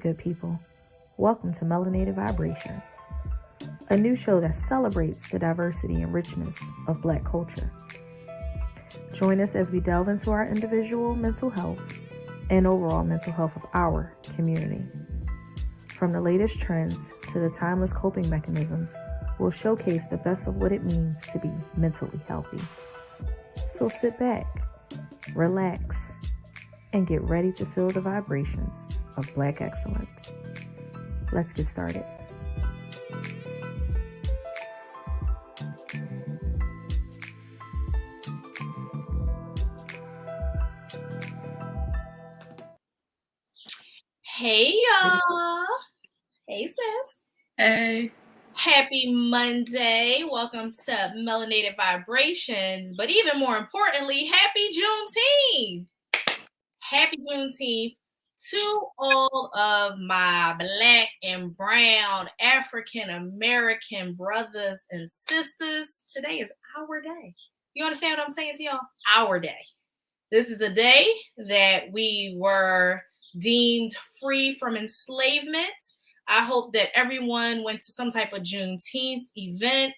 good people? Welcome to Melanated Vibrations, a new show that celebrates the diversity and richness of Black culture. Join us as we delve into our individual mental health and overall mental health of our community. From the latest trends to the timeless coping mechanisms, we'll showcase the best of what it means to be mentally healthy. So sit back, relax, and get ready to feel the vibrations of Black excellence. Let's get started. Hey y'all. Hey sis. Hey. Happy Monday. Welcome to Melanated Vibrations. But even more importantly, happy Juneteenth. Happy Juneteenth to all of my Black and brown African American brothers and sisters. Today is our day. You understand what I'm saying to y'all? Our day. This is the day that we were deemed free from enslavement. I hope that everyone went to some type of Juneteenth event,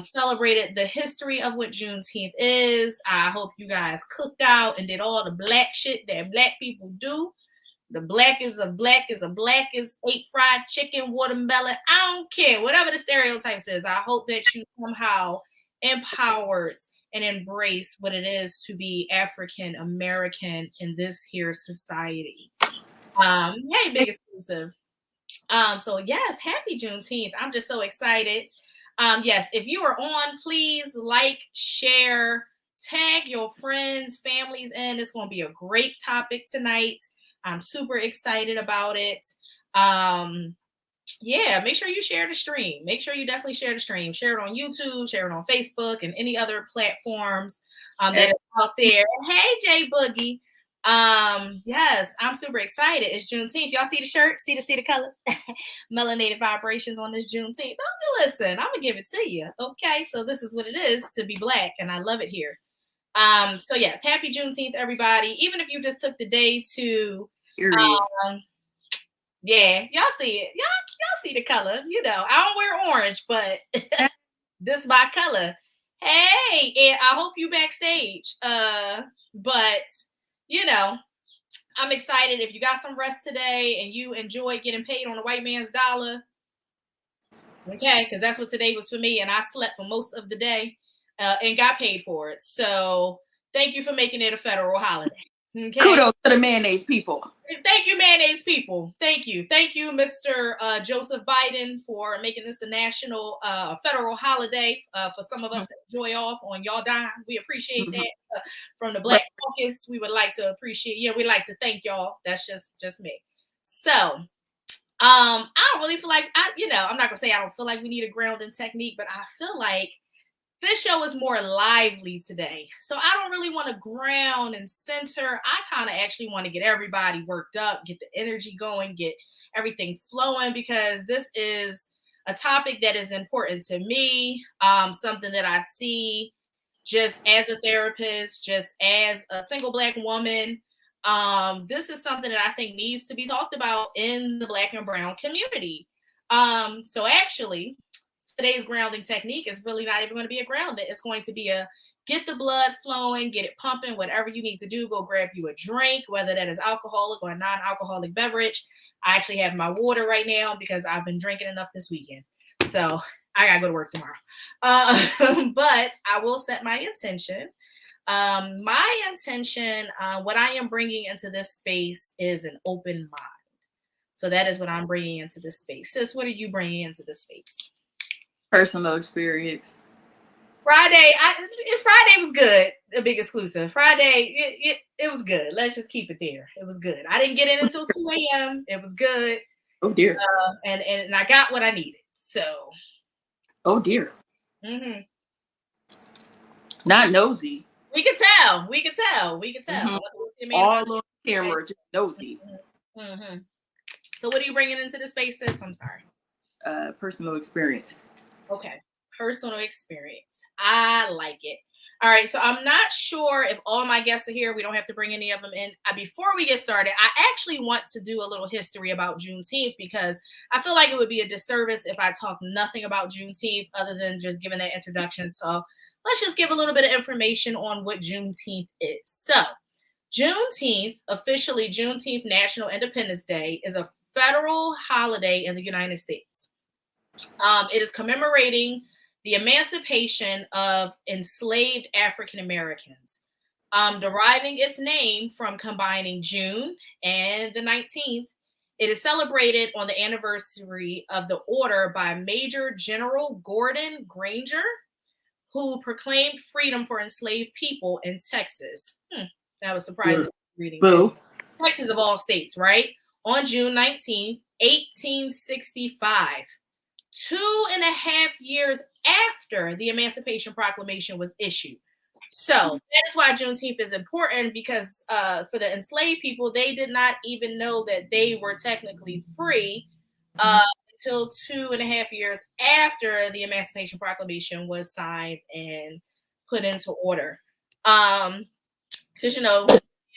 celebrated the history of what Juneteenth is. I hope you guys cooked out and did all the Black shit that Black people do. The blackest of blackest, ate fried chicken, watermelon. I don't care. Whatever the stereotype says, I hope that you somehow empowered and embrace what it is to be African American in this here society. Hey, big exclusive. So yes, happy Juneteenth. I'm just so excited. Yes, if you are on, please like, share, tag your friends, families in. It's going to be a great topic tonight. I'm super excited about it. Yeah, make sure you share the stream. Make sure you definitely share the stream. Share it on YouTube, share it on Facebook, and any other platforms that is out there. Hey, Jay Boogie. Yes, I'm super excited. It's Juneteenth. Y'all see the shirt? See the colors? Melanated Vibrations on this Juneteenth. Listen, I'm gonna give it to you. Okay, so this is what it is to be Black, and I love it here. So yes, happy Juneteenth, everybody. Even if you just took the day to yeah, y'all see it. Y'all see the color. You know, I don't wear orange, but this is my color. Hey, and I hope you backstage. But you know, I'm excited. If you got some rest today and you enjoy getting paid on a white man's dollar, okay, because that's what today was for me, and I slept for most of the day and got paid for it. So thank you for making it a federal holiday. Okay. Kudos to the mayonnaise people. Thank you, mayonnaise people. Thank you, Mr. Joseph Biden, for making this a national, federal holiday for some of us to enjoy off on y'all dime. We appreciate that. From the Black Caucus, we would like to appreciate. Yeah, we'd like to thank y'all. That's just me. So, I don't really feel like I'm not gonna say I don't feel like we need a grounding technique, but I feel like this show is more lively today. So I don't really want to ground and center. I kind of actually want to get everybody worked up, get the energy going, get everything flowing, because this is a topic that is important to me, something that I see just as a therapist, just as a single Black woman. This is something that I think needs to be talked about in the Black and brown community. So actually, today's grounding technique is really not even going to be a grounding. It's going to be a get the blood flowing, get it pumping, whatever you need to do. Go grab you a drink, whether that is alcoholic or a non-alcoholic beverage. I actually have my water right now because I've been drinking enough this weekend. So I got to go to work tomorrow. But I will set my intention. My intention, what I am bringing into this space is an open mind. So that is what I'm bringing into this space. Sis, what are you bringing into this space? Personal experience. Friday was good. A big exclusive. Friday, it was good. Let's just keep it there. It was good. I didn't get in until 2 a.m. It was good. Oh dear. And I got what I needed. So. Oh dear. Mm-hmm. Not nosy. We could tell. Mm-hmm. All on camera, just nosy. Mm-hmm. So what are you bringing into the space, sis? I'm sorry. Personal experience. Okay. Personal experience. I like it. All right, so I'm not sure if all my guests are here. We don't have to bring any of them in. Before we get started, I actually want to do a little history about Juneteenth because I feel like it would be a disservice if I talk nothing about Juneteenth other than just giving that introduction. So let's just give a little bit of information on what Juneteenth is. So Juneteenth, officially Juneteenth National Independence Day, is a federal holiday in the United States. It is commemorating the emancipation of enslaved African Americans, deriving its name from combining June and the 19th. It is celebrated on the anniversary of the order by Major General Gordon Granger, who proclaimed freedom for enslaved people in Texas. That was surprising reading. Boo. Texas of all states, right? On June 19th, 1865. 2.5 years after the Emancipation Proclamation was issued. So that is why Juneteenth is important, because for the enslaved people, they did not even know that they were technically free until 2.5 years after the Emancipation Proclamation was signed and put into order. Because,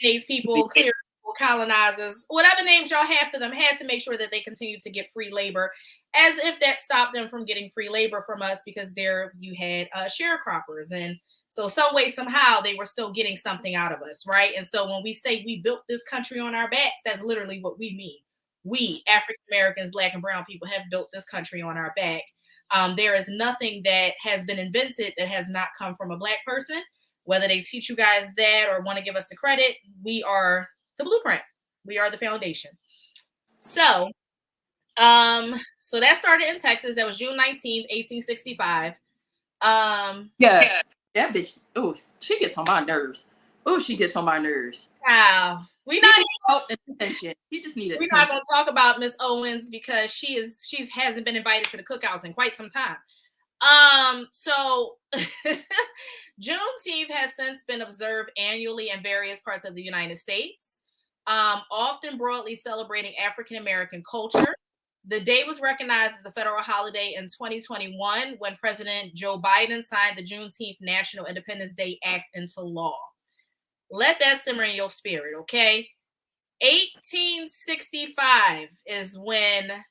these people, clear colonizers, whatever names y'all have for them, had to make sure that they continued to get free labor, as if that stopped them from getting free labor from us, because there you had sharecroppers. And so some way, somehow, they were still getting something out of us, right? And so when we say we built this country on our backs, that's literally what we mean. We, African Americans, Black and brown people, have built this country on our back. There is nothing that has been invented that has not come from a Black person. Whether they teach you guys that or want to give us the credit, we are the blueprint. We are the foundation. So that started in Texas. That was June 19th, 1865. Yes, that bitch. Oh, she gets on my nerves. Oh, she gets on my nerves. Wow. We're not gonna talk about Miss Owens because she hasn't been invited to the cookouts in quite some time. So Juneteenth has since been observed annually in various parts of the United States, often broadly celebrating African American culture. The day was recognized as a federal holiday in 2021 when President Joe Biden signed the Juneteenth National Independence Day Act into law. Let that simmer in your spirit, okay? 1865 is when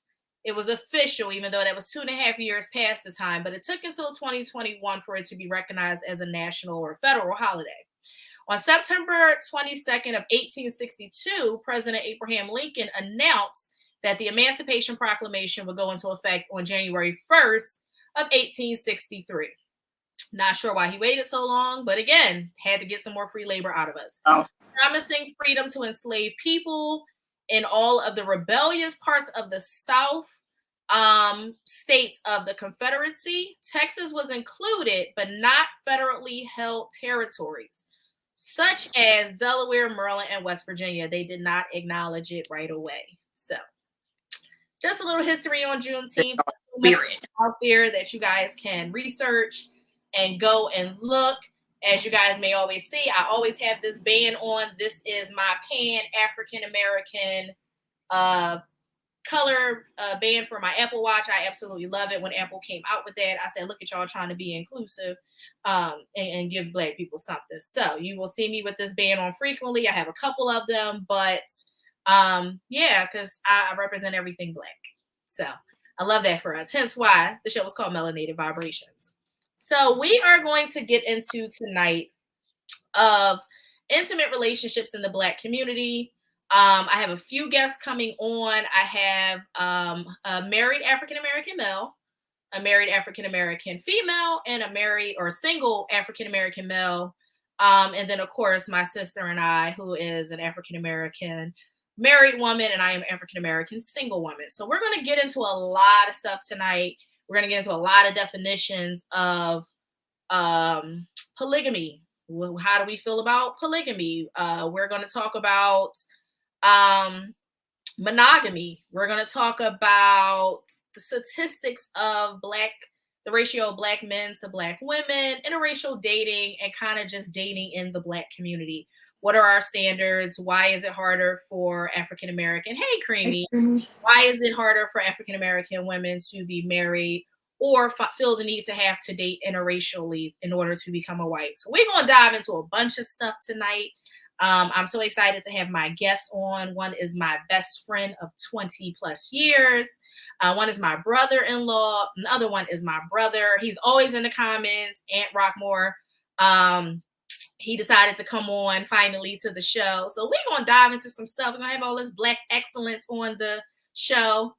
it was official, even though that was 2.5 years past the time, but it took until 2021 for it to be recognized as a national or federal holiday. On September 22nd of 1862, President Abraham Lincoln announced that the Emancipation Proclamation would go into effect on January 1st of 1863. Not sure why he waited so long, but again, had to get some more free labor out of us. Promising freedom to enslaved people in all of the rebellious parts of the South states of the Confederacy. Texas was included, but not federally held territories, such as Delaware, Maryland, and West Virginia. They did not acknowledge it right away. So just a little history on Juneteenth out there that you guys can research and go and look. As you guys may always see, I always have this band on. This is my Pan-African American color band for my Apple Watch. I absolutely love it. When Apple came out with that, I said, look at y'all trying to be inclusive and give Black people something. So you will see me with this band on frequently. I have a couple of them, but because I represent everything Black. So I love that for us. Hence why the show was called Melanated Vibrations. So we are going to get into tonight of intimate relationships in the Black community. I have a few guests coming on. I have a married African-American male, a married African-American female, and a married or single African-American male. And then, of course, my sister and I, who is an African-American married woman, and I am African-American single woman. So we're going to get into a lot of stuff tonight. We're going to get into a lot of definitions of polygamy. How do we feel about polygamy? We're going to talk about monogamy. We're going to talk about the statistics of the ratio of Black men to Black women, interracial dating, and kind of just dating in the Black community. What are our standards? Why is it harder for African American? Hey, Creamy. Why is it harder for African American women to be married or feel the need to have to date interracially in order to become a wife. So we're going to dive into a bunch of stuff tonight. I'm so excited to have my guest on. One is my best friend of 20 plus years. One is my brother-in-law. Another one is my brother. He's always in the comments, Aunt Rockmore. He decided to come on finally to the show. So we're going to dive into some stuff. We're going to have all this Black excellence on the show.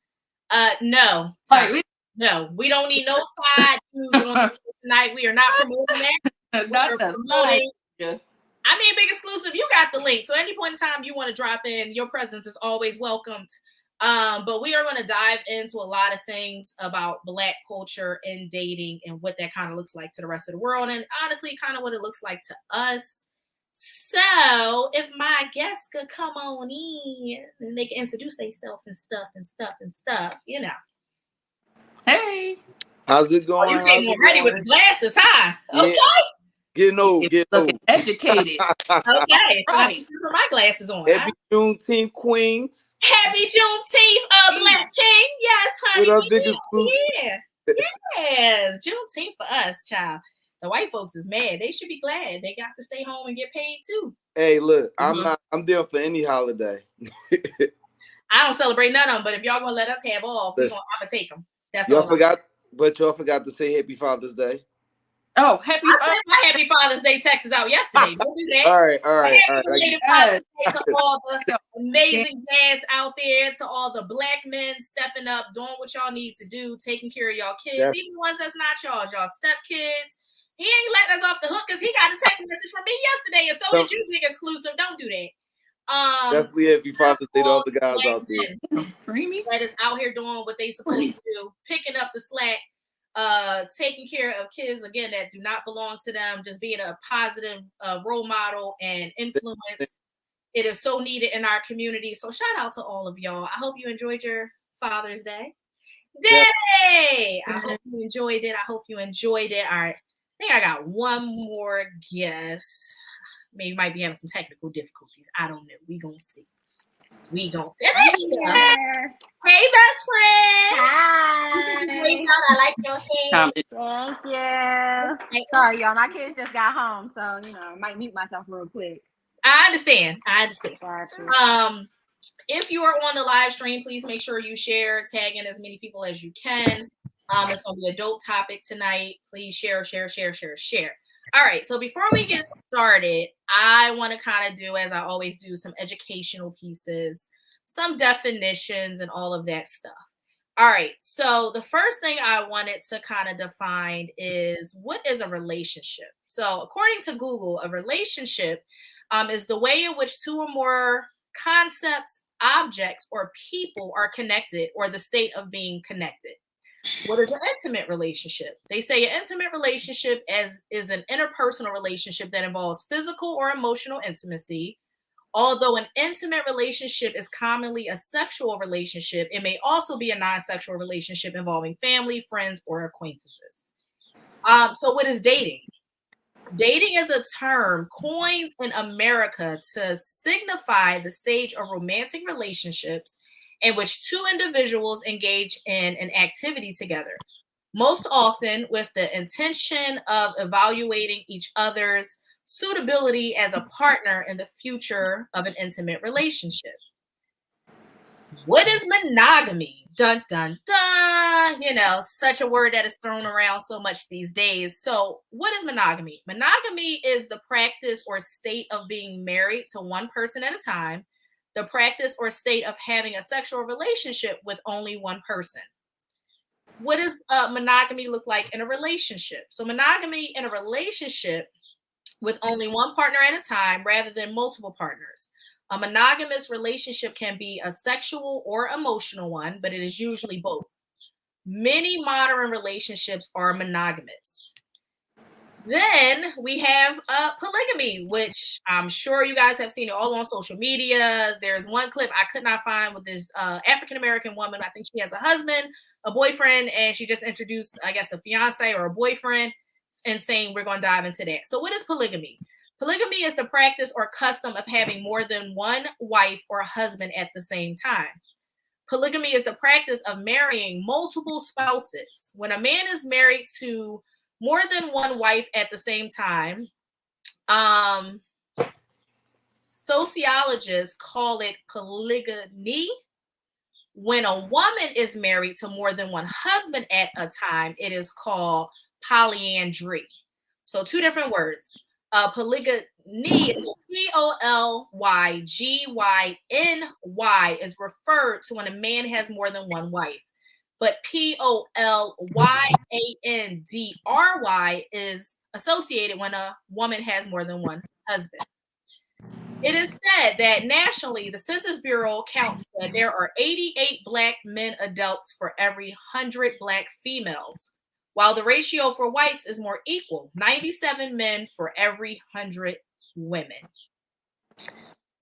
No, we don't need no side on tonight. We are not promoting that. Not the promoting. I mean, big exclusive. You got the link. So any point in time you want to drop in, your presence is always welcomed. But we are going to dive into a lot of things about Black culture and dating and what that kind of looks like to the rest of the world, and honestly, kind of what it looks like to us. So if my guests could come on in and they can introduce themselves and stuff, you know. Hey, how's it going? Oh, you came ready with glasses, huh? Yeah. Okay. Getting old. Educated. Okay. Right. Put my glasses on. Happy Juneteenth, Queens. Happy Juneteenth, Black King. Yes, honey. With our biggest boost. Yeah. Yes. Juneteenth for us, child. The white folks is mad. They should be glad. They got to stay home and get paid too. Hey, look, I'm there for any holiday. I don't celebrate none of them, but if y'all gonna let us have off, I'm gonna take them. That's y'all all. y'all forgot to say Happy Father's Day. Oh, Happy Father's Day text is out yesterday. Don't do that. All right. Happy Father's Day to all the amazing dads out there, to all the Black men stepping up, doing what y'all need to do, taking care of y'all kids, even the ones that's not y'all step kids. He ain't letting us off the hook because he got a text message from me yesterday, and so did you, big exclusive. Don't do that. Definitely Happy Father's Day to all the guys out there. Creamy. That is out here doing what they supposed to do, picking up the slack. Taking care of kids again that do not belong to them, just being a positive role model and influence. It is so needed in our community. So shout out to all of y'all. I hope you enjoyed your Father's Day. I hope you enjoyed it. All right. I think I got one more guess. Maybe might be having some technical difficulties. I don't know. We gonna see. There she is. Hey, best friend. Hi. I like your hair. Thank you. Sorry, y'all. My kids just got home, so I might mute myself real quick. I understand. Sorry. If you are on the live stream, please make sure you share, tag in as many people as you can. It's gonna be a dope topic tonight. Please share. All right, so before we get started, I want to kind of do, as I always do, some educational pieces, some definitions, and all of that stuff. All right, so the first thing I wanted to kind of define is, what is a relationship? So according to Google, a relationship is the way in which two or more concepts, objects, or people are connected, or the state of being connected. What is an intimate relationship? They say an intimate relationship is an interpersonal relationship that involves physical or emotional intimacy. Although an intimate relationship is commonly a sexual relationship, it may also be a non-sexual relationship involving family, friends, or acquaintances. So what is dating? Dating is a term coined in America to signify the stage of romantic relationships in which two individuals engage in an activity together, most often with the intention of evaluating each other's suitability as a partner in the future of an intimate relationship. What is monogamy? Dun, dun, dun. Such a word that is thrown around so much these days. So what is monogamy? Monogamy is the practice or state of being married to one person at a time, the practice or state of having a sexual relationship with only one person. What does monogamy look like in a relationship? So monogamy in a relationship with only one partner at a time rather than multiple partners. A monogamous relationship can be a sexual or emotional one, but it is usually both. Many modern relationships are monogamous. Then we have polygamy, which I'm sure you guys have seen it all on social media. There's one clip I could not find with this African-American woman. I think she has a husband, a boyfriend, and she just introduced, I guess, a fiance or a boyfriend, and saying we're going to dive into that. So what is polygamy? Polygamy is the practice or custom of having more than one wife or husband at the same time. Polygamy is the practice of marrying multiple spouses. When a man is married to more than one wife at the same time, sociologists call it polygamy. When a woman is married to more than one husband at a time, it is called polyandry. So 2 different words. Polygamy, Polygny is referred to when a man has more than one wife. But polyandry is associated when a woman has more than one husband. It is said that nationally, the Census Bureau counts that there are 88 Black men adults for every 100 Black females, while the ratio for whites is more equal, 97 men for every 100 women.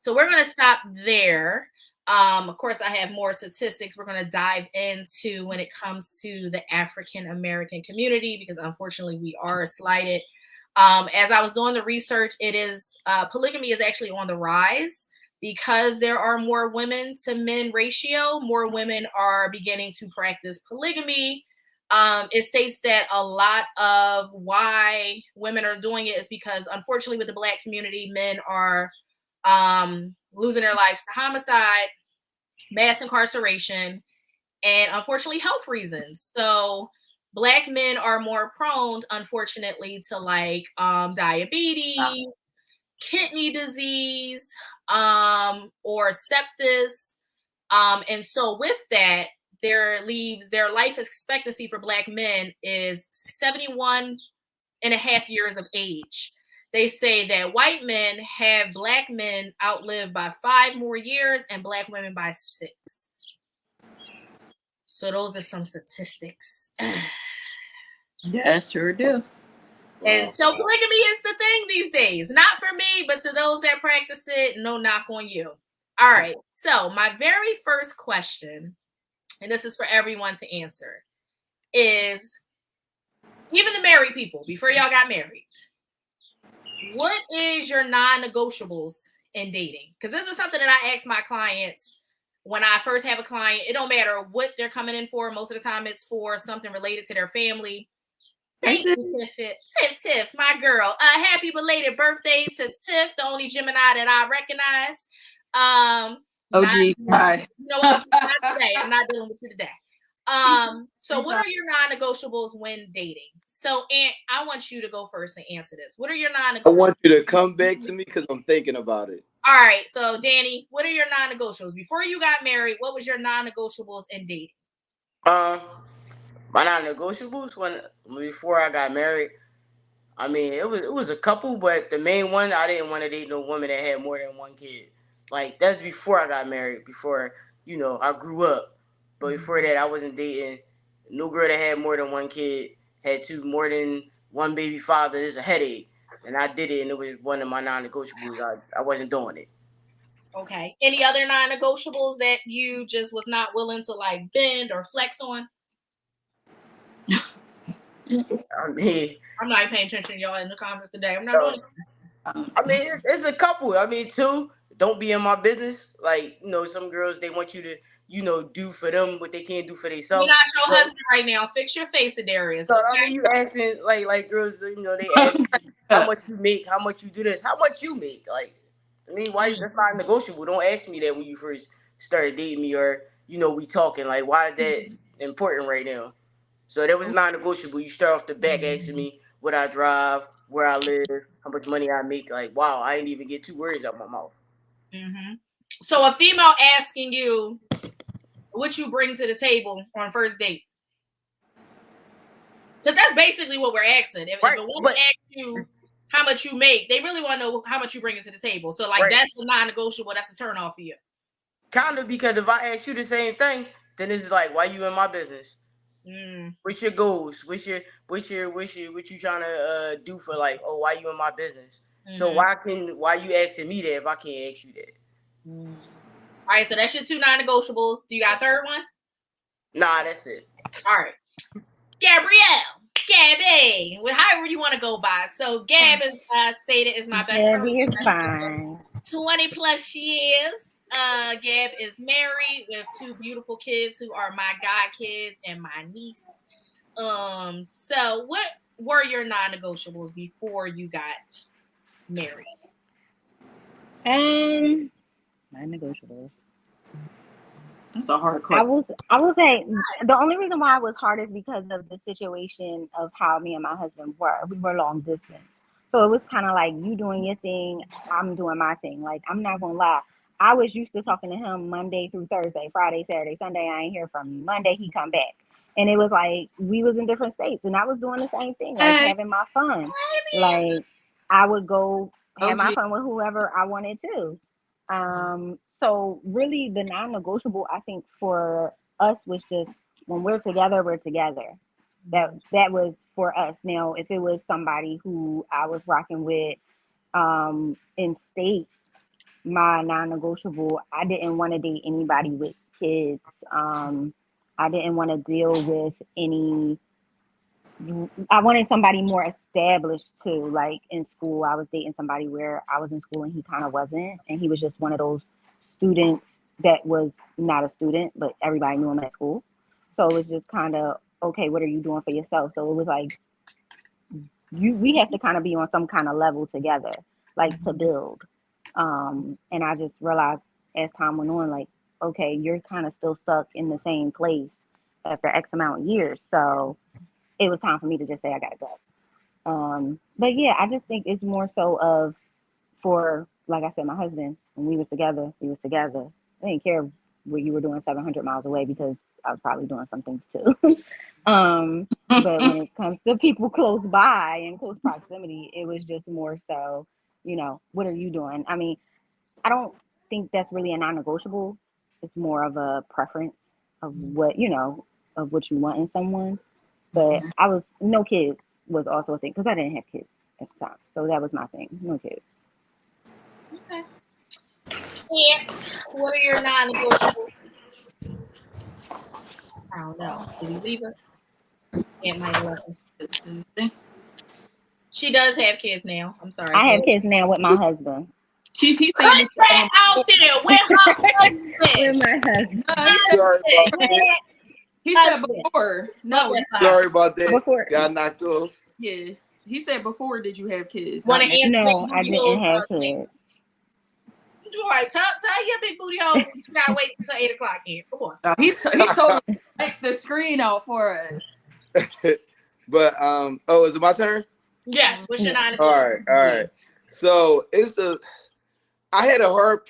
So we're going to stop there. Of course, I have more statistics we're going to dive into when it comes to the African American community, because unfortunately we are slighted. As I was doing the research, polygamy is actually on the rise because there are more women to men ratio. More women are beginning to practice polygamy. It states that a lot of why women are doing it is because, unfortunately, with the Black community, men are losing their lives to homicide, mass incarceration, and unfortunately health reasons. So Black men are more prone, unfortunately, to like diabetes, kidney disease, or sepsis. And so with that, their life expectancy for Black men is 71 and a half years of age. They say that white men have Black men outlived by 5 more years and Black women by 6. So those are some statistics. Yes, sure do. And so polygamy is the thing these days. Not for me, but to those that practice it, no knock on you. All right. So my very first question, and this is for everyone to answer, is even the married people, before y'all got married, what is your non-negotiables in dating? Because this is something that I ask my clients when I first have a client. It don't matter what they're coming in for. Most of the time it's for something related to their family. Thank you, Tiff, my girl. Happy belated birthday to Tiff, the only Gemini that I recognize. Hi. You know what? Not today. I'm not dealing with you today. So what are your non-negotiables when dating? So, Aunt, I want you to go first and answer this. What are your non-negotiables? I want you to come back to me because I'm thinking about it. All right. So, Danny, what are your non-negotiables? Before you got married, what was your non-negotiables in dating? My non-negotiables before I got married, I mean, it was a couple, but the main one, I didn't want to date no woman that had more than one kid. Like, that's before I got married, before, I grew up. But before that, I wasn't dating no girl that had more than one kid, had more than one baby father. It's a headache. And I did it, and it was one of my non-negotiables. I wasn't doing it. Okay. Any other non-negotiables that you just was not willing to, like, bend or flex on? I mean, I'm not paying attention to y'all in the comments today. I'm not doing it. I mean, it's a couple. I mean, 2, don't be in my business. Like, some girls, they want you to, do for them what they can't do for themselves. You're not your husband right now. Fix your face, Adairess. So, I mean, you asking, like girls, they ask you how much you make, how much you do this, how much you make. Like, I mean, why is that not negotiable? Don't ask me that when you first started dating me or, we talking. Like, why is that important right now? So that was non-negotiable. You start off the back asking me what I drive, where I live, how much money I make. Like, wow, I didn't even get 2 words out my mouth. Mm-hmm. So a female asking you what you bring to the table on first date. Because that's basically what we're asking. If a woman asks you how much you make, they really want to know how much you bring to the table. So, like, that's a non-negotiable. That's a turn off for you. Kind of, because if I ask you the same thing, then it's like, why you in my business? What's your goals? What you trying to do for, like, why you in my business? So why you asking me that if I can't ask you that? All right, so that's your 2 non-negotiables. Do you got a third one? Nah, that's it. All right. Gabby, however you want to go by. So Gab is stated as my best friend. Gabby is fine. 20 plus years. Gab is married with 2 beautiful kids who are my god kids and my niece. So what were your non-negotiables before you got married? Non-negotiables. That's a hard question. I will say the only reason why it was hard is because of the situation of how me and my husband were. We were long distance. So it was kind of like you doing your thing, I'm doing my thing. Like, I'm not gonna lie. I was used to talking to him Monday through Thursday, Friday, Saturday, Sunday, I ain't hear from you. Monday he come back. And it was like we was in different states and I was doing the same thing, like having my fun. Like, I would go have my fun with whoever I wanted to. So really the non-negotiable, I think, for us was just when we're together, we're together. That was for us. Now, if it was somebody who I was rocking with in state, my non-negotiable, I didn't want to date anybody with kids. I didn't want to deal with any. I wanted somebody more established too. Like in school, I was dating somebody where I was in school and he kind of wasn't, and he was just one of those students that was not a student, but everybody knew him at school. So it was just kind of, okay, what are you doing for yourself? So it was like we have to kind of be on some kind of level together, like to build. And I just realized as time went on, like, okay, you're kind of still stuck in the same place after X amount of years. So it was time for me to just say I gotta go. But yeah, I just think it's more so of for, like I said, my husband, when we was together, I didn't care what you were doing 700 miles away because I was probably doing some things too. But when it comes to people close by and close proximity, it was just more so, what are you doing? I mean, I don't think that's really a non-negotiable. It's more of a preference of what, of what you want in someone. But no kids was also a thing because I didn't have kids at the time. So that was my thing. No kids. Okay. And what are your non-negotiables? I don't know. Did he leave us? Aunt might have left us. She does have kids now. I'm sorry. I have kids now with my husband. He said Put that out there with her husband. With my husband. Sorry about that. He said before. No. Sorry about that. Before. Got knocked off. Yeah. He said before, did you have kids? No, I didn't have kids. All right, tell your big booty hole. You gotta wait until 8 o'clock here. Come on. He told me to take the screen out for us. But is it my turn? Yes. What's your non-negotiable? All right. So I had a hard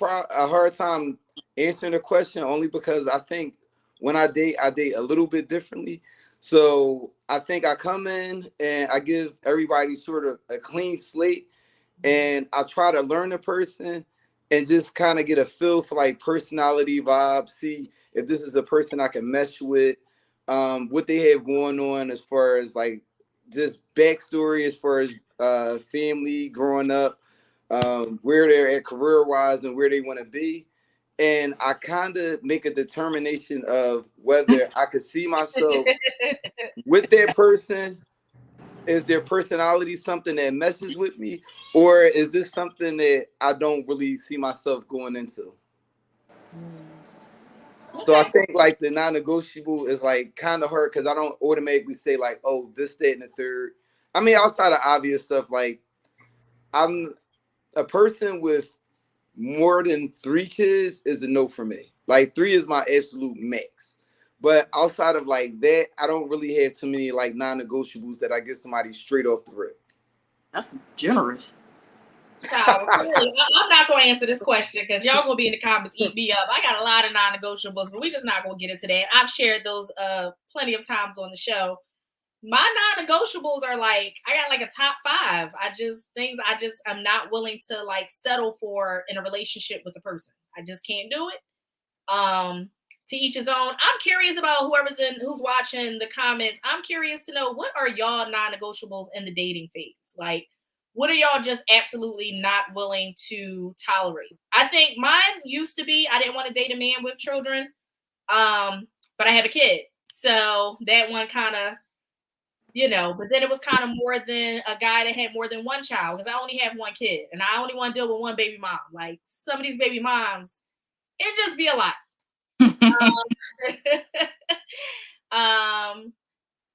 time answering the question only because I think when I date a little bit differently. So I think I come in and I give everybody sort of a clean slate, and I try to learn the person and just kind of get a feel for like personality vibes, see if this is a person I can mesh with, what they have going on as far as like just backstory, as far as family growing up, where they're at career-wise and where they want to be. And I kind of make a determination of whether I could see myself with that person. Is their personality something that meshes with me, or is this something that I don't really see myself going into? So I think like the non-negotiable is like kind of hard because I don't automatically say like, oh, this, that, and the third. I mean, outside of obvious stuff, like I'm a person with more than 3 kids is a no for me. Like 3 is my absolute max. But outside of like that, I don't really have too many like non-negotiables that I give somebody straight off the rip. That's generous. I'm not going to answer this question because y'all going to be in the comments eat me up. I got a lot of non-negotiables, but we're just not going to get into that. I've shared those plenty of times on the show. My non-negotiables are like, I got like a top 5. I'm not willing to like settle for in a relationship with a person. I just can't do it. To each his own. I'm curious about who's watching the comments. I'm curious to know, what are y'all non-negotiables in the dating phase? Like, what are y'all just absolutely not willing to tolerate? I think mine used to be, I didn't want to date a man with children. But I have a kid. So that one kind of, but then it was kind of more than a guy that had more than one child, because I only have one kid and I only want to deal with one baby mom. Like, some of these baby moms, It just be a lot.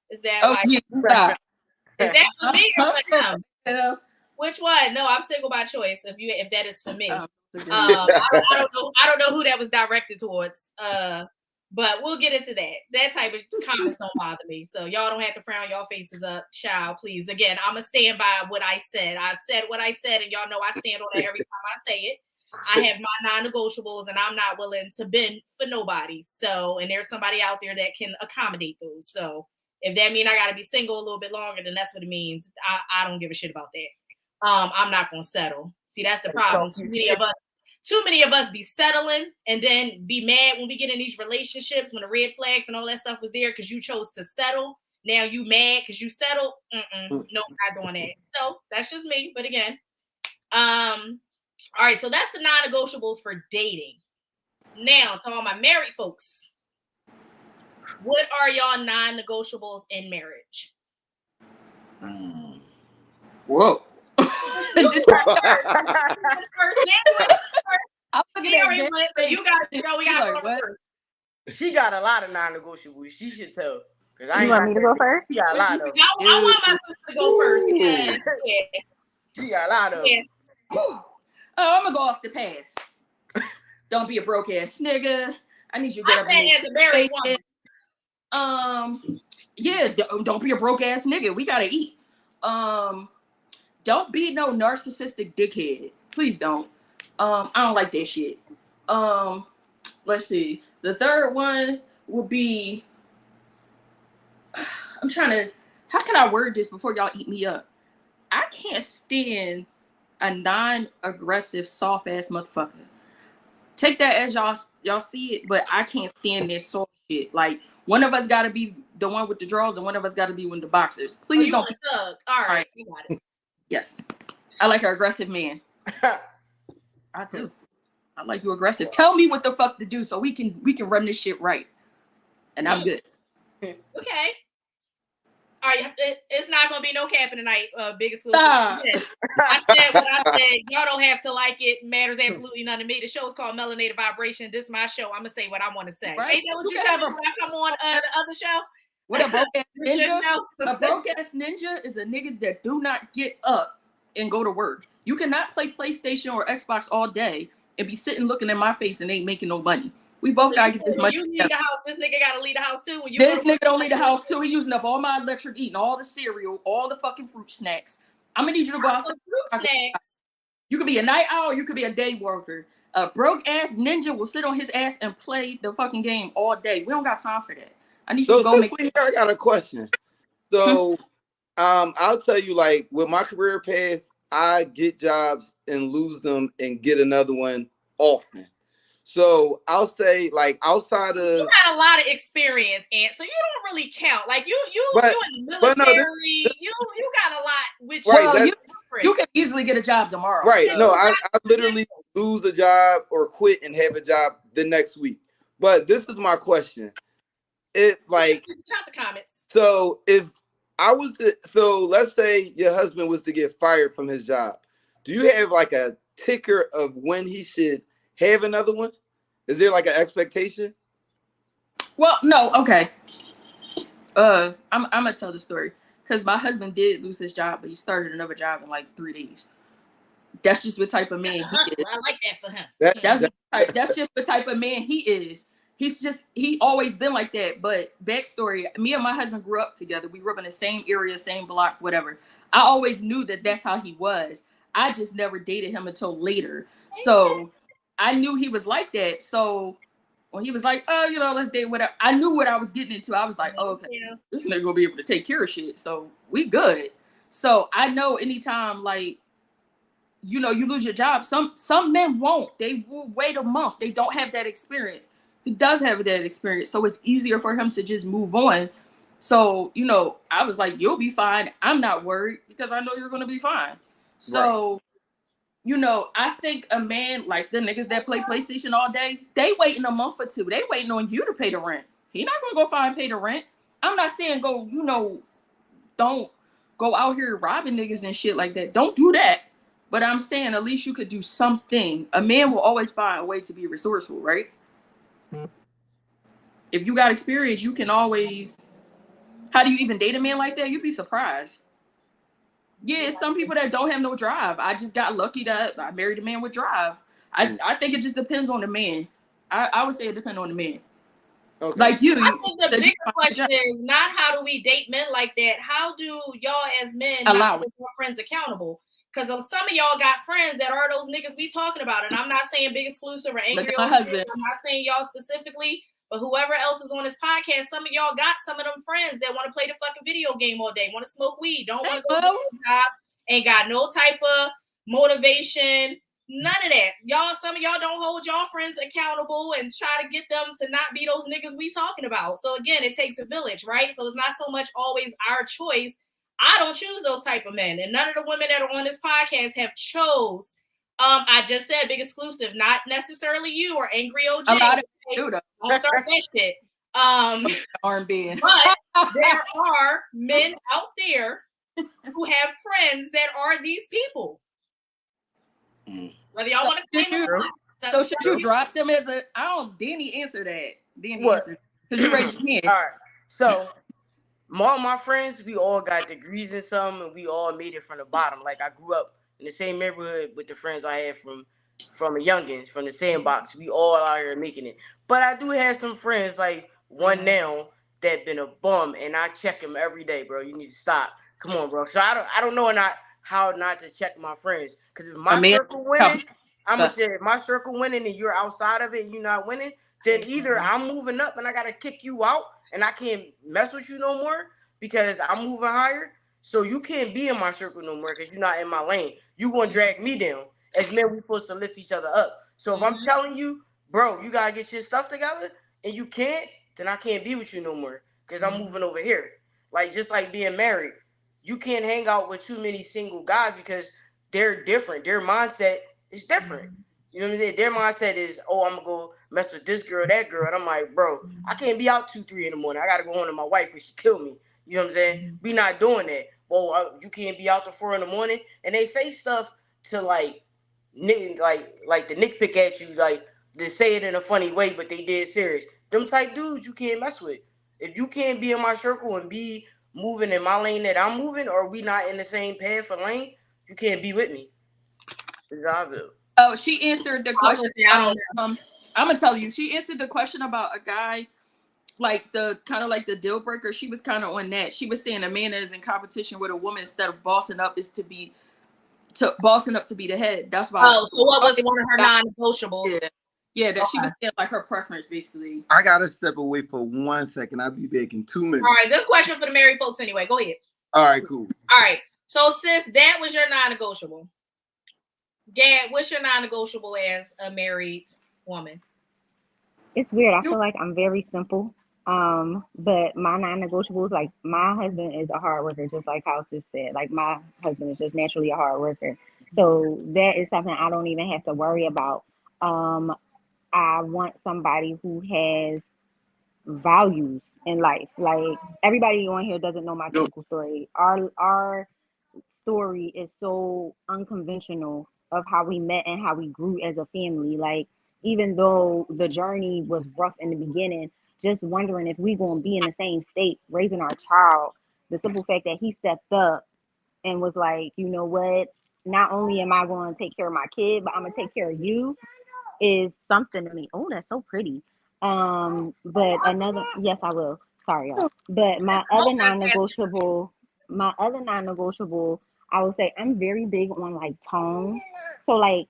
Is that like? Is that for me or for so, him? Which one? No, I'm single by choice. If that is for me, I don't know who that was directed towards. But we'll get into that. That type of comments don't bother me. So y'all don't have to frown your faces up, child. Please. Again, I'm gonna stand by what I said. I said what I said, and y'all know I stand on that every time I say it. I have my non-negotiables, and I'm not willing to bend for nobody. So, and there's somebody out there that can accommodate those. So, if that means I got to be single a little bit longer, then that's what it means. I don't give a shit about that. I'm not gonna settle. See, that's the problem. Too many of us be settling and then be mad when we get in these relationships when the red flags and all that stuff was there because you chose to settle. Now you mad because you settled. No, not doing that. So that's just me. But again, all right. So that's the non-negotiables for dating. Now, to all my married folks, what are y'all non-negotiables in marriage? Whoa. I'm looking at you. So you got to go. We got to go first. She got a lot of non-negotiables. She should tell. You want me to go first? She got a lot of them. I want my sister to go first because she got a lot of them. Oh, I'm gonna go off the pass. Don't be a broke ass nigga. I need you to get up. As a married woman. Yeah, don't be a broke ass nigga. We gotta eat. Don't be no narcissistic dickhead. Please don't. I don't like that shit. Let's see. The third one will be. I'm trying to. How can I word this before y'all eat me up? I can't stand a non-aggressive, soft ass motherfucker. Take that as y'all see it, but I can't stand this soft shit. Like one of us got to be the one with the drawers, and one of us got to be one of the boxers. Please don't. All right, you got it. Yes, I like an aggressive man. I do. I like you aggressive. Tell me what the fuck to do so we can run this shit right, and I'm good. Okay. All right, it's not gonna be no capping tonight. Biggest exclusive. I said what I said. Y'all don't have to like it. Matters absolutely none to me. The show is called Melanated Vibration. This is my show. I'm gonna say what I want to say. Right. Ain't that what you tell me when I come on the other show? What a broke ass ninja? A broke ass ninja is a nigga that do not get up and go to work. You cannot play PlayStation or Xbox all day and be sitting looking at my face and ain't making no money. We both gotta get this money. You leave the house. This nigga gotta leave the house too. This nigga don't leave the house too. He using up all my electric, eating all the cereal, all the fucking fruit snacks. I'm gonna need you to go outside. Fruit snacks. You could be a night owl. You could be a day worker. A broke ass ninja will sit on his ass and play the fucking game all day. We don't got time for that. I need you to go make. I got a question. So, I'll tell you, like with my career path, I get jobs and lose them and get another one often. So I'll say, like, outside of you got a lot of experience, and so you don't really count. Like you in the military, you got a lot. Which you can easily get a job tomorrow. Right? No, I literally lose a job or quit and have a job the next week. But this is my question: not the comments. So if I was let's say your husband was to get fired from his job, do you have like a ticker of when he should have another one? Is there like an expectation? Well, no. Okay. I'm gonna tell the story because my husband did lose his job, but he started another job in like 3 days. That's just what type of man he is. I like that for him. That's just the type of man he is. He always been like that. But backstory, me and my husband grew up together. We grew up in the same area, same block, whatever. I always knew that that's how he was. I just never dated him until later. So I knew he was like that. So when he was like, oh, let's date, whatever, I knew what I was getting into. I was like, oh, okay, this nigga gonna be able to take care of shit. So we good. So I know anytime, like, you lose your job, some men won't. They will wait a month. They don't have that experience. He does have that experience. So it's easier for him to just move on. So, I was like, you'll be fine. I'm not worried because I know you're going to be fine. So, I think a man like the niggas that play PlayStation all day, they waiting a month or two. They waiting on you to pay the rent. He not going to go find and pay the rent. I'm not saying go, don't go out here robbing niggas and shit like that. Don't do that. But I'm saying at least you could do something. A man will always find a way to be resourceful, right? If you got experience, you can always. How do you even date a man like that? You'd be surprised. Yeah, it's some people that don't have no drive. I just got lucky that I married a man with drive. I think it just depends on the man. I would say it depends on the man. Okay. Like you. I think the bigger question is not how do we date men like that? How do y'all as men not hold your friends accountable? Because some of y'all got friends that are those niggas we talking about. And I'm not saying Big Exclusive or Angry Old Shit. I'm not saying y'all specifically, but whoever else is on this podcast, some of y'all got some of them friends that want to play the fucking video game all day, want to smoke weed, don't want to go to the job, ain't got no type of motivation, none of that. Y'all, some of y'all don't hold y'all friends accountable and try to get them to not be those niggas we talking about. So again, it takes a village, right? So it's not so much always our choice. I don't choose those type of men, and none of the women that are on this podcast have chose. I just said Big Exclusive, not necessarily you or Angry OJ. A lot of people do, Don't start that shit. R&B. But there are men out there who have friends that are these people. Whether y'all want to claim it or not. So should you drop them as a? Danny answer that. Danny answer because you raised your hand. All right. So all my friends, we all got degrees in some, and we all made it from the bottom. Like I grew up in the same neighborhood with the friends I had from a youngins, from the sandbox. We all out here making it. But I do have some friends, like one now that been a bum, and I check him every day, bro. You need to stop. Come on, bro. So I don't know how not to check my friends, because if my circle winning, I'm gonna say if my circle winning and you're outside of it and you're not winning, then either I'm moving up and I gotta kick you out and I can't mess with you no more because I'm moving higher. So you can't be in my circle no more because you're not in my lane. You gonna drag me down. As men, we supposed to lift each other up. So if I'm telling you, bro, you gotta get your stuff together and you can't, then I can't be with you no more because I'm moving over here. Like just like being married, you can't hang out with too many single guys because they're different. Their mindset is different. You know what I'm saying? Their mindset is, oh, I'm gonna go mess with this girl, that girl. And I'm like, bro, I can't be out 2, 3 in the morning. I gotta go home to my wife or she kill me. You know what I'm saying? We not doing that. Well, you can't be out till 4 in the morning. And they say stuff to like the nitpick at you, like they say it in a funny way, but they did serious. Them type dudes you can't mess with. If you can't be in my circle and be moving in my lane that I'm moving, or we not in the same path or lane, you can't be with me. Oh, she answered the question. I'm gonna tell you, she answered the question about a guy, like the kind of like the deal breaker. She was kind of on that. She was saying a man that is in competition with a woman instead of bossing up is to be the head. That's why. Oh, so what was one of her non-negotiables? Yeah, that she was saying like her preference basically. I gotta step away for 1 second. I'll be back in 2 minutes. All right, this question for the married folks anyway. Go ahead. All right, cool. All right. So sis, that was your non-negotiable. Gad, what's your non-negotiable as a married woman? It's weird. I feel like I'm very simple. But my non-negotiables, like my husband is a hard worker, just like how sis said. Like my husband is just naturally a hard worker. So that is something I don't even have to worry about. I want somebody who has values in life. Like everybody on here doesn't know my typical story. Our story is so unconventional of how we met and how we grew as a family. Like even though the journey was rough in the beginning, just wondering if we gonna be in the same state raising our child. The simple fact that he stepped up and was like, you know what? Not only am I going to take care of my kid, but I'm gonna take care of you is something to me. Oh, that's so pretty. But another, yes, I will. Sorry, y'all. But my other non-negotiable, I would say I'm very big on like tone. So like,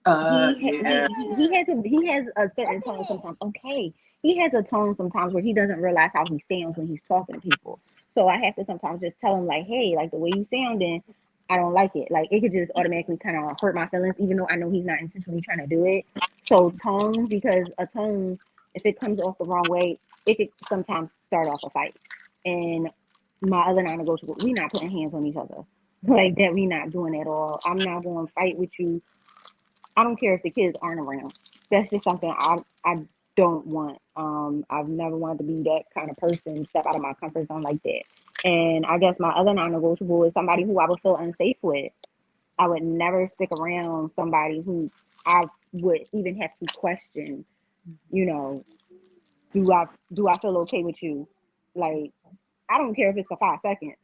he has a certain tone sometimes. Okay, he has a tone sometimes where he doesn't realize how he sounds when he's talking to people. So I have to sometimes just tell him like, hey, like the way you sounding, I don't like it. Like it could just automatically kind of hurt my feelings, even though I know he's not intentionally trying to do it. So tone, because a tone, if it comes off the wrong way, it could sometimes start off a fight. And my other non-negotiable, we not putting hands on each other. Like that, we not doing at all. I'm not going to fight with you. I don't care if the kids aren't around. That's just something I don't want. I've never wanted to be that kind of person, step out of my comfort zone like that. And I guess my other non-negotiable is somebody who I would feel unsafe with. I would never stick around somebody who I would even have to question, you know, do I feel okay with you? Like, I don't care if it's for 5 seconds.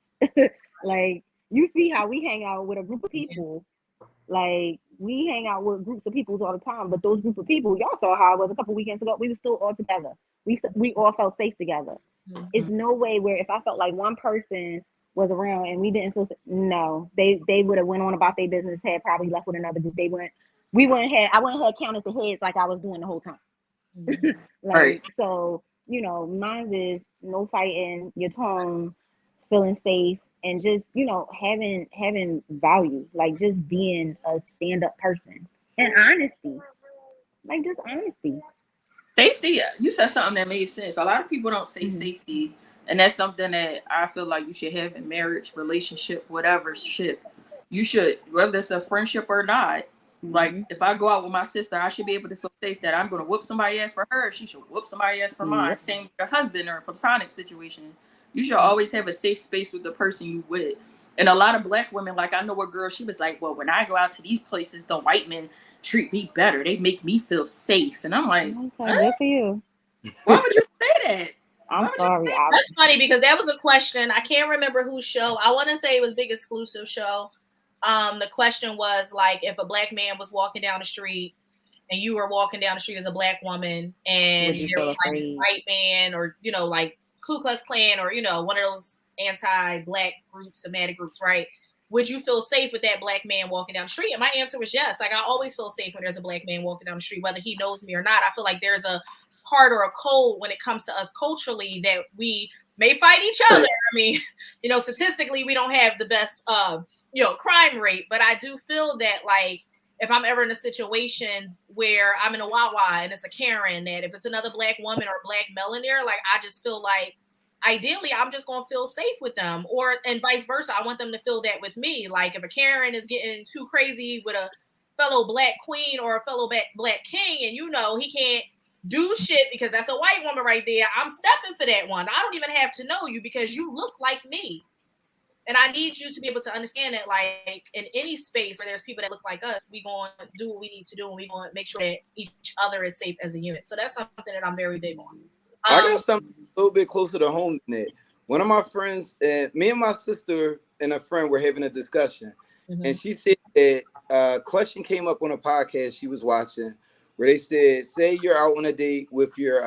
Like, you see how we hang out with a group of people. Like, we hang out with groups of people all the time, but those group of people, y'all saw how it was a couple weekends ago. We were still all together. We all felt safe together. It's no way where if I felt like one person was around and we didn't feel no, they would have went on about their business, had probably left with another dude. I wouldn't have counted the heads like I was doing the whole time. Right. So, you know, mine is no fighting, your tone, feeling safe, and just, you know, having value, like just being a stand-up person and honesty, like just honesty. Safety, you said something that made sense. A lot of people don't say safety, and that's something that I feel like you should have in marriage, relationship, whatever ship. You should, whether it's a friendship or not. Like, if I go out with my sister, I should be able to feel safe that I'm going to whoop somebody ass for her. She should whoop somebody ass for mine. Same with your husband or a platonic situation. You should always have a safe space with the person you with. And a lot of Black women, like I know a girl, she was like, well, when I go out to these places, the white men treat me better. They make me feel safe. And I'm like, okay, good for you. Why would you say that? I'm sorry. That's funny because that was a question. I can't remember whose show. I want to say it was Big Exclusive show. The question was like, if a Black man was walking down the street and you were walking down the street as a Black woman and there was like a white man or, you know, like Ku Klux Klan or, you know, one of those anti-Black groups, thematic groups, right? Would you feel safe with that Black man walking down the street? And my answer was yes. Like, I always feel safe when there's a Black man walking down the street, whether he knows me or not. I feel like there's a part or a code when it comes to us culturally that we may fight each other. I mean, you know, statistically, we don't have the best, you know, crime rate, but I do feel that, like, if I'm ever in a situation where I'm in a Wawa and it's a Karen, that if it's another Black woman or Black male in there, like, I just feel like ideally I'm just going to feel safe with them, or, and vice versa. I want them to feel that with me. Like, if a Karen is getting too crazy with a fellow Black queen or a fellow Black king, and, you know, he can't do shit because that's a white woman right there, I'm stepping for that one. I don't even have to know you because you look like me. And I need you to be able to understand that, like, in any space where there's people that look like us, we going to do what we need to do, and we going to make sure that each other is safe as a unit. So that's something that I'm very big on. I got something a little bit closer to home than that. One of my friends, me and my sister and a friend were having a discussion, and she said that a question came up on a podcast she was watching where they said, say you're out on a date with your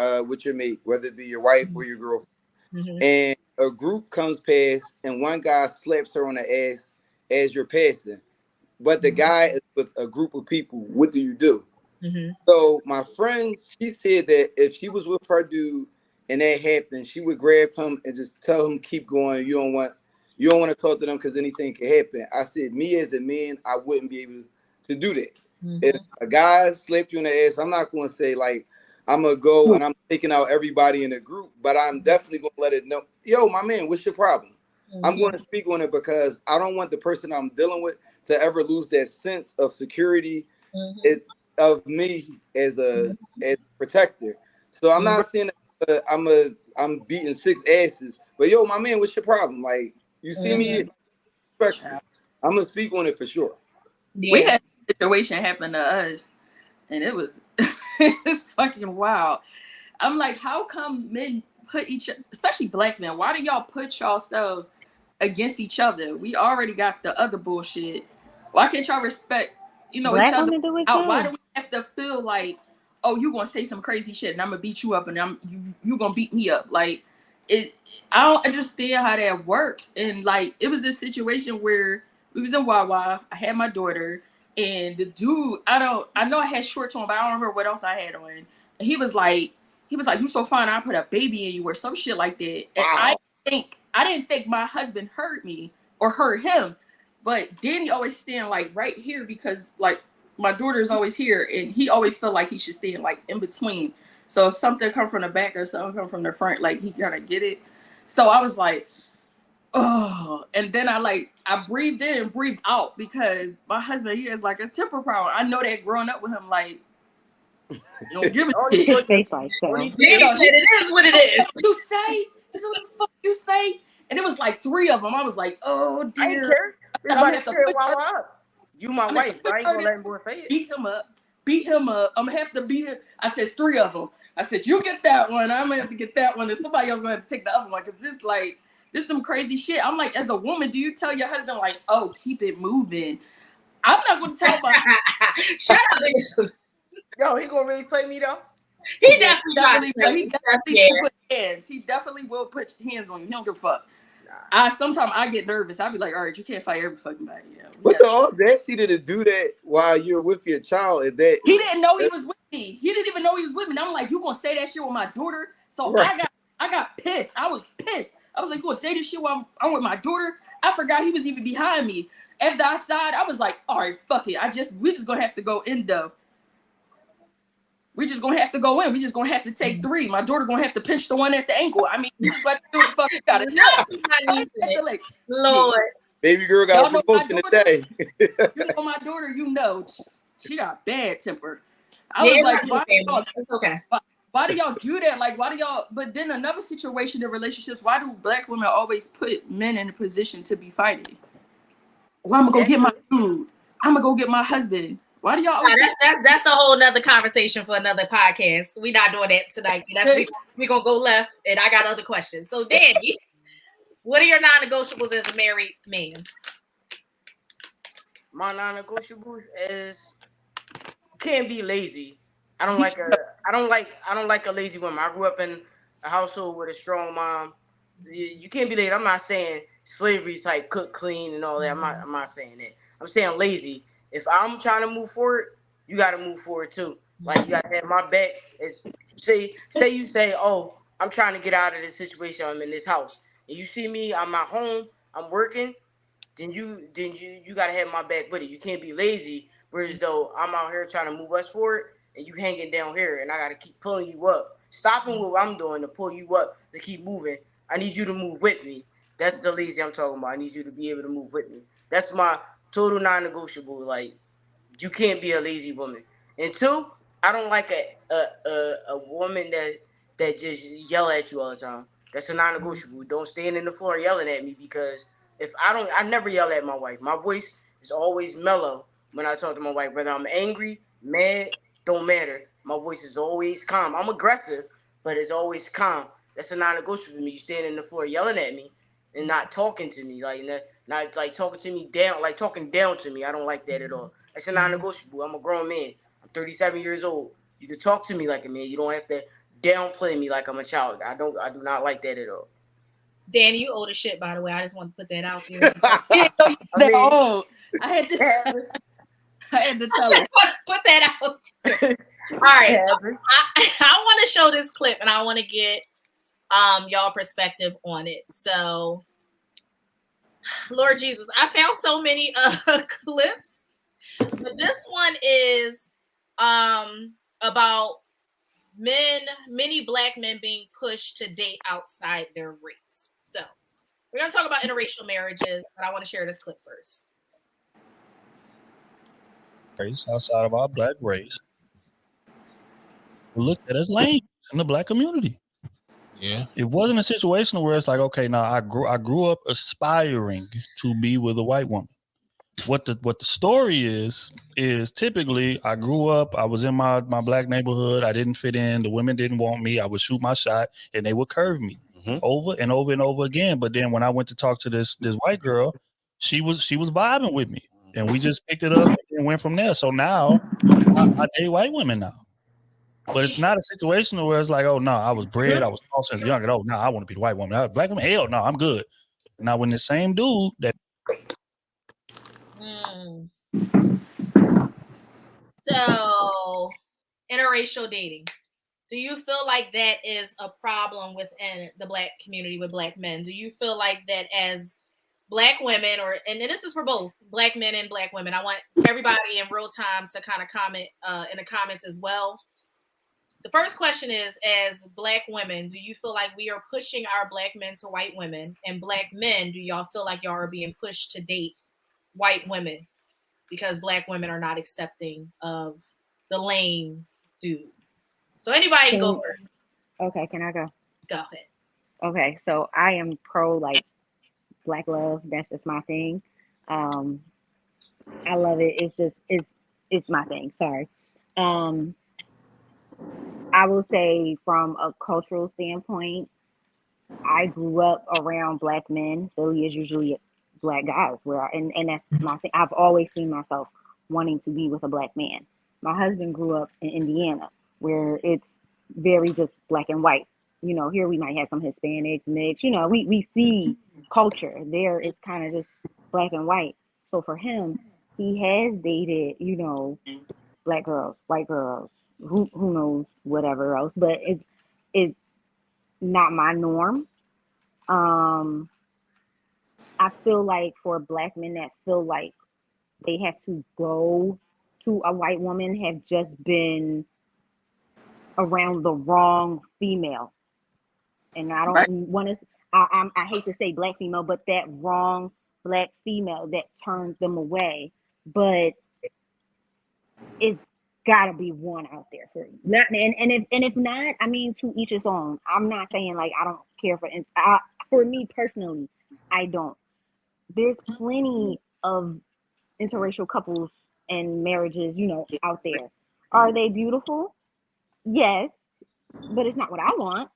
mate, whether it be your wife or your girlfriend, and a group comes past and one guy slaps her on the ass as you're passing, but the guy is with a group of people. What do you do? So my friend, she said that if she was with her dude and that happened, she would grab him and just tell him, keep going. You don't want to talk to them because anything can happen. I said, me as a man, I wouldn't be able to do that. If a guy slapped you in the ass, I'm not going to say, like, I'm going to go and I'm taking out everybody in the group, but I'm definitely going to let it know, yo, my man, what's your problem? I'm going to speak on it because I don't want the person I'm dealing with to ever lose that sense of security of me as a protector. So I'm not saying that I'm beating 6 asses, but yo, my man, what's your problem? Like, you see me, I'm going to speak on it for sure. We had a situation happen to us, and it was it's fucking wild. I'm like, how come men put especially Black men, why do y'all put yourselves against each other? We already got the other bullshit. Why can't y'all respect, you know, each other out? Why do we have to feel like, oh, you gonna say some crazy shit and I'm gonna beat you up and you gonna beat me up? Like, I don't understand how that works. And like, it was this situation where we was in Wawa. I had my daughter, and the dude, I know I had shorts on, but I don't remember what else I had on. And he was like, you so fine, I put a baby in you or some shit like that. And I didn't think my husband heard me or heard him, but Danny always stand like right here because like my daughter's always here, and he always felt like he should stand like in between. So if something come from the back or something come from the front, like he gotta get it. So I was like, oh, and then I breathed in and breathed out because my husband, he has like a temper problem. I know that growing up with him, like, you don't give a shit. It is what it is. You say? This is what the fuck you say? And it was like 3 of them. I was like, oh dear. I didn't care. You my wife, I ain't gonna let him boy say it. Beat him up. I'm gonna have to beat him. I said, it's 3 of them. I said, you get that one. I'm gonna have to get that one, and somebody else gonna have to take the other one because this some crazy shit. I'm like, as a woman, do you tell your husband like, oh, keep it moving? I'm not gonna tell my. Shut up, niggas. Yo, he gonna really play me though? He definitely will put hands. He definitely will put hands on you. He don't give a fuck. Sometimes I get nervous. I'll be like, all right, you can't fight every fucking body. What the audacity to do that while you're with your child? Is that he didn't know he was with me. He didn't even know he was with me. And I'm like, you gonna say that shit with my daughter? So right. I got pissed. I was pissed. I was like, you gonna say this shit while I'm with my daughter? I forgot he was even behind me. After I sighed, I was like, all right, fuck it. We just gonna have to go in though. We just gonna have to go in. We just gonna have to take 3. My daughter gonna have to pinch the one at the ankle. I mean, we just got to do what the fuck we gotta do. Like, Lord. Baby girl got a promotion today. You know my daughter, you know, she got bad temper. I was like, why do y'all do that? Like, why do y'all? But then another situation in relationships, why do Black women always put men in a position to be fighting? Well, I'm gonna go get my food. I'm gonna go get my husband. Why do y'all always that's a whole nother conversation for another podcast. We're not doing that tonight. We're gonna go left, and I got other questions. So, Danny, what are your non-negotiables as a married man? My non-negotiables is can't be lazy. I don't like a lazy woman. I grew up in a household with a strong mom. You can't be lazy. I'm not saying slavery type cook, clean, and all that. I'm not saying that. I'm saying lazy. If I'm trying to move forward, you got to move forward too. Like, you got to have my back. Say you say, oh, I'm trying to get out of this situation. I'm in this house, and you see me. I'm at home. I'm working. Then you got to have my back with it. You can't be lazy. Whereas though I'm out here trying to move us forward, and you hanging down here, and I got to keep pulling you up, stopping what I'm doing to pull you up to keep moving. I need you to move with me. That's the lazy I'm talking about. I need you to be able to move with me. That's my total non-negotiable. Like, you can't be a lazy woman. And 2, I don't like a woman that just yell at you all the time. That's a non-negotiable. Don't stand in the floor yelling at me, because I never yell at my wife. My voice is always mellow when I talk to my wife. Whether I'm angry, mad, don't matter. My voice is always calm. I'm aggressive, but it's always calm. That's a non-negotiable for me. You stand in the floor yelling at me and not talking to me, like not like talking to me down, like talking down to me. I don't like that at all. That's a non-negotiable. I'm a grown man. I'm 37 years old. You can talk to me like a man. You don't have to downplay me like I'm a child. I do not like that at all. Danny, you old as shit, by the way. I just want to put that out there. I had to tell her. Put that out there. All right. So I want to show this clip, and I want to get y'all perspective on it. So, Lord Jesus, I found so many clips, but this one is about many Black men being pushed to date outside their race. So we're going to talk about interracial marriages, but I want to share this clip first. Race outside of our Black race, we looked at as lame in the Black community. Yeah, it wasn't a situation where it's like, okay, now I grew up aspiring to be with a white woman. What the story is typically I grew up, I was in my Black neighborhood, I didn't fit in, the women didn't want me, I would shoot my shot, and they would curve me over and over and over again. But then when I went to talk to this white girl, she was vibing with me, and we just picked it up and went from there. So now I date white women now. But it's not a situation where it's like, oh no, I was bred, I was taught since young, and oh no, I want to be the white woman. Black woman, hell no, I'm good. Now when the same dude that So, interracial dating. Do you feel like that is a problem within the Black community with Black men? Do you feel like that as Black women, and this is for both Black men and Black women, I want everybody in real time to kind of comment in the comments as well. The first question is, as Black women, do you feel like we are pushing our Black men to white women? And Black men, do y'all feel like y'all are being pushed to date white women because Black women are not accepting of the lame dude? So anybody can go first. Okay, can I go? Go ahead. Okay, so I am pro Black love. That's just my thing. I love it. It's just it's my thing. Sorry. Um, I will say from a cultural standpoint, I grew up around black men. Philly is usually black guys, and that's my thing. I've always seen myself wanting to be with a black man. My husband grew up in Indiana, where it's very just black and white. You know, here we might have some Hispanics, mixed. You know, we see culture. There, it's kind of just black and white. So for him, he has dated, you know, black girls, white girls, who knows whatever else, but it's not my norm. um I feel like for black men that feel like they have to go to a white woman have just been around the wrong female. And I don't Right. want to, I hate to say black female, but that wrong black female that turns them away. But it's gotta be one out there for you. Not, and if not, I mean, to each his own. I'm not saying like I don't care for me personally, I don't. There's plenty of interracial couples and marriages, you know, out there. Are they beautiful? Yes, but it's not what I want.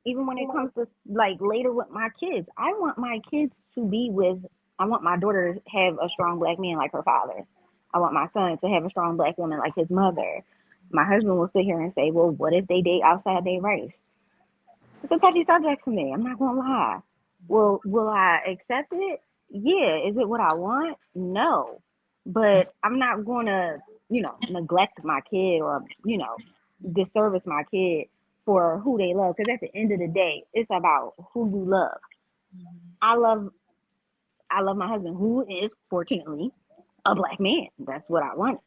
Even when it comes to like later with my kids, I want my kids to be with, I want my daughter to have a strong black man like her father. I want my son to have a strong black woman like his mother. My husband will sit here and say, well, what if they date outside their race? It's a touchy subject for me. I'm not going to lie. Well, will I accept it? Yeah. Is it what I want? No. But I'm not going to, you know, neglect my kid or, you know, disservice my kid for who they love. Because at the end of the day, it's about who you love. I love I love my husband, who is fortunately a black man. That's what I want.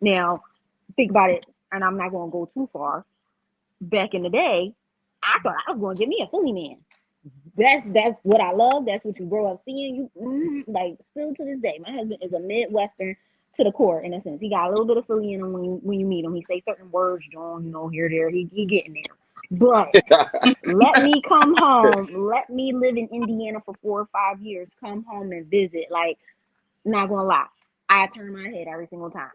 Now, think about it, and I'm not going to go too far. Back in the day, I thought I was going to get me a Philly man. That's what I love. That's what you grow up seeing. Like still to this day, my husband is a Midwestern to the core in a sense. He got a little bit of Philly in him when you meet him. He say certain words, John, you know, here, there. He getting there. But let me come home. Let me live in Indiana for 4 or 5 years. Come home and visit. Like, not gonna lie, I turn my head every single time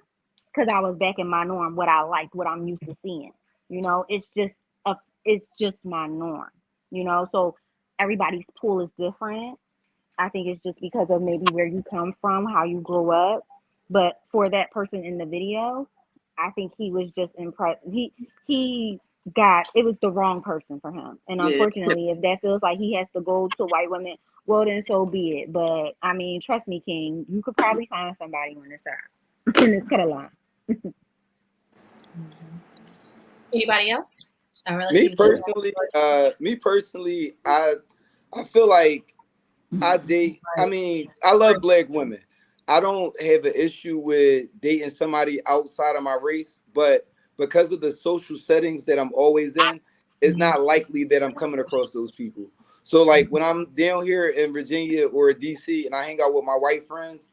because I was back in my norm. What I like, what I'm used to seeing. You know, it's just my norm. You know, so everybody's pool is different. I think it's just because of maybe where you come from, how you grew up. But for that person in the video, I think he was just impressed. He got, it was the wrong person for him. And Yeah. unfortunately, if that feels like he has to go to white women, well then so be it. But I mean, trust me, King, you could probably find somebody on this side. And it's kind of line. Anybody else? All right, let's Me see. personally, I feel like I date. I mean, I love black women. I don't have an issue with dating somebody outside of my race, but because of the social settings that I'm always in, it's not likely that I'm coming across those people. So, like when I'm down here in Virginia or DC and I hang out with my white friends,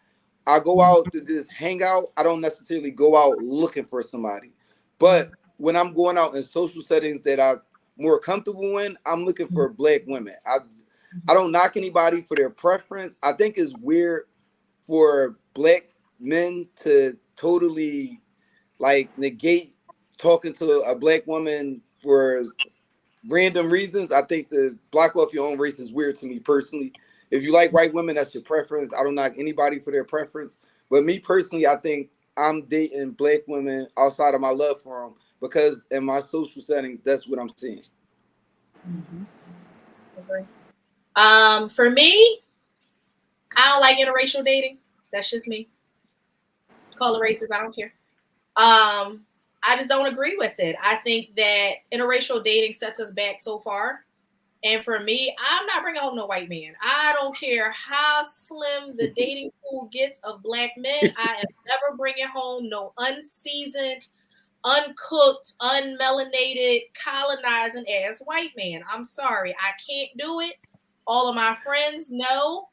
I go out to just hang out. I don't necessarily go out looking for somebody, but when I'm going out in social settings that I'm more comfortable in, I'm looking for black women. I don't knock anybody for their preference. I think it's weird for black men to totally like negate talking to a black woman for random reasons. I think to block off your own race is weird to me personally. If you like white women, that's your preference. I don't knock anybody for their preference. But me personally, I think I'm dating black women outside of my love for them because in my social settings, that's what I'm seeing. For me, I don't like interracial dating. That's just me. Call it racist, I don't care. I just don't agree with it. I think that interracial dating sets us back so far. And for me, I'm not bringing home no white man. I don't care how slim the dating pool gets of black men. I am never bringing home no unseasoned, uncooked, unmelanated, colonizing ass white man. I'm sorry, I can't do it. All of my friends know.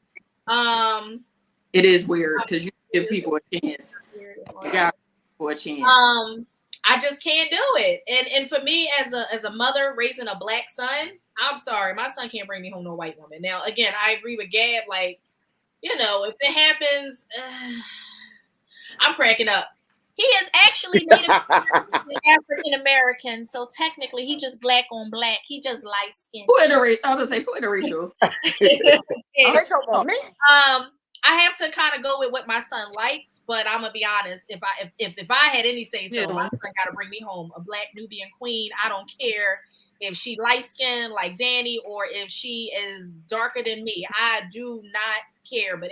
It is weird because you give people a chance. You got for a chance. I just can't do it. And for me as a mother raising a black son, I'm sorry, my son can't bring me home no white woman. Now again, I agree with Gab, like you know, if it happens, I'm cracking up. He is actually Native African American, so technically he just black on black. He just light skinned. Who interracial? I have to kind of go with what my son likes, but I'm gonna be honest. If I had any say so, my son got to bring me home a black Nubian queen. I don't care if she light skinned like Danny or if she is darker than me. I do not care. But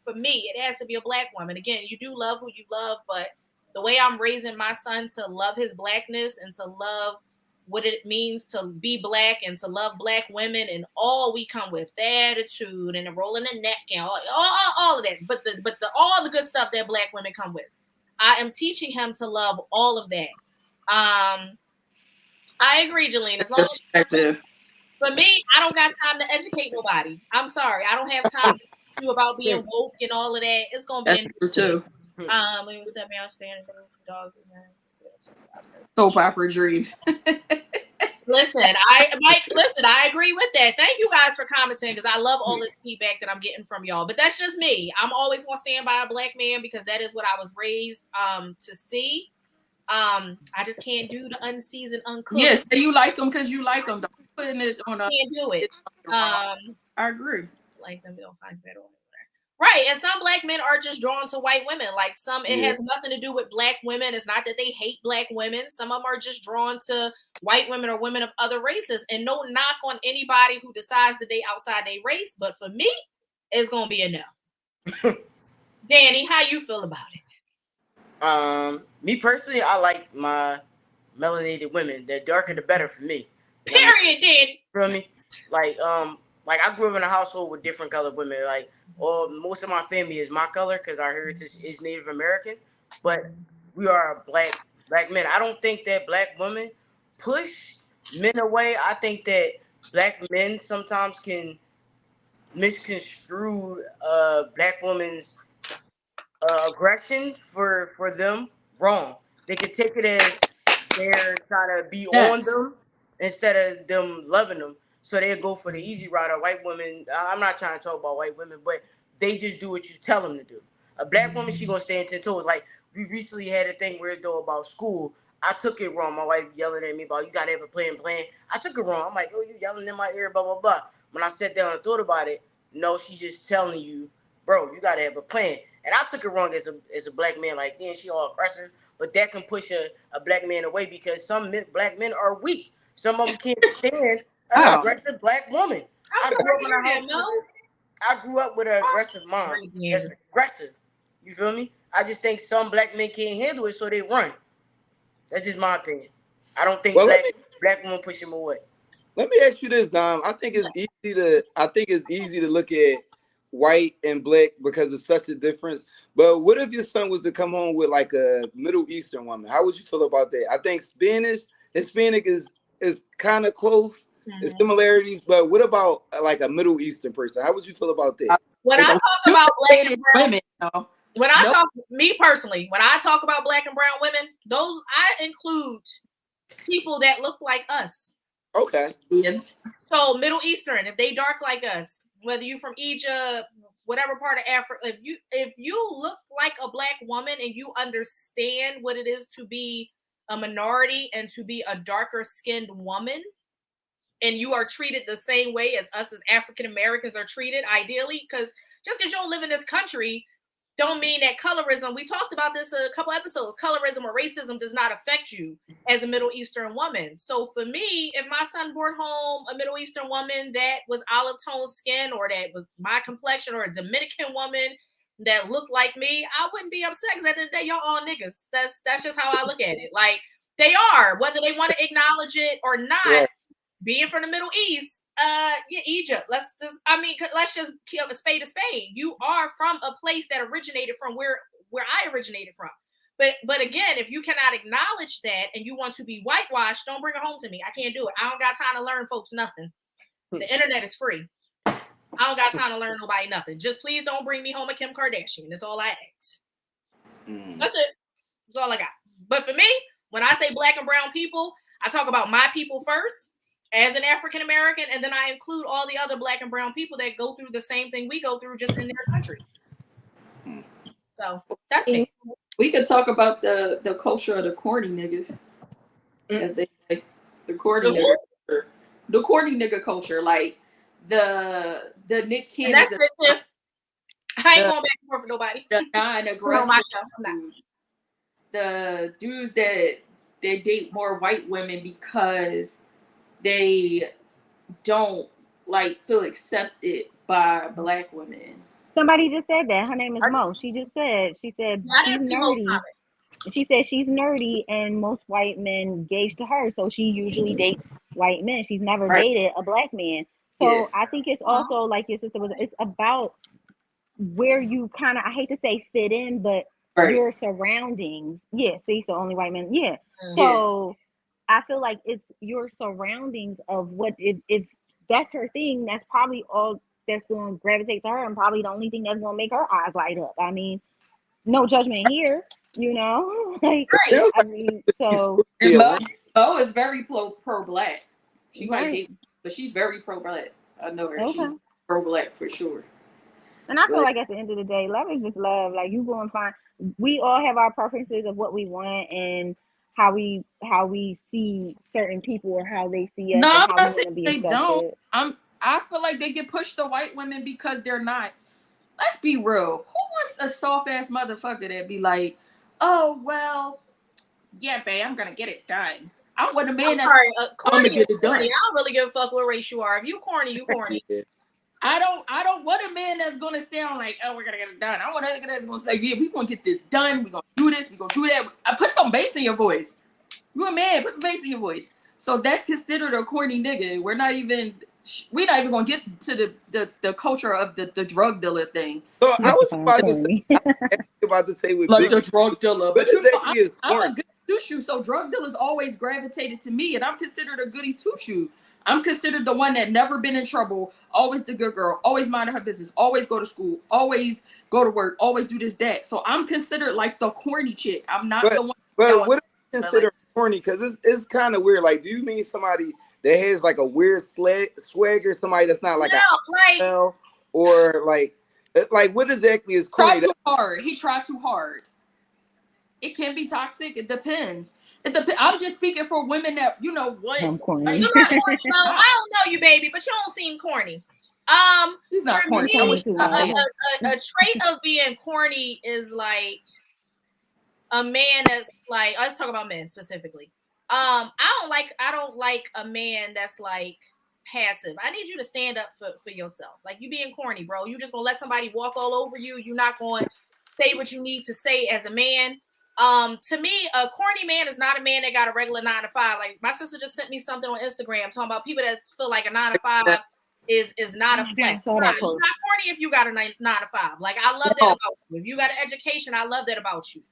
for me, it has to be a black woman. Again, you do love who you love, but the way I'm raising my son to love his blackness and to love what it means to be black and to love black women and all we come with, the attitude and the rolling the neck and all of that, but the all the good stuff that black women come with. I am teaching him to love all of that. I agree, Jelene. As long as for me, I don't got time to educate nobody. I'm sorry, I don't have time to teach you about being woke and all of that. It's gonna be too. When you set me on standing for dogs and soap opera dreams. Listen, I agree with that. Thank you guys for commenting because I love all this feedback that I'm getting from y'all. But that's just me. I'm always gonna stand by a black man because that is what I was raised to see. I just can't do the unseasoned, uncooked. Yes, you like them because you like them. Don't putting it on a. Can't do it. I agree. Like them, we don't find better on. Right, and some black men are just drawn to white women. Like it has nothing to do with black women. It's not that they hate black women. Some of them are just drawn to white women or women of other races. And no knock on anybody who decides to date outside their race. But for me, it's gonna be a no. Danny, how you feel about it? Me personally, I like my melanated women. The darker, the better for me. Period, Danny. Feel me? Like I grew up in a household with different colored women. Like, most of my family is my color because our heritage is Native American, but we are black men. I don't think that black women push men away. I think that black men sometimes can misconstrue black women's aggression for them wrong. They can take it as they're trying to be on them instead of them loving them. So they'll go for the easy route. Or white women, I'm not trying to talk about white women, but they just do what you tell them to do. A black woman, she gonna stand 10 toes. Like, we recently had a thing where though about school. I took it wrong. My wife yelling at me about, you gotta have a plan. I took it wrong. I'm like, oh, you yelling in my ear, blah, blah, blah. When I sat down and thought about it, no, she's just telling you, bro, you gotta have a plan. And I took it wrong as a black man. Like, man, she all aggressive. But that can push a black man away because some black men are weak. Some of them can't stand an aggressive black woman. I grew up with an aggressive mom that's aggressive. You feel me? I just think some black men can't handle it, so they run. That's just my opinion. I don't think black women push them away. Let me ask you this, Dom. I think it's easy to look at white and black because it's such a difference. But what if your son was to come home with like a Middle Eastern woman? How would you feel about that? I think Hispanic is kind of close. The similarities, but what about like a Middle Eastern person? How would you feel about that? When I talk about black and brown women, when I talk about black and brown women, those I include people that look like us. Okay. So Middle Eastern, if they dark like us, whether you from Egypt, whatever part of Africa, if you look like a black woman and you understand what it is to be a minority and to be a darker skinned woman, and you are treated the same way as us as African Americans are treated, ideally, because just because you don't live in this country, don't mean that colorism, we talked about this a couple episodes, colorism or racism does not affect you as a Middle Eastern woman. So for me, if my son brought home a Middle Eastern woman that was olive tone skin or that was my complexion or a Dominican woman that looked like me, I wouldn't be upset because at the end of the day, y'all all niggas. That's just how I look at it. Like, they are, whether they want to acknowledge it or not. Yeah. Being from the Middle East, Egypt. Let's just kill a spade. You are from a place that originated from where I originated from. But again, if you cannot acknowledge that and you want to be whitewashed, don't bring it home to me. I can't do it. I don't got time to learn folks nothing. The internet is free. I don't got time to learn nobody nothing. Just please don't bring me home a Kim Kardashian. That's all I ask. That's it. That's all I got. But for me, when I say black and brown people, I talk about my people first. as an African American, and then I include all the other Black and brown people that go through the same thing we go through, just in their country. So that's me. We could talk about the culture of the corny niggas, as they say, the corny nigga culture. The corny nigga culture, like the Nick Cannon. I ain't going back and forth with nobody. The non-aggressive dudes. The dudes that date more white women because they don't like feel accepted by Black women. Somebody just said that. Her name is Mo. She said she's nerdy. She said she's nerdy and most white men gauge to her, so she usually dates white men. She's never dated a Black man. So I think it's also like your sister was. It's about where you kind of, I hate to say fit in, but your surroundings. Yeah, see, so only white men. Yeah. So I feel like it's your surroundings of what if that's her thing. That's probably all that's going to gravitate to her, and probably the only thing that's going to make her eyes light up. I mean, no judgment here, you know. Like, I mean, so Bo is very pro-Black. She might date, but she's very pro-Black. I know her. She's pro-Black for sure. And I feel like at the end of the day, love is just love. Like, you go and find. We all have our preferences of what we want and how we see certain people or how they see us. No, and I'm how not saying they don't. I feel like they get pushed to white women because they're not. Let's be real. Who wants a soft ass motherfucker that be like, oh well, yeah, babe, I'm gonna get it done. I want a man that's corny is corny. I don't really give a fuck what race you are. If you corny, you corny. I don't want a man that's gonna sound like, oh, we're gonna get it done. I want a nigga that's gonna say, yeah, we gonna get this done. We gonna do this. We gonna do that. I put some bass in your voice. You a man? Put some bass in your voice. So that's considered a corny nigga. We're not even gonna get to the culture of the drug dealer thing. So I was about to say with like the drug dealer, but you know, I'm a good two-shoe, so drug dealers always gravitated to me, and I'm considered a goody two-shoe. I'm considered the one that never been in trouble, always the good girl, always minding her business, always go to school, always go to work, always do this, that. So I'm considered like the corny chick. I'm not the one. But what do you consider corny? Because it's kind of weird. Like, do you mean somebody that has like a weird swagger, somebody that's not like or like what exactly is corny? Try too hard. He tried too hard. It can be toxic. It depends. I'm just speaking for women that, you know what. I'm corny. You're not corny, Mo. I don't know you, baby, but you don't seem corny. He's not corny. A trait of being corny is like a man that's like, let's talk about men specifically. I don't like a man that's like passive. I need you to stand up for yourself. Like, you being corny, bro. You just gonna let somebody walk all over you. You're not going to say what you need to say as a man. To me, a corny man is not a man that got a regular 9 to 5. Like, my sister just sent me something on Instagram talking about people that feel like a 9 to 5 is not a flex. You're not corny if you got a 9 to 5. Like, I love that about you. If you got an education, I love that about you.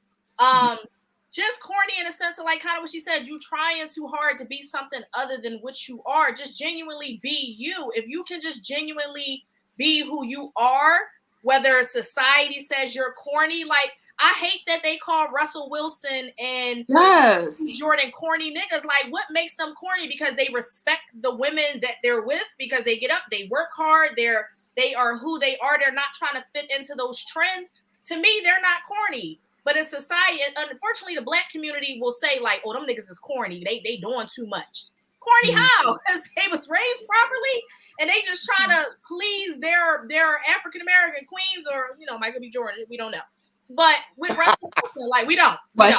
Just corny in a sense of like kind of what she said, you trying too hard to be something other than what you are. Just genuinely be you. If you can just genuinely be who you are, whether society says you're corny, like, I hate that they call Russell Wilson and Jordan corny niggas. Like, what makes them corny? Because they respect the women that they're with, because they get up, they work hard, they are who they are. They're not trying to fit into those trends. To me, they're not corny. But in society, unfortunately, the Black community will say like, "Oh, them niggas is corny. They doing too much." Corny how? Because they was raised properly and they just trying to please their African American queens, or Michael B. Jordan. We don't know. But with Russell Wilson, like, we don't. We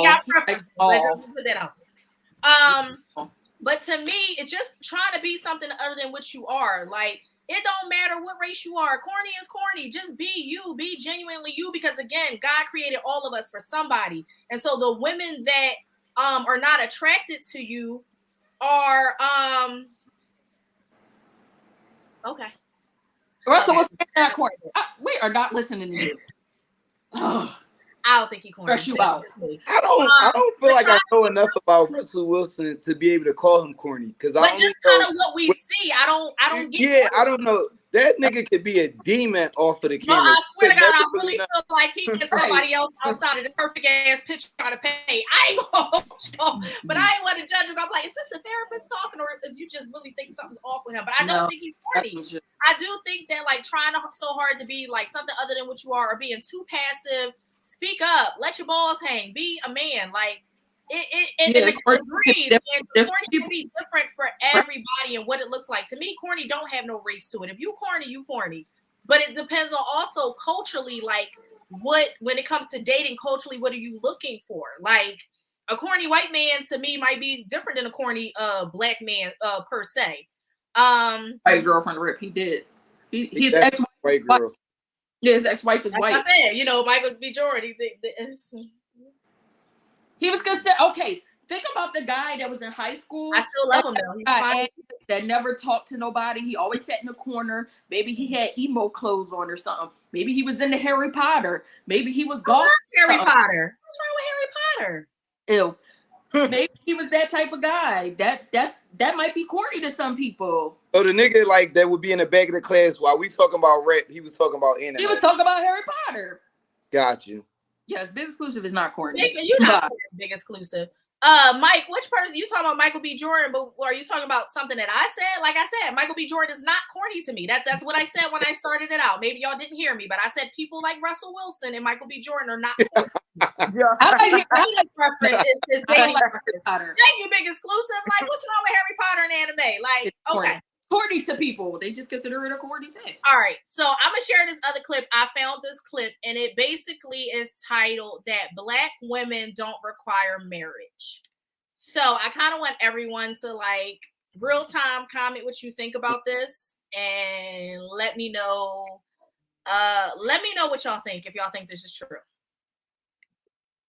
got preferences. Let's just put that out there. But to me, it's just trying to be something other than what you are. Like, it don't matter what race you are. Corny is corny. Just be you. Be genuinely you. Because again, God created all of us for somebody. And so the women that are not attracted to you are okay. Russell was that corny. We are not listening to you. I don't think he corny. Fresh you out. I don't feel like I know enough about Russell Wilson to be able to call him corny. Because I just kind of what we see. I don't get. Yeah, I don't know. That nigga could be a demon off of the camera. No, I swear to God, never I really really know. feel like he and somebody else outside of this perfect ass picture trying to pay. I ain't gonna hold you, but I ain't want to judge him. I'm like, is this the therapist talking, or is you just really think something's off with him? But I don't think he's corny. I do think that like trying so hard to be like something other than what you are, or being too passive. Speak up, let your balls hang, be a man. Like it agrees. And corny can be different for everybody and what it looks like. To me, corny don't have no race to it. If you corny, you corny. But it depends on also culturally, like when it comes to dating culturally, what are you looking for? Like a corny white man to me might be different than a corny black man per se. White girl from the rip, he did. His ex white girl. Yeah, his ex-wife is white. I said, Michael B. Jordan. He was considered okay. Think about the guy that was in high school. I still love him though. That never talked to nobody. He always sat in the corner. Maybe he had emo clothes on or something. Maybe he was into Harry Potter. Maybe he was golf. Harry Potter. What's wrong with Harry Potter? Ew. Maybe he was that type of guy. That might be corny to some people. Oh, the nigga like that would be in the back of the class while we talking about rap. He was talking about anime. He was talking about Harry Potter. Got you. Yes, Big Exclusive is not corny. You're not Big Exclusive. Mike, which person you talking about? Michael B. Jordan, but are you talking about something that I said? Like I said, Michael B. Jordan is not corny to me. That's what I said when I started it out. Maybe y'all didn't hear me, but I said people like Russell Wilson and Michael B. Jordan are not corny. Thank you, Big Exclusive. Like, what's wrong with Harry Potter and anime? Like, okay. Corny to people. They just consider it a corny thing. All right. So I'm going to share this other clip. I found this clip, and it basically is titled that Black women don't require marriage. So I kind of want everyone to like real time comment what you think about this and let me know. Let me know what y'all think, if y'all think this is true.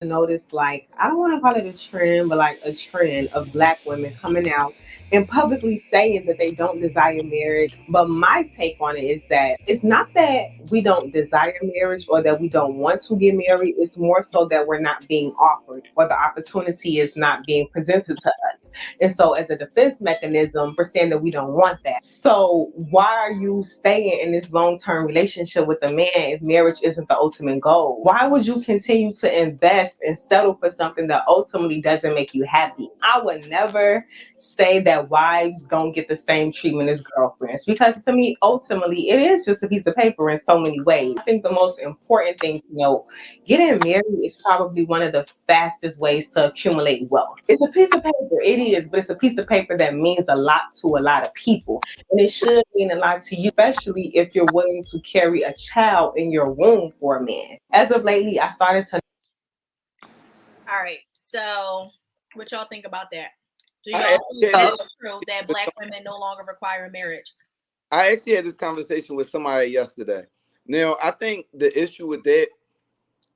Notice, like, I don't want to call it a trend, but like a trend of Black women coming out and publicly saying that they don't desire marriage. But my take on it is that it's not that we don't desire marriage or that we don't want to get married. It's more so that we're not being offered or the opportunity is not being presented to us. And so as a defense mechanism, we're saying that we don't want that. So why are you staying in this long-term relationship with a man if marriage isn't the ultimate goal? Why would you continue to invest and settle for something that ultimately doesn't make you happy? I would never say that wives don't get the same treatment as girlfriends, because to me, ultimately, it is just a piece of paper in so many ways. I think the most important thing to know, getting married is probably one of the fastest ways to accumulate wealth. It's a piece of paper, it is, but it's a piece of paper that means a lot to a lot of people. And it should mean a lot to you, especially if you're willing to carry a child in your womb for a man. As of lately, I started to. All right, so what y'all think about that? Do y'all think it's true that Black women no longer require marriage? I actually had this conversation with somebody yesterday. Now, I think the issue with that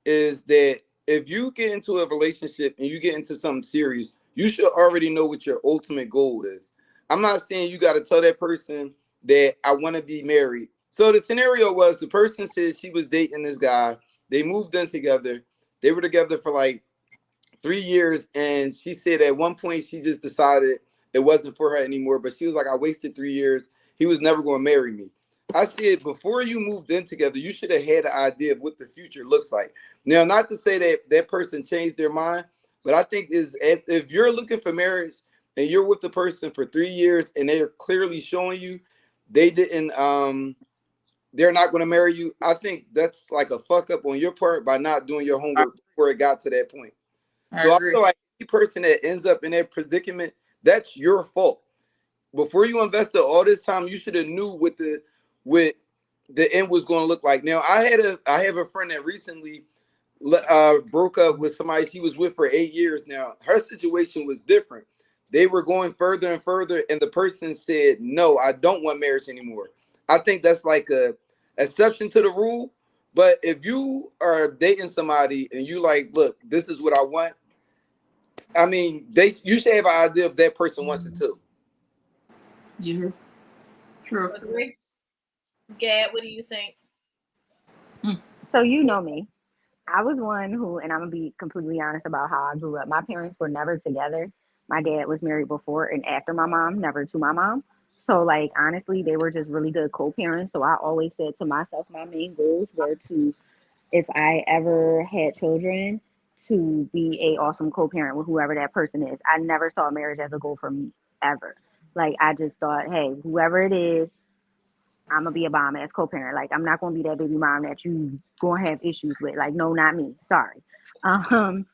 is that if you get into a relationship and you get into something serious, you should already know what your ultimate goal is. I'm not saying you got to tell that person that I want to be married. So the scenario was the person said she was dating this guy. They moved in together. They were together for like 3 years, and she said at one point she just decided it wasn't for her anymore, but she was like, I wasted 3 years. He was never going to marry me. I said, before you moved in together, you should have had an idea of what the future looks like. Now, not to say that that person changed their mind, but I think is if you're looking for marriage and you're with the person for 3 years and they're clearly showing you they didn't, they're not going to marry you, I think that's like a fuck up on your part by not doing your homework before it got to that point. So I feel like any person that ends up in that predicament, that's your fault. Before you invested all this time, you should have knew what the end was going to look like. Now, I have a friend that recently broke up with somebody she was with for 8 years. Now, her situation was different. They were going further and further, and the person said, no, I don't want marriage anymore. I think that's like a exception to the rule. But if you are dating somebody and you like, look, this is what I want, I mean, you should have an idea if that person wants it too. Yeah. True. Gad, what do you think? So you know me. I was one who, and I'm going to be completely honest about how I grew up. My parents were never together. My dad was married before and after my mom, never to my mom. So like honestly, they were just really good co-parents. So I always said to myself, my main goals were to, if I ever had children, to be a awesome co-parent with whoever that person is. I never saw marriage as a goal for me ever. Like I just thought, hey, whoever it is, I'm gonna be a bomb ass co-parent. Like I'm not gonna be that baby mom that you gonna have issues with. Like no, not me. Sorry. Um,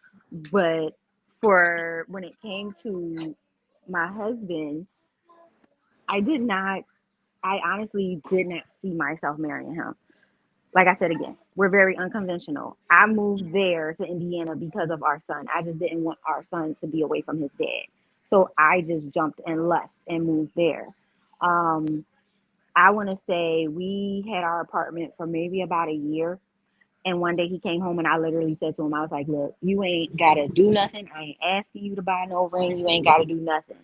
but for when it came to my husband, I did not. I honestly did not see myself marrying him. Like I said again, we're very unconventional. I moved there to Indiana because of our son. I just didn't want our son to be away from his dad. So I just jumped and left and moved there. Um, I want to say we had our apartment for maybe about a year. And one day he came home and I literally said to him, I was like, look, you ain't got to do nothing. I ain't asking you to buy no ring. You ain't got to do nothing.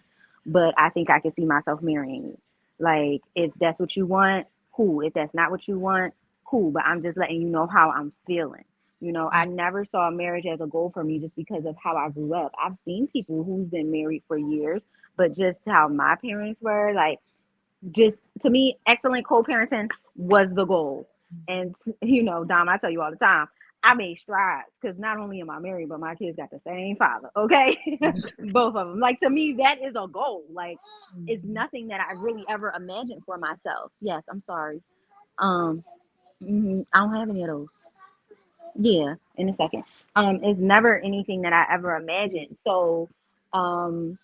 But I think I can see myself marrying you. Like, if that's what you want, cool. If that's not what you want, cool. But I'm just letting you know how I'm feeling. You know, I never saw marriage as a goal for me just because of how I grew up. I've seen people who've been married for years, but just how my parents were, like, just to me, excellent co-parenting was the goal. And you know, Dom, I tell you all the time, I made strides because not only am I married, but my kids got the same father. Okay, both of them. Like to me, that is a goal. Like it's nothing that I really ever imagined for myself. Yes, I'm sorry. I don't have any of those. Yeah, in a second. It's never anything that I ever imagined. So, um,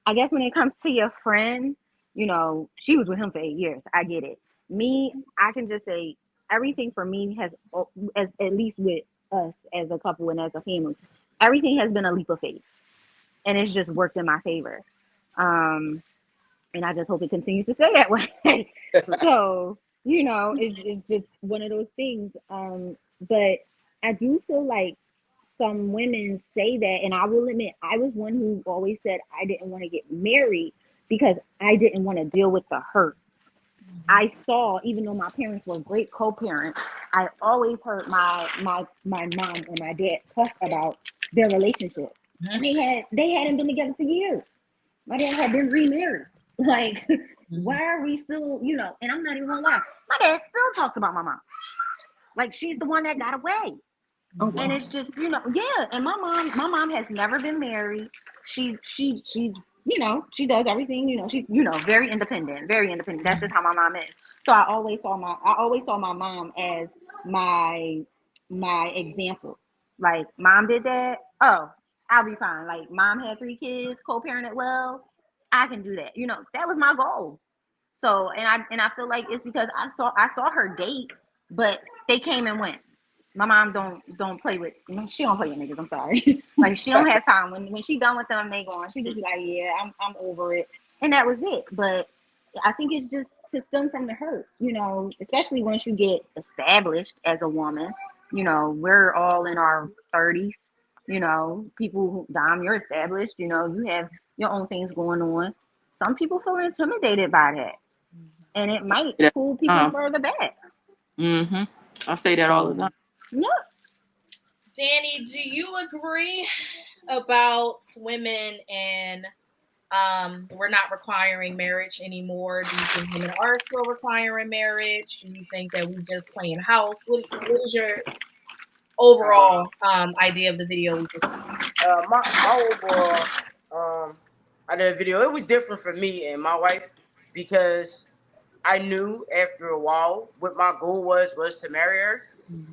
I guess when it comes to your friend, you know, she was with him for 8 years. I get it. Me, I can just say everything for me has, as at least with us as a couple and as a family, everything has been a leap of faith, and it's just worked in my favor. Um, and I just hope it continues to stay that way. So, you know, it's just one of those things. But I do feel like some women say that, and I will admit, I was one who always said I didn't want to get married because I didn't want to deal with the hurt. I saw, even though my parents were great co-parents, I always heard my mom and my dad talk about their relationship, and they hadn't been together for years. My dad had been remarried. Like, why are we still, you know? And I'm not even gonna lie, my dad still talks about my mom. Like she's the one that got away. Oh, wow. And it's just, you know, yeah. And my mom has never been married. She, you know, she does everything, you know, she's, you know, very independent, very independent. That's just how my mom is. So I always saw my mom as my example. Like, mom did that. Oh, I'll be fine. Like, mom had 3 kids, co-parented well. I can do that. You know, that was my goal. So, and I feel like it's because I saw her date, but they came and went. My mom don't play with, you know, she don't play with niggas. I'm sorry. Like she don't have time. When she done with them, they gone. She just be like, yeah, I'm over it, and that was it. But I think it's just to stem from the hurt, you know, especially once you get established as a woman. You know, we're all in our 30s. You know, people who, Dom, you're established. You know, you have your own things going on. Some people feel intimidated by that, and it might pull people further back. Mm-hmm. I say that all the time. Yep. Danny, do you agree about women and we're not requiring marriage anymore? Do you think women are still requiring marriage? Do you think that we just playing house? What is your overall idea of the video we just My overall I did a video. It was different for me and my wife because I knew after a while what my goal was to marry her.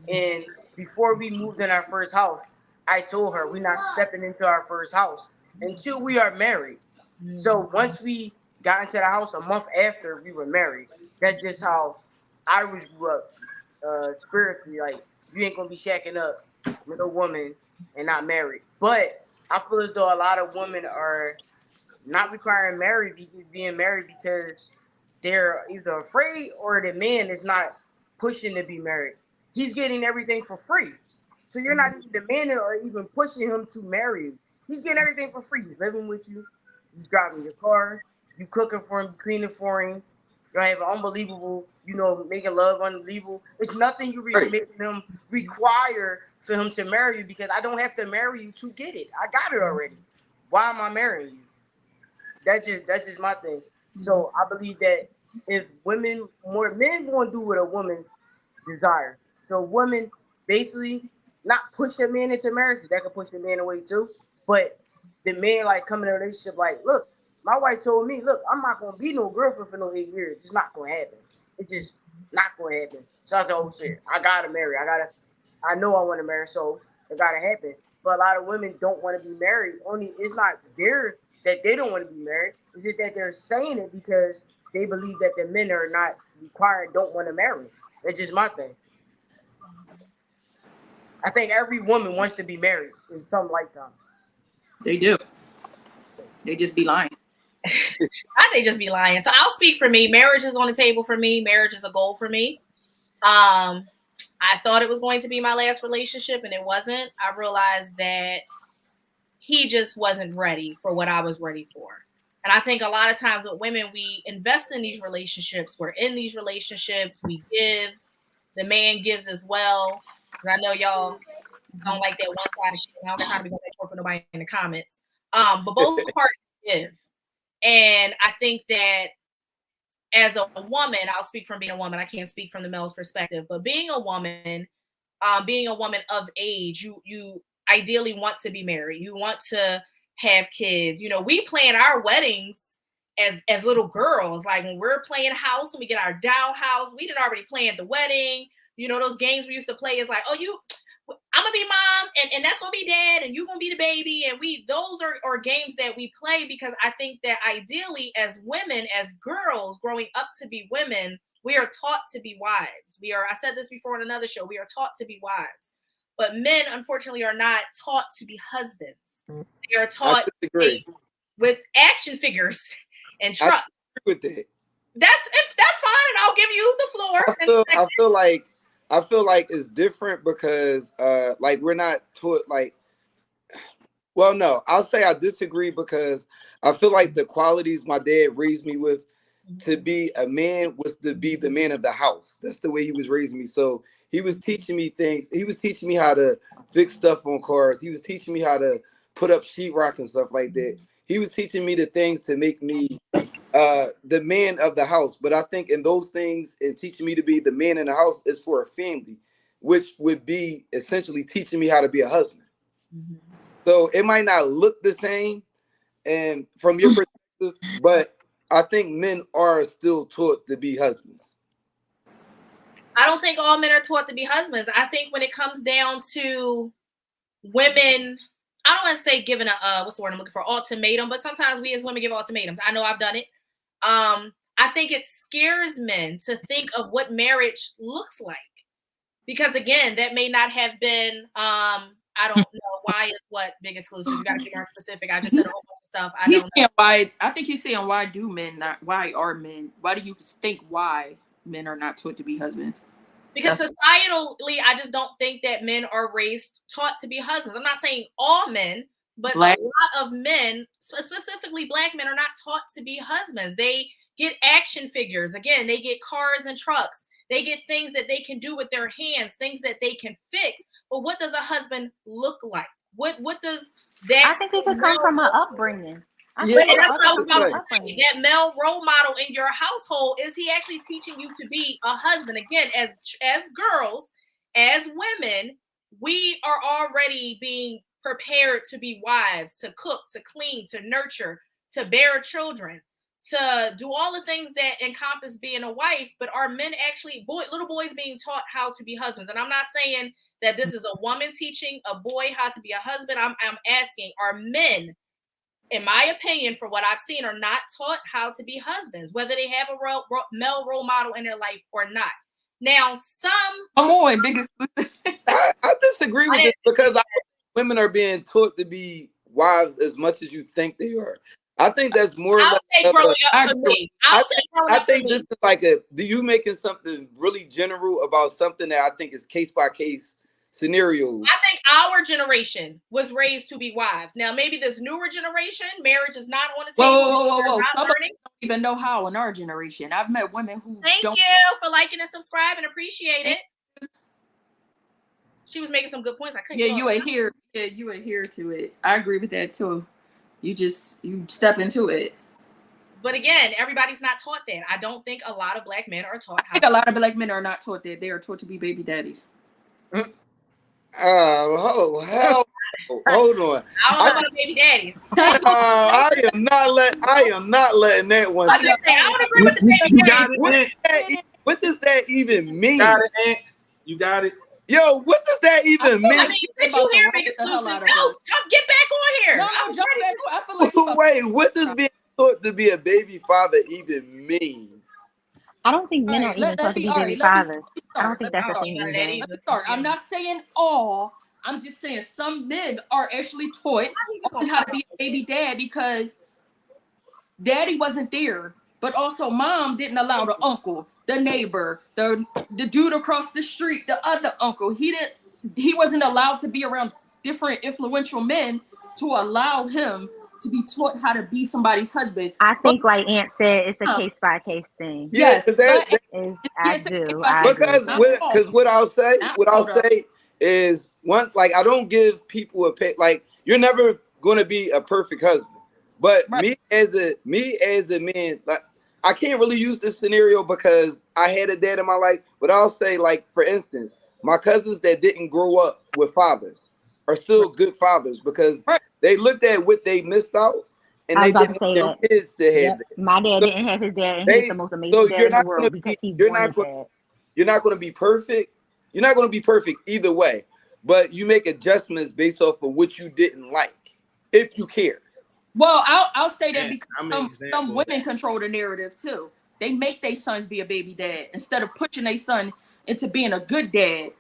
And before we moved in our first house, I told her we're not stepping into our first house until we are married. So once we got into the house a month after we were married, that's just how I was grew up spiritually. Like you ain't gonna be shacking up with a woman and not married. But I feel as though a lot of women are not requiring being married because they're either afraid or the man is not pushing to be married. He's getting everything for free. So you're not even demanding or even pushing him to marry you. He's getting everything for free. He's living with you. He's driving your car. You cooking for him, you cleaning for him. You have an unbelievable, you know, making love unbelievable. It's nothing you making him require for him to marry you because I don't have to marry you to get it. I got it already. Why am I marrying you? That's just my thing. So I believe that if more men want to do what a woman desire. So women basically not push a man into marriage, that could push a man away too. But the man like come in a relationship like, look, my wife told me, look, I'm not gonna be no girlfriend for no 8 years. It's not gonna happen. It's just not gonna happen. So I said, oh shit, I gotta marry. I know I want to marry, so it gotta happen. But a lot of women don't want to be married. Only it's not there that they don't want to be married. It's just that they're saying it because they believe that the men are not required, don't want to marry. That's just my thing. I think every woman wants to be married in some lifetime. They do. They just be lying. They just be lying. So I'll speak for me. Marriage is on the table for me. Marriage is a goal for me. I thought it was going to be my last relationship, and it wasn't. I realized that he just wasn't ready for what I was ready for. And I think a lot of times with women, we invest in these relationships. We're in these relationships. We give. The man gives as well. I know y'all don't like that one-sided shit. I don't got time to be going back and forth for nobody in the comments. But both parties give. And I think that as a woman, I'll speak from being a woman. I can't speak from the male's perspective. But being a woman of age, you ideally want to be married. You want to have kids. You know, we plan our weddings as little girls. Like when we're playing house and we get our doll house, we done already planned the wedding. You know, those games we used to play is like, oh, I'm gonna be mom and that's gonna be dad and you gonna be the baby. And those are games that we play because I think that ideally as women, as girls growing up to be women, we are taught to be wives. I said this before on another show, we are taught to be wives. But men, unfortunately, are not taught to be husbands. They are taught with action figures and trucks. I agree with that. That's fine, and I'll give you the floor. I feel like it's different because like we're not taught like, well, no, I'll say I disagree because I feel like the qualities my dad raised me with to be a man was to be the man of the house. That's the way he was raising me. So he was teaching me things. He was teaching me how to fix stuff on cars. He was teaching me how to put up sheetrock and stuff like that. He was teaching me the things to make me the man of the house. But I think in those things and teaching me to be the man in the house is for a family, which would be essentially teaching me how to be a husband. Mm-hmm. So it might not look the same and from your perspective, but I think men are still taught to be husbands. I don't think all men are taught to be husbands. I think when it comes down to women, I don't want to say giving what's the word I'm looking for, ultimatum, but sometimes we as women give ultimatums. I know I've done it. I think it scares men to think of what marriage looks like. Because again, that may not have been, I don't know why is what big exclusive. You got to be more specific. I just said a whole bunch of stuff. I think he's saying why are men, why do you think why men are not taught to be husbands? Because societally, I just don't think that men are taught to be husbands. I'm not saying all men, but a lot of men, specifically Black men, are not taught to be husbands. They get action figures. Again, they get cars and trucks. They get things that they can do with their hands, things that they can fix. But what does a husband look like? What does that? I think it could come from an upbringing. That's what I was about to say. That male role model in your household, is he actually teaching you to be a husband? Again, as girls, as women, we are already being prepared to be wives, to cook, to clean, to nurture, to bear children, to do all the things that encompass being a wife. But are men actually, little boys being taught how to be husbands? And I'm not saying that this is a woman teaching a boy how to be a husband. I'm asking, are men, in my opinion, for what I've seen, are not taught how to be husbands, whether they have a male role model in their life or not. Now, I disagree with this because women are being taught to be wives as much as you think they are. I think that's more. I'll say growing up for me. I think this is like do you making something really general about something that I think is case by case scenarios? I think our generation was raised to be wives. Now, maybe this newer generation, marriage is not on the table. Whoa. Some don't even know how in our generation. I've met women who Thank you for liking and subscribing. Appreciate it. She was making some good points. I couldn't. You adhere to it. I agree with that too. You step into it. But again, everybody's not taught that. I don't think a lot of black men are taught I think a lot of black men are not taught that. They are taught to be baby daddies. Hold on. I don't know about baby daddies. I am not letting that one. I don't agree with the baby You got daddies. it, What does that even mean? You got it. Yo, what does that even mean? I mean, since you hear me exclusive, come get back on here. No, jump back on. I feel like Wait, what does being taught to be a baby father even mean? I don't think men are even taught to be baby fathers. I don't think that's a thing either. I'm not saying all. I'm just saying some men are actually taught only how to be a baby dad because daddy wasn't there, but also mom didn't allow the uncle, the neighbor, the dude across the street, the other uncle. He wasn't allowed to be around different influential men to allow him to be taught how to be somebody's husband. I think, like Aunt said, it's a case by case thing. Yes, I do. Because what I'll say is one, like, I don't give people like, you're never going to be a perfect husband, but me as a man, like, I can't really use this scenario because I had a dad in my life, but I'll say, like, for instance, my cousins that didn't grow up with fathers are still good fathers because they looked at what they missed out and they didn't want their kids to have that. My dad didn't have his dad, and he's the most amazing dad in the world because you're not going to be perfect. You're not going to be perfect either way, but you make adjustments based off of what you didn't like, if you care. Well, I'll say that because some women control the narrative too. They make their sons be a baby dad instead of pushing their son into being a good dad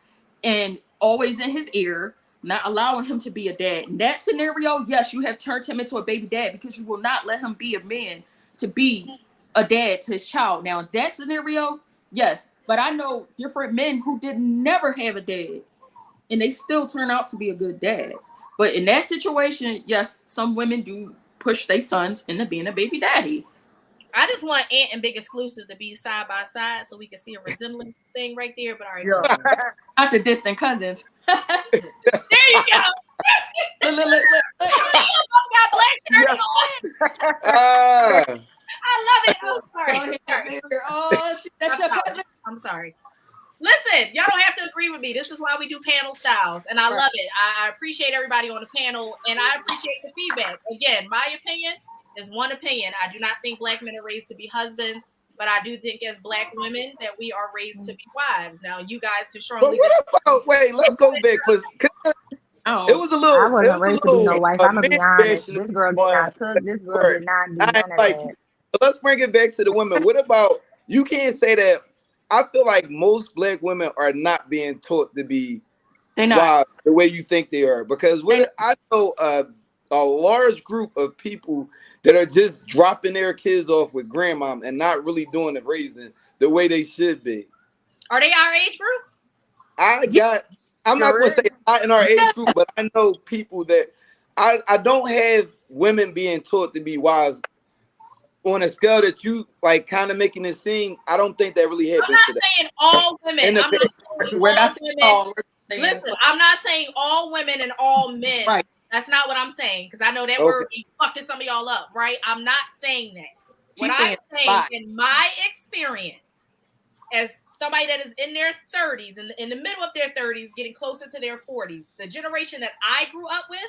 and always in his ear, not allowing him to be a dad. In that scenario, yes, you have turned him into a baby dad because you will not let him be a man to be a dad to his child. Now, in that scenario, yes, but I know different men who did never have a dad and they still turn out to be a good dad. But in that situation, yes, some women do push their sons into being a baby daddy. I just want Aunt and Big Exclusive to be side by side so we can see a resemblance thing right there. But all right, not the distant cousins. There you go. Look. Got black shirts on. I love it. Oh, sorry. That's your cousin. I'm sorry. Listen, y'all don't have to agree with me. This is why we do panel styles, and I love it. I appreciate everybody on the panel, and I appreciate the feedback. Again, my opinion is one opinion. I do not think black men are raised to be husbands, but I do think as black women that we are raised to be wives. Now, you guys can strongly. Wait, let's go back because it was a little. I wasn't raised to be no wife. I'm gonna be honest. This girl did not cook. This girl did not do none of that. Let's bring it back to the women. What about, you can't say that. I feel like most black women are not being taught to be wives the way you think they are, because I know a large group of people that are just dropping their kids off with grandmom and not really doing the raising the way they should be. Are they our age group? I'm not going to say not in our age group, but I know people that I don't have women being taught to be wives on a scale that you like kind of making it seem. I don't think that really happens. I'm not saying all women. Listen, I'm not saying all women and all men. Right. That's not what I'm saying, because I know that word be fucking some of y'all up, right? I'm not saying that. What I'm saying, in my experience, as somebody that is in their 30s, in the middle of their 30s, getting closer to their 40s, the generation that I grew up with,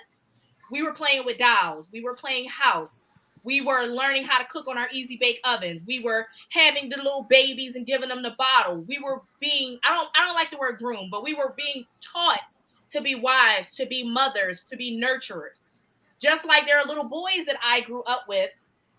we were playing with dolls. We were playing house. We were learning how to cook on our easy bake ovens. We were having the little babies and giving them the bottle. We were being, I don't like the word groom, but we were being taught to be wives, to be mothers, to be nurturers. Just like there are little boys that I grew up with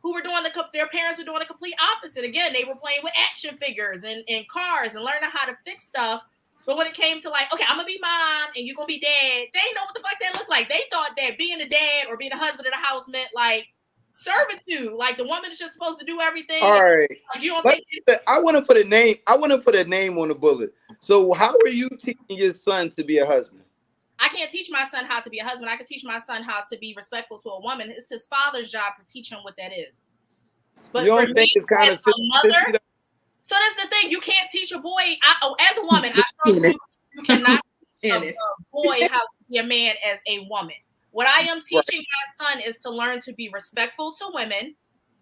who were doing their parents were doing the complete opposite. Again, they were playing with action figures and cars and learning how to fix stuff. But when it came to like, okay, I'm gonna be mom and you're gonna be dad, they didn't know what the fuck that looked like. They thought that being a dad or being a husband in the house meant like servitude, like the woman is just supposed to do everything. All right. Like, you don't I want to put a name. I want to put a name on the bullet. So, how are you teaching your son to be a husband? I can't teach my son how to be a husband. I can teach my son how to be respectful to a woman. It's his father's job to teach him what that is. But you don't think it's kind of a mother? So that's the thing. You can't teach a boy. As a woman, you cannot teach a boy how to be a man as a woman. What I am teaching my son is to learn to be respectful to women,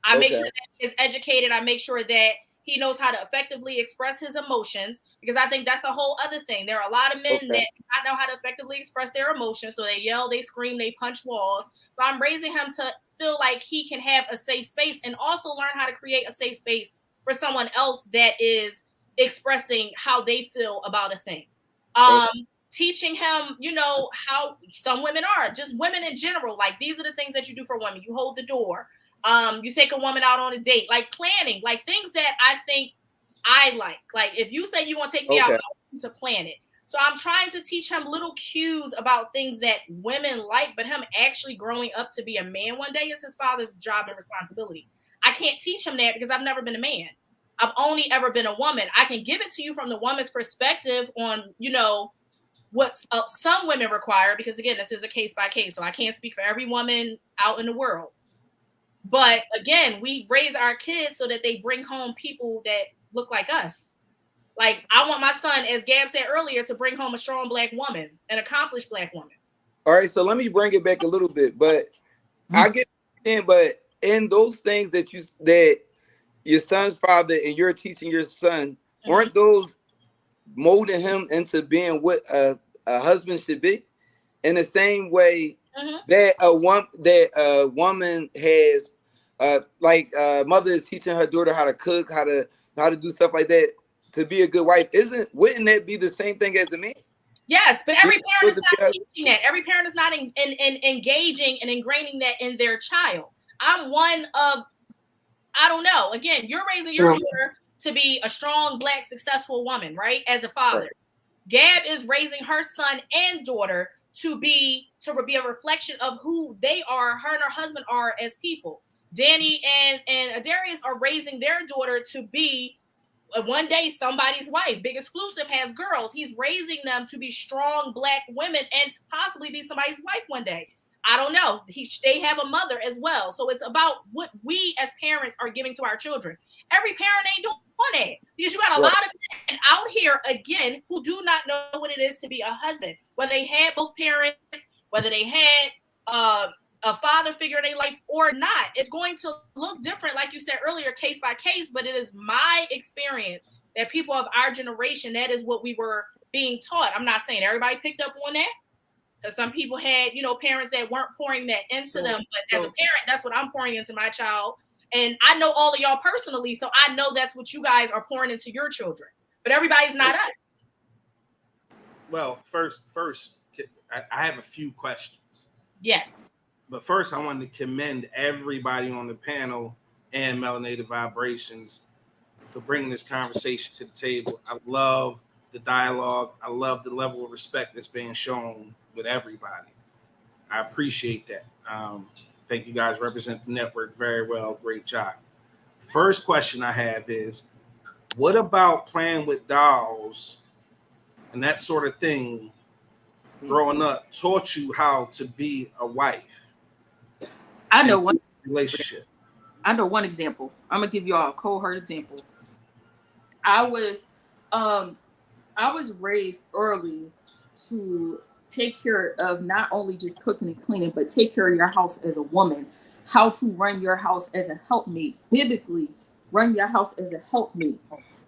I make sure that he is educated. I make sure that he knows how to effectively express his emotions, because I think that's a whole other thing. There are a lot of men that do not know how to effectively express their emotions. So they yell, they scream, they punch walls. So I'm raising him to feel like he can have a safe space, and also learn how to create a safe space for someone else that is expressing how they feel about a thing. Teaching him, you know, how some women are, just women in general. Like, these are the things that you do for women. You hold the door. You take a woman out on a date, like planning, like things that I think I like. Like, if you say you want to take me out, I want you to plan it. So I'm trying to teach him little cues about things that women like, but him actually growing up to be a man one day is his father's job and responsibility. I can't teach him that because I've never been a man. I've only ever been a woman. I can give it to you from the woman's perspective on, you know, what some women require, because again, this is a case by case. So I can't speak for every woman out in the world. But again, we raise our kids so that they bring home people that look like us. Like, I want my son, as Gab said earlier, to bring home a strong Black woman, an accomplished Black woman. All right, so let me bring it back a little bit, but I get it, but in those things that your son's father and you're teaching your son, aren't those molding him into being what a husband should be? In the same way that a woman has, mother is teaching her daughter how to cook, how to do stuff like that to be a good wife. Wouldn't that be the same thing as a man? Yes, but every parent is not teaching that. Every parent is not engaging and ingraining that in their child. I'm one of, I don't know. Again, you're raising your daughter to be a strong Black successful woman, right? As a father. Right. Gab is raising her son and daughter to be a reflection of who they are, her and her husband are as people. Danny and Adairess are raising their daughter to be one day somebody's wife. Big Exclusive has girls. He's raising them to be strong Black women and possibly be somebody's wife one day. I don't know. They have a mother as well. So it's about what we as parents are giving to our children. Every parent ain't doing that, because you got a lot of men out here, again, who do not know what it is to be a husband. Whether they had both parents, whether they had a father figure in their life or not, it's going to look different, like you said earlier, case by case. But it is my experience that people of our generation, that is what we were being taught. I'm not saying everybody picked up on that, because some people had, you know, parents that weren't pouring that into them. But as a parent, that's what I'm pouring into my child. And I know all of y'all personally, so I know that's what you guys are pouring into your children. But everybody's not us. Well, first, I have a few questions. Yes. But first, I wanted to commend everybody on the panel and Melanated Vibrations for bringing this conversation to the table. I love the dialogue. I love the level of respect that's being shown with everybody. I appreciate that. Think you guys represent the network very well. Great job. First question I have is, what about playing with dolls and that sort of thing growing up taught you how to be a wife? I know one relationship. I know one example. I'm gonna give you all a cohort example. I was raised early to take care of not only just cooking and cleaning, but take care of your house as a woman. How to run your house as a helpmate. Biblically, run your house as a helpmate.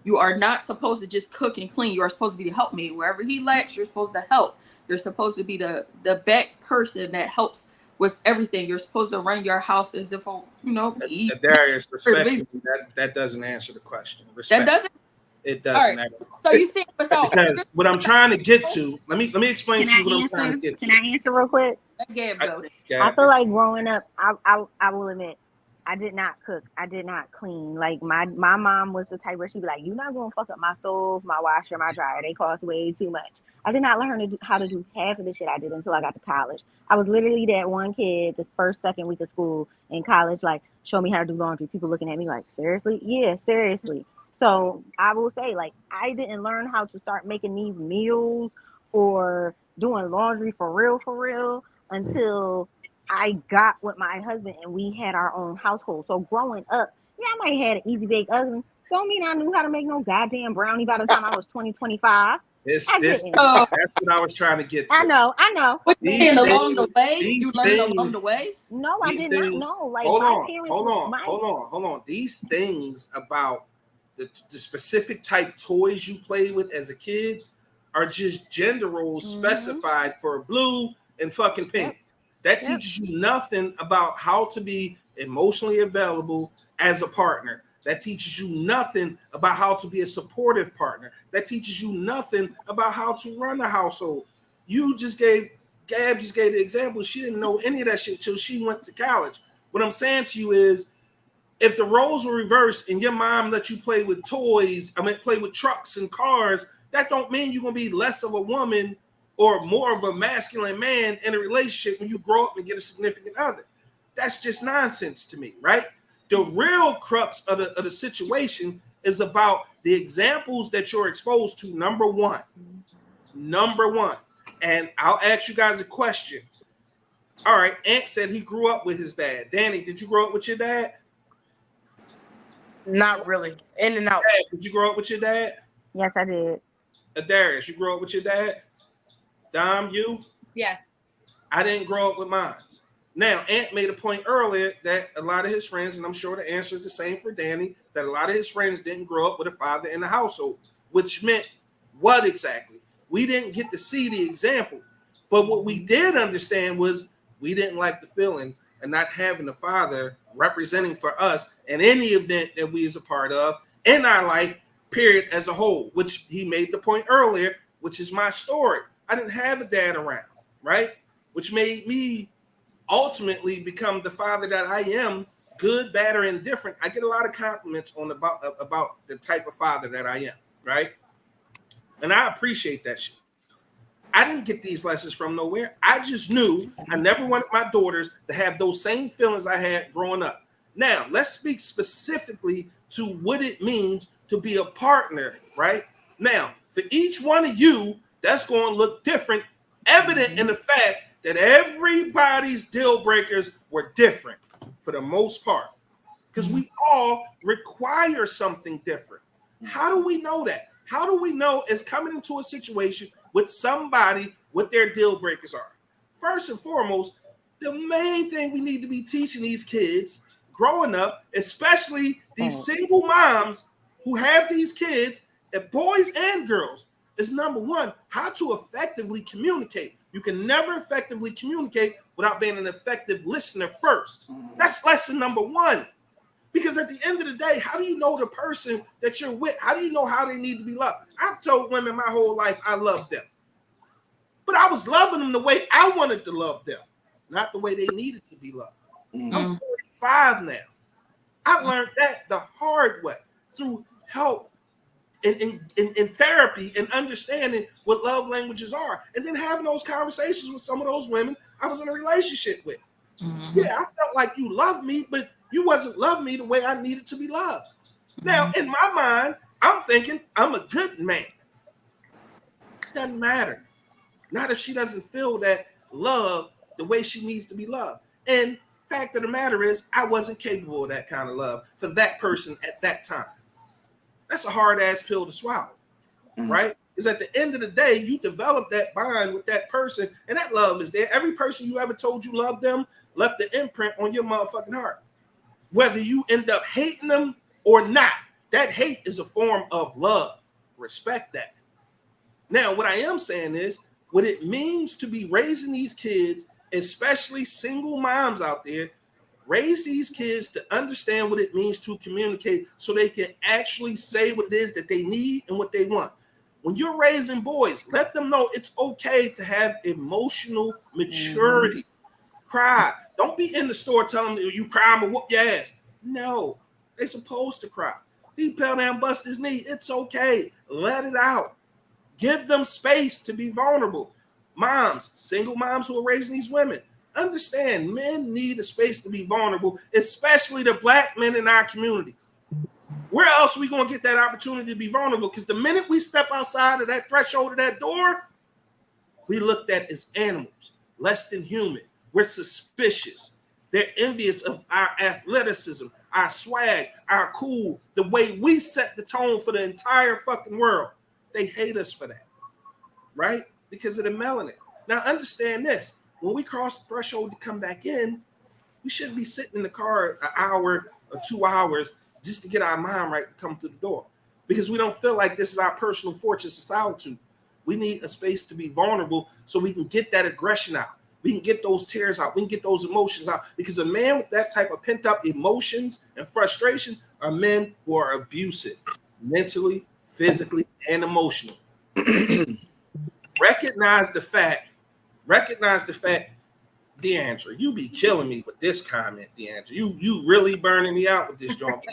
You are not supposed to just cook and clean. You are supposed to be the helpmate. Wherever he lacks, you're supposed to help. You're supposed to be the back person that helps with everything. You're supposed to run your house as if, Adairess, respectfully, that doesn't answer the question. That doesn't. It doesn't. Right. So you see, because what I'm trying to get to, let me explain to you what I'm trying to get to. Can I answer real quick? I feel like growing up, I will admit, I did not cook. I did not clean. Like my mom was the type where she'd be like, "You're not gonna fuck up my stove, my washer, my dryer. They cost way too much." I did not learn how to do half of the shit I did until I got to college. I was literally that one kid, the second week of school in college, like, show me how to do laundry. People looking at me like, seriously? Yeah, seriously. So I will say, like, I didn't learn how to start making these meals or doing laundry for real until I got with my husband and we had our own household. So growing up, yeah, I might have had an easy bake oven. Don't mean I knew how to make no goddamn brownie by the time I was 20, 25. This, I this, didn't. that's what I was trying to get to. I know. What you These saying along the things- way? these You learned along things- the way? No, I These did not things- know. Like hold my on, parents, hold on. These things about the specific type toys you play with as a kid are just gender roles specified for blue and fucking pink. Yep. That teaches you nothing about how to be emotionally available as a partner. That teaches you nothing about how to be a supportive partner. That teaches you nothing about how to run a household. Gab just gave the example. She didn't know any of that shit till she went to college. What I'm saying to you is, if the roles were reversed and your mom let you play with toys, play with trucks and cars, that don't mean you're gonna be less of a woman or more of a masculine man in a relationship when you grow up and get a significant other. That's just nonsense to me, right? The real crux of the situation is about the examples that you're exposed to, number one. And I'll ask you guys a question. All right, Ant said he grew up with his dad. Danny, did you grow up with your dad? Not really. In and out. Dad, did you grow up with your dad? Yes, I did. Adairess, you grew up with your dad? Dom, you? Yes. I didn't grow up with mine. Now, Ant made a point earlier that a lot of his friends, and I'm sure the answer is the same for Danny, that a lot of his friends didn't grow up with a father in the household, which meant what exactly? We didn't get to see the example. But what we did understand was we didn't like the feeling of not having a father representing for us in any event that we is a part of in our life, period, as a whole, which he made the point earlier, which is my story. I didn't have a dad around, right? Which made me ultimately become the father that I am, good, bad, or indifferent. I get a lot of compliments on about the type of father that I am, right? And I appreciate that shit. I didn't get these lessons from nowhere. I just knew I never wanted my daughters to have those same feelings I had growing up. Now, let's speak specifically to what it means to be a partner, right? Now, for each one of you, that's going to look different, evident in the fact that everybody's deal breakers were different for the most part, because we all require something different. How do we know that? How do we know it's coming into a situation with somebody what their deal breakers are? First and foremost, the main thing we need to be teaching these kids growing up, especially these single moms who have these kids, boys and girls, is number one, how to effectively communicate. You can never effectively communicate without being an effective listener first. That's lesson number one. Because at the end of the day, how do you know the person that you're with? How do you know how they need to be loved? I've told women my whole life I love them. But I was loving them the way I wanted to love them, not the way they needed to be loved. I'm 45 now. I learned that the hard way through help in therapy and understanding what love languages are. And then having those conversations with some of those women I was in a relationship with. Yeah, I felt like you loved me, but you wasn't loving me the way I needed to be loved. Now, in my mind, I'm thinking I'm a good man. Doesn't matter. Not if she doesn't feel that love the way she needs to be loved. And fact of the matter is, I wasn't capable of that kind of love for that person at that time. That's a hard ass pill to swallow, right? Because at the end of the day, you develop that bond with that person, and that love is there. Every person you ever told you loved them left the imprint on your motherfucking heart. Whether you end up hating them or not, that hate is a form of love. Respect that. Now, what I am saying is, what it means to be raising these kids, especially single moms out there, raise these kids to understand what it means to communicate so they can actually say what it is that they need and what they want. When you're raising boys, let them know it's okay to have emotional maturity. Cry. Don't be in the store telling them you cry, I'm gonna whoop your ass. No, they're supposed to cry. He fell down, bust his knee. It's okay. Let it out. Give them space to be vulnerable. Moms, single moms who are raising these women, understand men need a space to be vulnerable, especially the black men in our community. Where else are we going to get that opportunity to be vulnerable? Because the minute we step outside of that threshold of that door, we looked at as animals, less than human. We're suspicious. They're envious of our athleticism, our swag, our cool, the way we set the tone for the entire fucking world. They hate us for that. right? Because of the melanin. Now understand this: when we cross the threshold to come back in, we shouldn't be sitting in the car an hour or 2 hours just to get our mind right to come through the door, because we don't feel like this is our personal fortress of solitude. We need a space to be vulnerable so we can get that aggression out. We can get those tears out. We can get those emotions out, because a man with that type of pent up emotions and frustration are men who are abusive, mentally, physically, and emotionally. Recognize the fact, Deandra, you be killing me with this comment, Deandra. You really burning me out with this joint.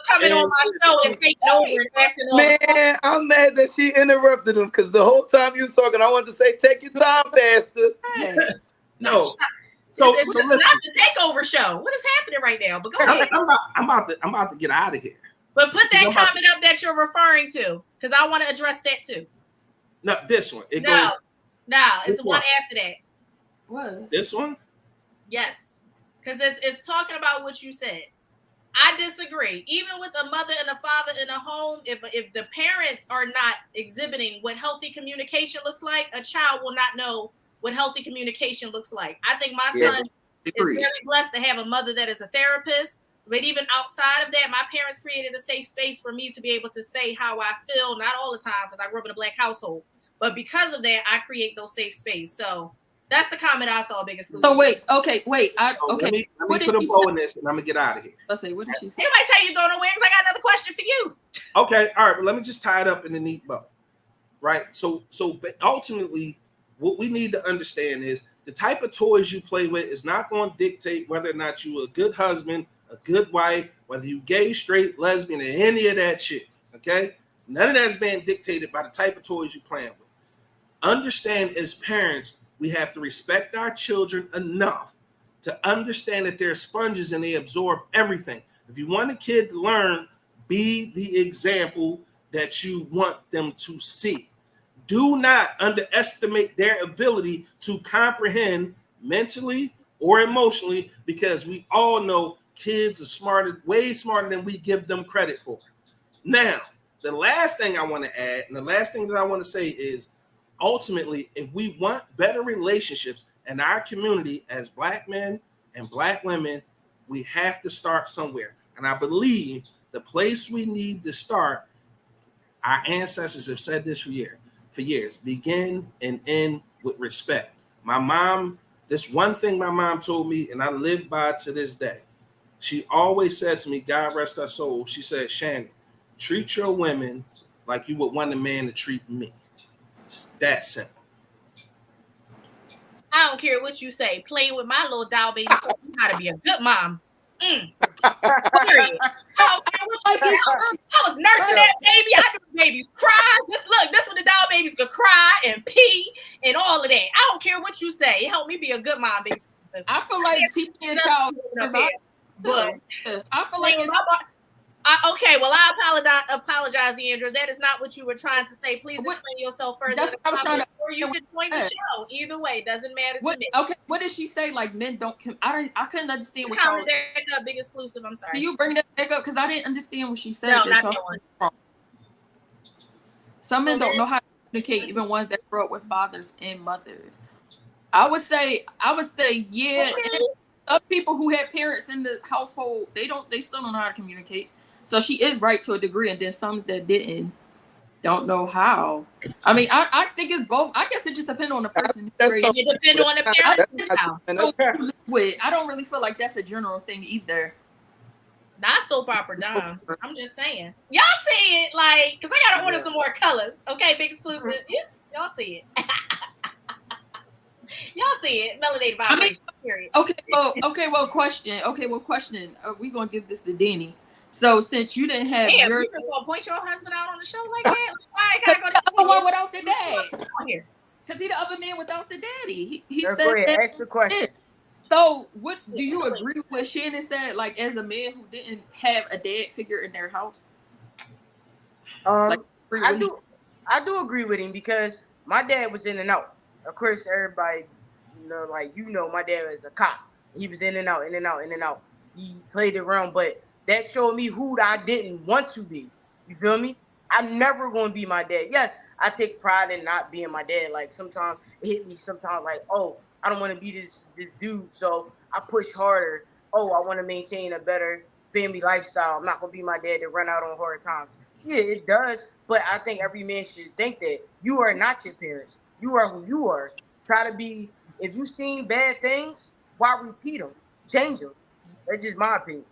Coming on my show and taking over and passing on. Man, I'm mad that she interrupted him, because the whole time you was talking, I wanted to say, take your time, Pastor. No. It's not the takeover show. What is happening right now? But go ahead. I'm about to get out of here. But put that comment up that you're referring to, because I want to address that too. No, this one. It's the one after that. What? This one? Yes, because it's talking about what you said. I disagree. Even with a mother and a father in a home, if the parents are not exhibiting what healthy communication looks like, a child will not know what healthy communication looks like. I think my son is very blessed to have a mother that is a therapist. But even outside of that, my parents created a safe space for me to be able to say how I feel, not all the time, because I grew up in a Black household. But because of that, I create those safe space. So that's the comment I saw, biggest. So wait. Let me put a bow in this, and I'm gonna get out of here. Let's say, what did she say? It might tell you go nowhere, because I got another question for you. Okay, all right, but let me just tie it up in a neat bow, right? So but ultimately, what we need to understand is the type of toys you play with is not going to dictate whether or not you're a good husband, a good wife, whether you gay, straight, lesbian, or any of that shit. Okay, none of that's being dictated by the type of toys you're playing with. Understand, as parents, we have to respect our children enough to understand that they're sponges and they absorb everything. If you want a kid to learn, be the example that you want them to see. Do not underestimate their ability to comprehend mentally or emotionally, because we all know kids are way smarter than we give them credit for. Now, the last thing I want to add, and the last thing that I want to say is, ultimately, if we want better relationships in our community as Black men and Black women, we have to start somewhere. And I believe the place we need to start, our ancestors have said this for years, begin and end with respect. My mom, this one thing my mom told me, and I live by to this day. She always said to me, God rest her soul, she said, Shannon, treat your women like you would want a man to treat me. It's that simple. I don't care what you say. Playing with my little doll baby taught me how to be a good mom. Period. I don't care what you say. I was nursing that baby. I knew the babies cry. This when the doll babies could cry and pee and all of that. I don't care what you say. It helped me be a good mom, baby. I feel like teaching a child, but I feel like it's. Okay, well, I apologize, Deandra. That is not what you were trying to say. Please explain yourself further. That's what I was trying to. Or you can join the show. Either way, doesn't matter to me. Okay, what did she say? Like, men don't. I couldn't understand what y'all. Big exclusive. I'm sorry. Can you bring that back up? Because I didn't understand what she said. No, that not wrong. Some men don't know how to communicate, even ones that grew up with fathers and mothers. I would say, yeah. Okay. Other people who had parents in the household, they still don't know how to communicate. So she is right to a degree, and then some that don't know how. I mean, I think it's both. I guess it just depends on the person. It depends on the parent. I don't really feel like that's a general thing either. Not soap opera dumb. I'm just saying. Y'all see it, like, because I gotta order some more colors. Okay, big exclusive. Yeah, y'all see it. Y'all see it. Melanated Vibrations. Period. Well, question. Are we gonna give this to Danny? So since you didn't have you just want to point your husband out on the show like that? Why I gotta go to the other one without the dad? Here. Because he the other man without the daddy. He Go said ahead, that. ask the question. So what do you agree with what Shannon said? Like, as a man who didn't have a dad figure in their house? I do agree with him, because my dad was in and out. Of course, everybody, my dad was a cop. He was in and out. He played it around, but that showed me who I didn't want to be. You feel me? I'm never going to be my dad. Yes, I take pride in not being my dad. Like sometimes it hit me sometimes like, oh, I don't want to be this dude, so I push harder. Oh, I want to maintain a better family lifestyle. I'm not gonna be my dad to run out on hard times. Yeah, it does, but I think every man should think that you are not your parents. You are who you are. Try to be. If you've seen bad things, why repeat them? Change them. That's just my opinion.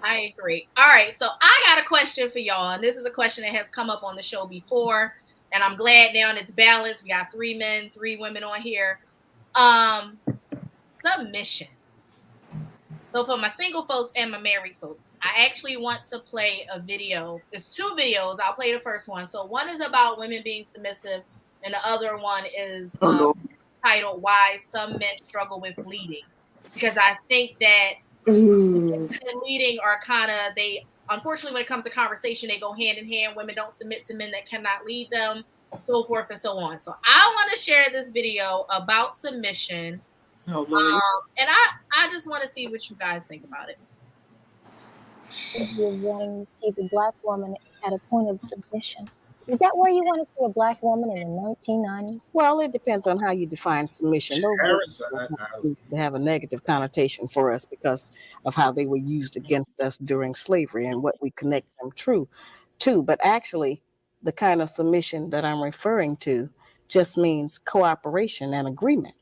I agree. All right, so I got a question for y'all, and this is a question that has come up on the show before, and I'm glad now it's balanced. We got 3 men, 3 women on here. Submission. So for my single folks and my married folks, I actually want to play a video. It's 2 videos. I'll play the first one. So one is about women being submissive, and the other one is titled "Why Some Men Struggle with Leading," because I think that and leading are kind of, they unfortunately when it comes to conversation, they go hand in hand. Women don't submit to men that cannot lead them, so forth and so on. So I want to share this video about submission. And I just want to see what you guys think about it. You're wanting to see the Black woman at a point of submission. Is that where you want to see a Black woman in the 1990s? Well, it depends on how you define submission. Those words have a negative connotation for us because of how they were used against us during slavery and what we connect them to. But actually, the kind of submission that I'm referring to just means cooperation and agreement.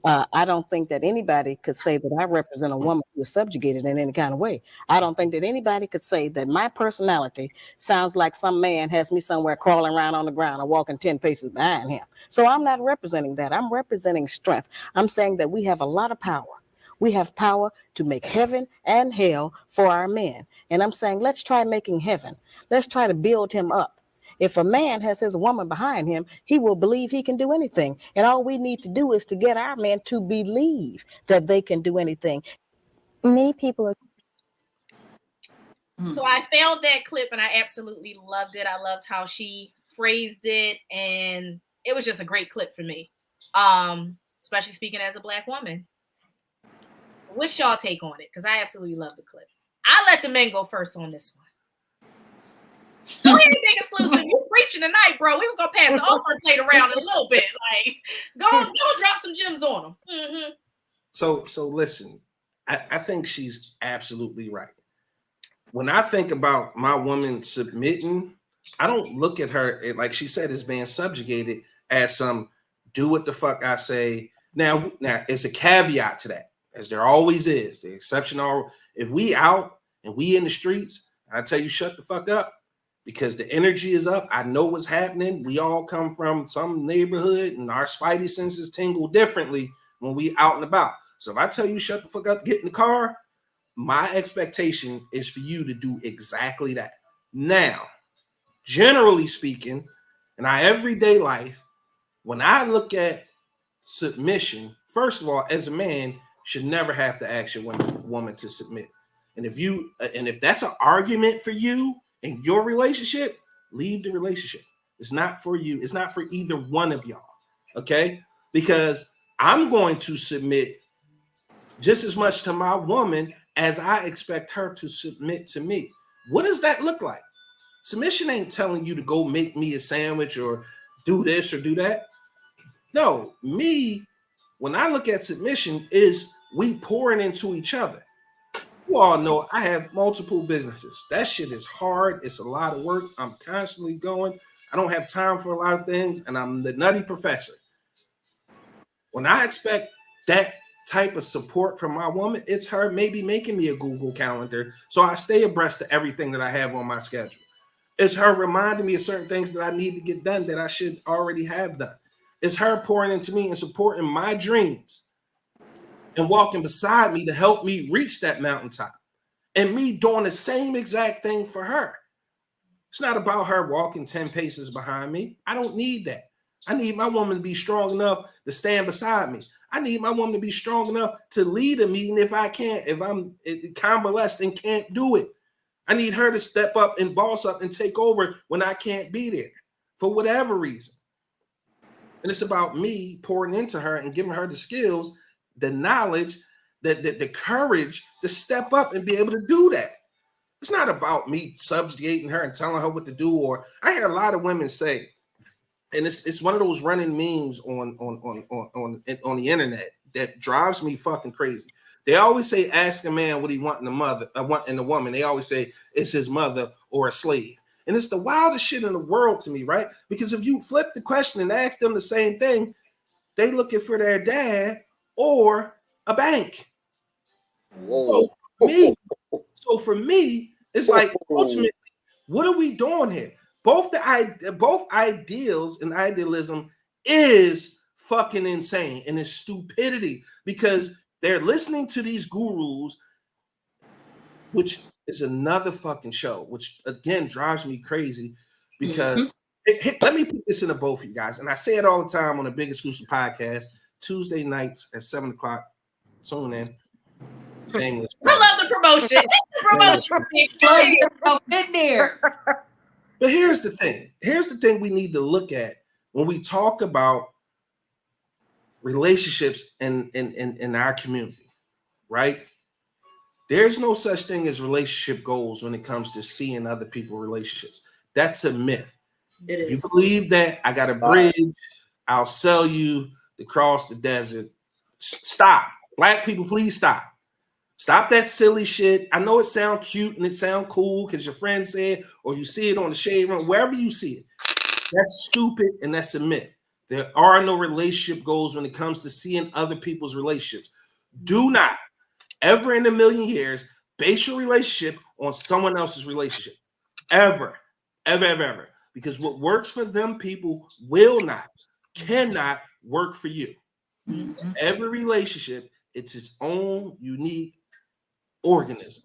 I don't think that anybody could say that I represent a woman who is subjugated in any kind of way. I don't think that anybody could say that my personality sounds like some man has me somewhere crawling around on the ground or walking 10 paces behind him. So I'm not representing that. I'm representing strength. I'm saying that we have a lot of power. We have power to make heaven and hell for our men. And I'm saying, let's try making heaven. Let's try to build him up. If a man has his woman behind him, he will believe he can do anything. And all we need to do is to get our men to believe that they can do anything. Many people are. So I found that clip and I absolutely loved it. I loved how she phrased it, and it was just a great clip for me. Especially speaking as a Black woman. What's y'all take on it? Because I absolutely love the clip. I'll let the men go first on this one. Go ahead, big exclusive. You preaching tonight, bro. We was gonna pass the offer plate around a little bit. Like, go drop some gems on them. Mm-hmm. So listen, I think she's absolutely right. When I think about my woman submitting, I don't look at her, like she said, as being subjugated as some do what the fuck I say. Now it's a caveat to that, as there always is. The exception are if we out and we in the streets, I tell you shut the fuck up. Because the energy is up. I know what's happening. We all come from some neighborhood and our spidey senses tingle differently when we out and about. So if I tell you shut the fuck up, get in the car, my expectation is for you to do exactly that. Now, generally speaking, in our everyday life, when I look at submission, first of all, as a man, you should never have to ask your woman to submit. And if that's an argument for you, in your relationship, leave the relationship. It's not for you. It's not for either one of y'all. Okay? Because I'm going to submit just as much to my woman as I expect her to submit to me. What does that look like? Submission ain't telling you to go make me a sandwich or do this or do that. No, when I look at submission, is we pouring into each other. You all know I have multiple businesses. That shit is hard. It's a lot of work. I'm constantly going. I don't have time for a lot of things, and I'm the nutty professor. When I expect that type of support from my woman, it's her maybe making me a Google Calendar so I stay abreast of everything that I have on my schedule. It's her reminding me of certain things that I need to get done that I should already have done. It's her pouring into me and supporting my dreams and walking beside me to help me reach that mountaintop, and me doing the same exact thing for her. It's not about her walking 10 paces behind me. I don't need that. I need my woman to be strong enough to stand beside me. I need my woman to be strong enough to lead a meeting if I'm convalescent and can't do it. I need her to step up and boss up and take over when I can't be there for whatever reason. And it's about me pouring into her and giving her the skills, the knowledge, the courage to step up and be able to do that. It's not about me subjugating her and telling her what to do. Or I hear a lot of women say, and it's one of those running memes on the internet that drives me fucking crazy. They always say, ask a man what he want in the woman. They always say it's his mother or a slave. And it's the wildest shit in the world to me, right? Because if you flip the question and ask them the same thing, they looking for their dad or a bank. Whoa. So for me, it's like, ultimately, what are we doing here? Both ideals and idealism is fucking insane, and it's stupidity, because they're listening to these gurus, which is another fucking show, which again drives me crazy, because let me put this into both of you guys, and I say it all the time on the Big Exclusive podcast, Tuesday nights at 7:00. Tune in. Shameless. I love the promotion. In there. But here's the thing. Here's the thing we need to look at when we talk about relationships in our community, right? There's no such thing as relationship goals when it comes to seeing other people's relationships. That's a myth. If you believe that, I got a bridge, I'll sell you to cross the desert. Stop. Black people, please stop. Stop that silly shit. I know it sounds cute and it sounds cool because your friend said, or you see it on the shade room, wherever you see it. That's stupid and that's a myth. There are no relationship goals when it comes to seeing other people's relationships. Do not ever in a million years base your relationship on someone else's relationship. Ever. Because what works for them people cannot work for you. Every relationship, it's its own unique organism.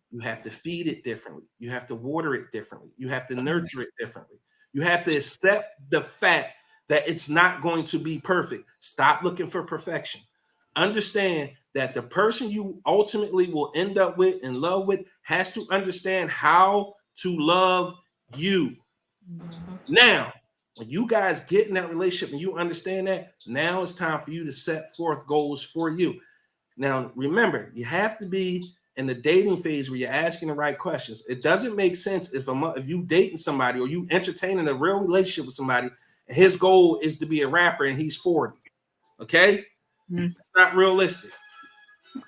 You have to feed it differently. You have to water it differently. You have to nurture it differently. You have to accept the fact that it's not going to be perfect. Stop looking for perfection. Understand that the person you ultimately will end up with and love with has to understand how to love you. Now, when you guys get in that relationship and you understand that, now it's time for you to set forth goals for you. Now, remember, you have to be in the dating phase where you're asking the right questions. It doesn't make sense if you dating somebody or you entertaining a real relationship with somebody and his goal is to be a rapper and he's 40. Okay? It's not realistic.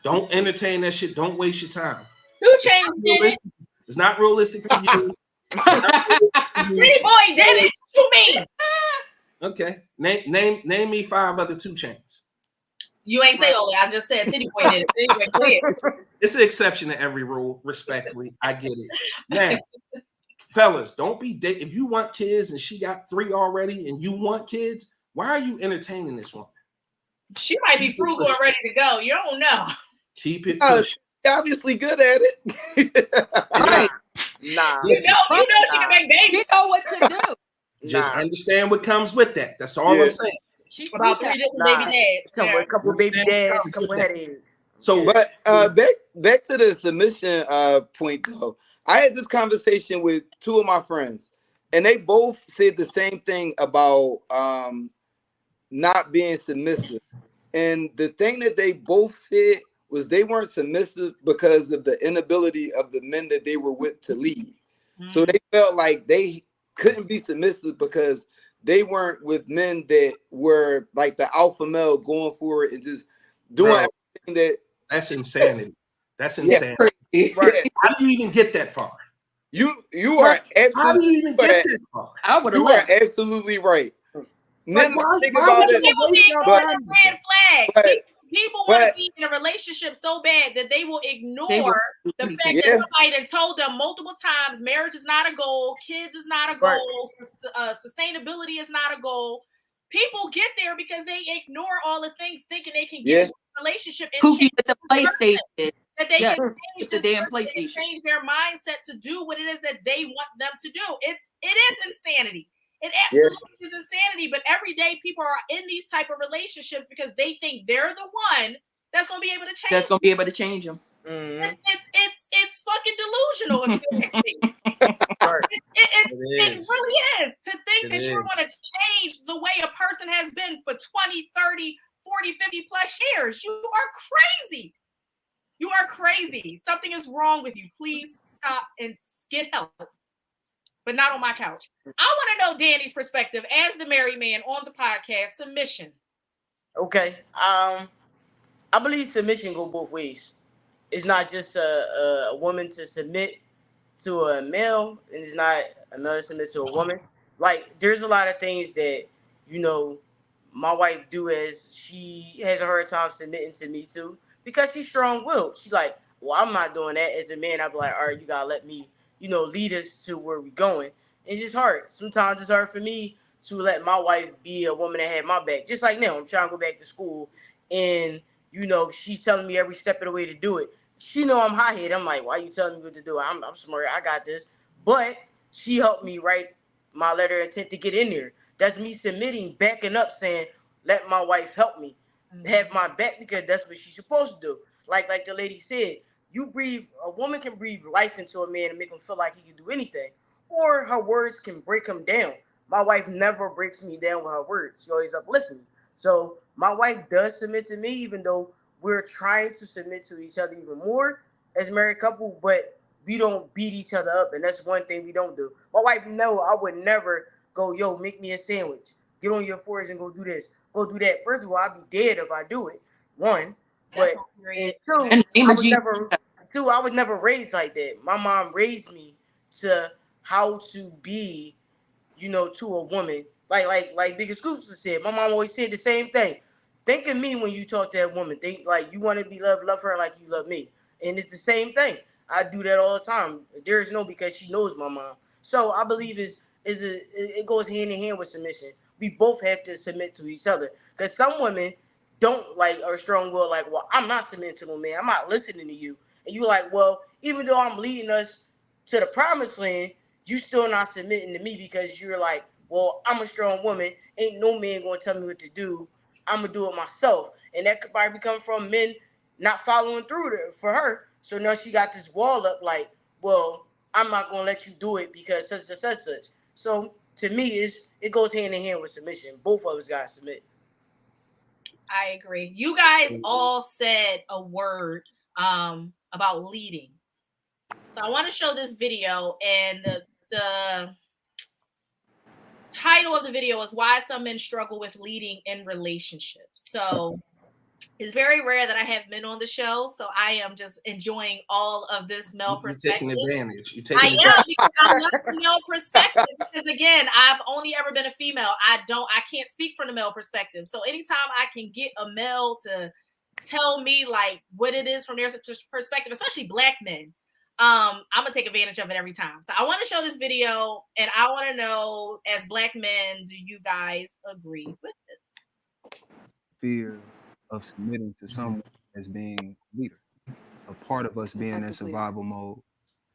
Don't entertain that shit. Don't waste your time. It's not realistic for you. Pretty boy Dennis, to me. Okay. Name me 5 other 2 Chainz. You ain't say all that. I just said titty boy did it. Anyway, go ahead. It's an exception to every rule, respectfully. I get it. Now, fellas, don't be if you want kids and she got 3 already and you want kids, why are you entertaining this woman? She might be frugal and ready to go. You don't know. Keep it pushing. Obviously good at it. Right. Nah. You know she can make babies. You know what to do. Just understand what comes with that. That's all I'm saying. About 3 different baby dads. A couple baby dads, a couple headaches. So, but back to the submission point though. I had this conversation with 2 of my friends, and they both said the same thing about not being submissive. And the thing that they both said was they weren't submissive because of the inability of the men that they were with to lead. So they felt like they couldn't be submissive because they weren't with men that were like the alpha male going for it and just doing everything that's insanity. That's insanity. Yeah. Right. How do you even get that far? You are absolutely How do you even get that far? You are absolutely right. Like, why People red flags. People want to be in a relationship so bad that they will ignore the fact that somebody had told them multiple times marriage is not a goal, kids is not a goal, sustainability is not a goal. People get there because they ignore all the things thinking they can get into a relationship and Pookie with the PlayStation. That they can change the damn PlayStation. Change their mindset to do what it is that they want them to do. It is insanity. It absolutely is insanity. But every day people are in these type of relationships because they think they're the one that's going to be able to change. That's going to be able to change them. It's fucking delusional. If you ask me. It really is to think that you're going to change the way a person has been for 20, 30, 40, 50 plus years. You are crazy. You are crazy. Something is wrong with you. Please stop and get help, but not on my couch. I want to know Danny's perspective as the married man on the podcast. Submission. Okay. I believe submission go both ways. It's not just a woman to submit to a male, and it's not another submit to a woman. Like, there's a lot of things that, you know, my wife do as she has a hard time submitting to me too, because she's strong-willed. She's like, well, I'm not doing that. As a man, I'd be like, all right, you gotta let me, lead us to where we're going. It's just hard. Sometimes it's hard for me to let my wife be a woman that had my back. Just like now, I'm trying to go back to school, and she's telling me every step of the way to do it. She know I'm hot headed. I'm like, why you telling me what to do? I'm smart. I got this. But she helped me write my letter of intent to get in there. That's me submitting, backing up, saying, let my wife help me, have my back, because that's what she's supposed to do. Like the lady said, a woman can breathe life into a man and make him feel like he can do anything. Or her words can break him down. My wife never breaks me down with her words. She always uplifts me. So my wife does submit to me, even though we're trying to submit to each other even more as a married couple, but we don't beat each other up, and that's one thing we don't do. My wife I would never go, yo, make me a sandwich. Get on your fours and go do this. Go do that. First of all, I'd be dead if I do it. One. But and two, I was never raised like that. My mom raised me to how to be, to a woman. Like Biggie Scoops said, my mom always said the same thing. Think of me when you talk to that woman. Think like you want to be loved, love her like you love me. And it's the same thing. I do that all the time. There's no, because she knows my mom. So I believe it goes hand in hand with submission. We both have to submit to each other. Because some women don't are strong-willed, like, well, I'm not submitting to no man. I'm not listening to you. And you like, well, even though I'm leading us to the promised land, you still not submitting to me because you're like, well, I'm a strong woman. Ain't no man going to tell me what to do. I'm going to do it myself. And that could probably come from men not following through for her. So now she got this wall up like, well, I'm not going to let you do it because such and such. So to me, it goes hand in hand with submission. Both of us got to submit. I agree. You guys all said a word about leading. So I want to show this video, and the title of the video is Why Some Men Struggle with Leading in Relationships. So it's very rare that I have men on the show, so I am just enjoying all of this male perspective. You're taking advantage. I am, because I love the male perspective. Because again, I've only ever been a female. I can't speak from the male perspective. So anytime I can get a male to tell me like what it is from their perspective, especially black men, I'm gonna take advantage of it every time. So I want to show this video, and I want to know, as black men, do you guys agree with this? Fear of submitting to someone as being a leader. A part of us being in survival mode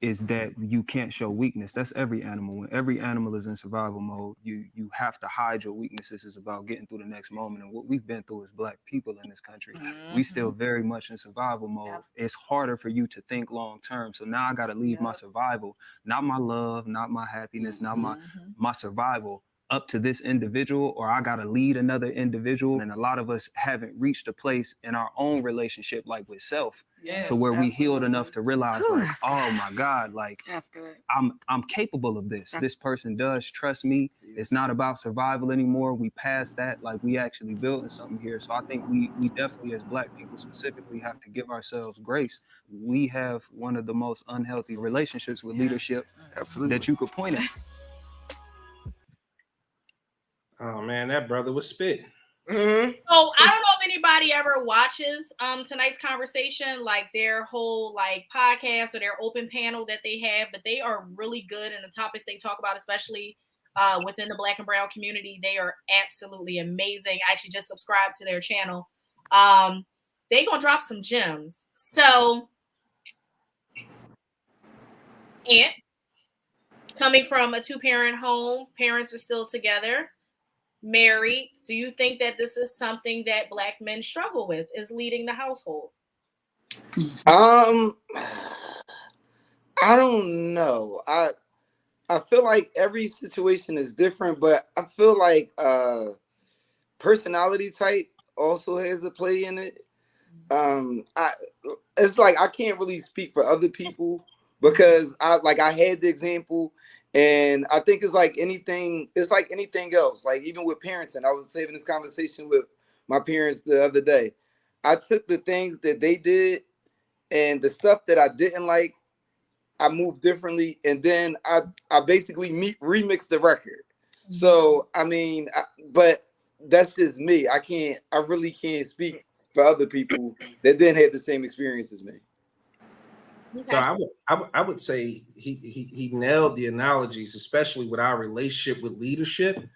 is that you can't show weakness. That's every animal. When every animal is in survival mode, you have to hide your weaknesses. It's about getting through the next moment. And what we've been through as black people in this country, we still very much in survival mode. It's harder for you to think long term. So now I got to leave my survival, not my love, not my happiness, not my survival, up to this individual, or I got to lead another individual. And a lot of us haven't reached a place in our own relationship, like with self, to where we healed enough to realize like, oh my God, like I'm capable of this. This person does trust me. It's not about survival anymore. We passed that, like we actually building something here. So I think we definitely, as black people specifically, have to give ourselves grace. We have one of the most unhealthy relationships with leadership that you could point at. Oh man, that brother was spit. Mm-hmm. So I don't know if anybody ever watches tonight's conversation, like their whole like podcast or their open panel that they have, but they are really good in the topics they talk about, especially within the Black and brown community. They are absolutely amazing. I actually just subscribed to their channel. They gonna drop some gems. So, and coming from a 2-parent home, parents are still together, married. Do you think that this is something that black men struggle with, is leading the household? I don't know. I feel like every situation is different, but I feel like personality type also has a play in it. It's like I can't really speak for other people, because I had the example, and I think it's like anything else. Like even with parenting, I was having this conversation with my parents the other day. I took the things that they did and the stuff that I didn't like, I moved differently, and then I basically remixed the record. So I mean, but that's just me. I really can't speak for other people that didn't have the same experience as me. Okay. So I would say he nailed the analogies, especially with our relationship with leadership.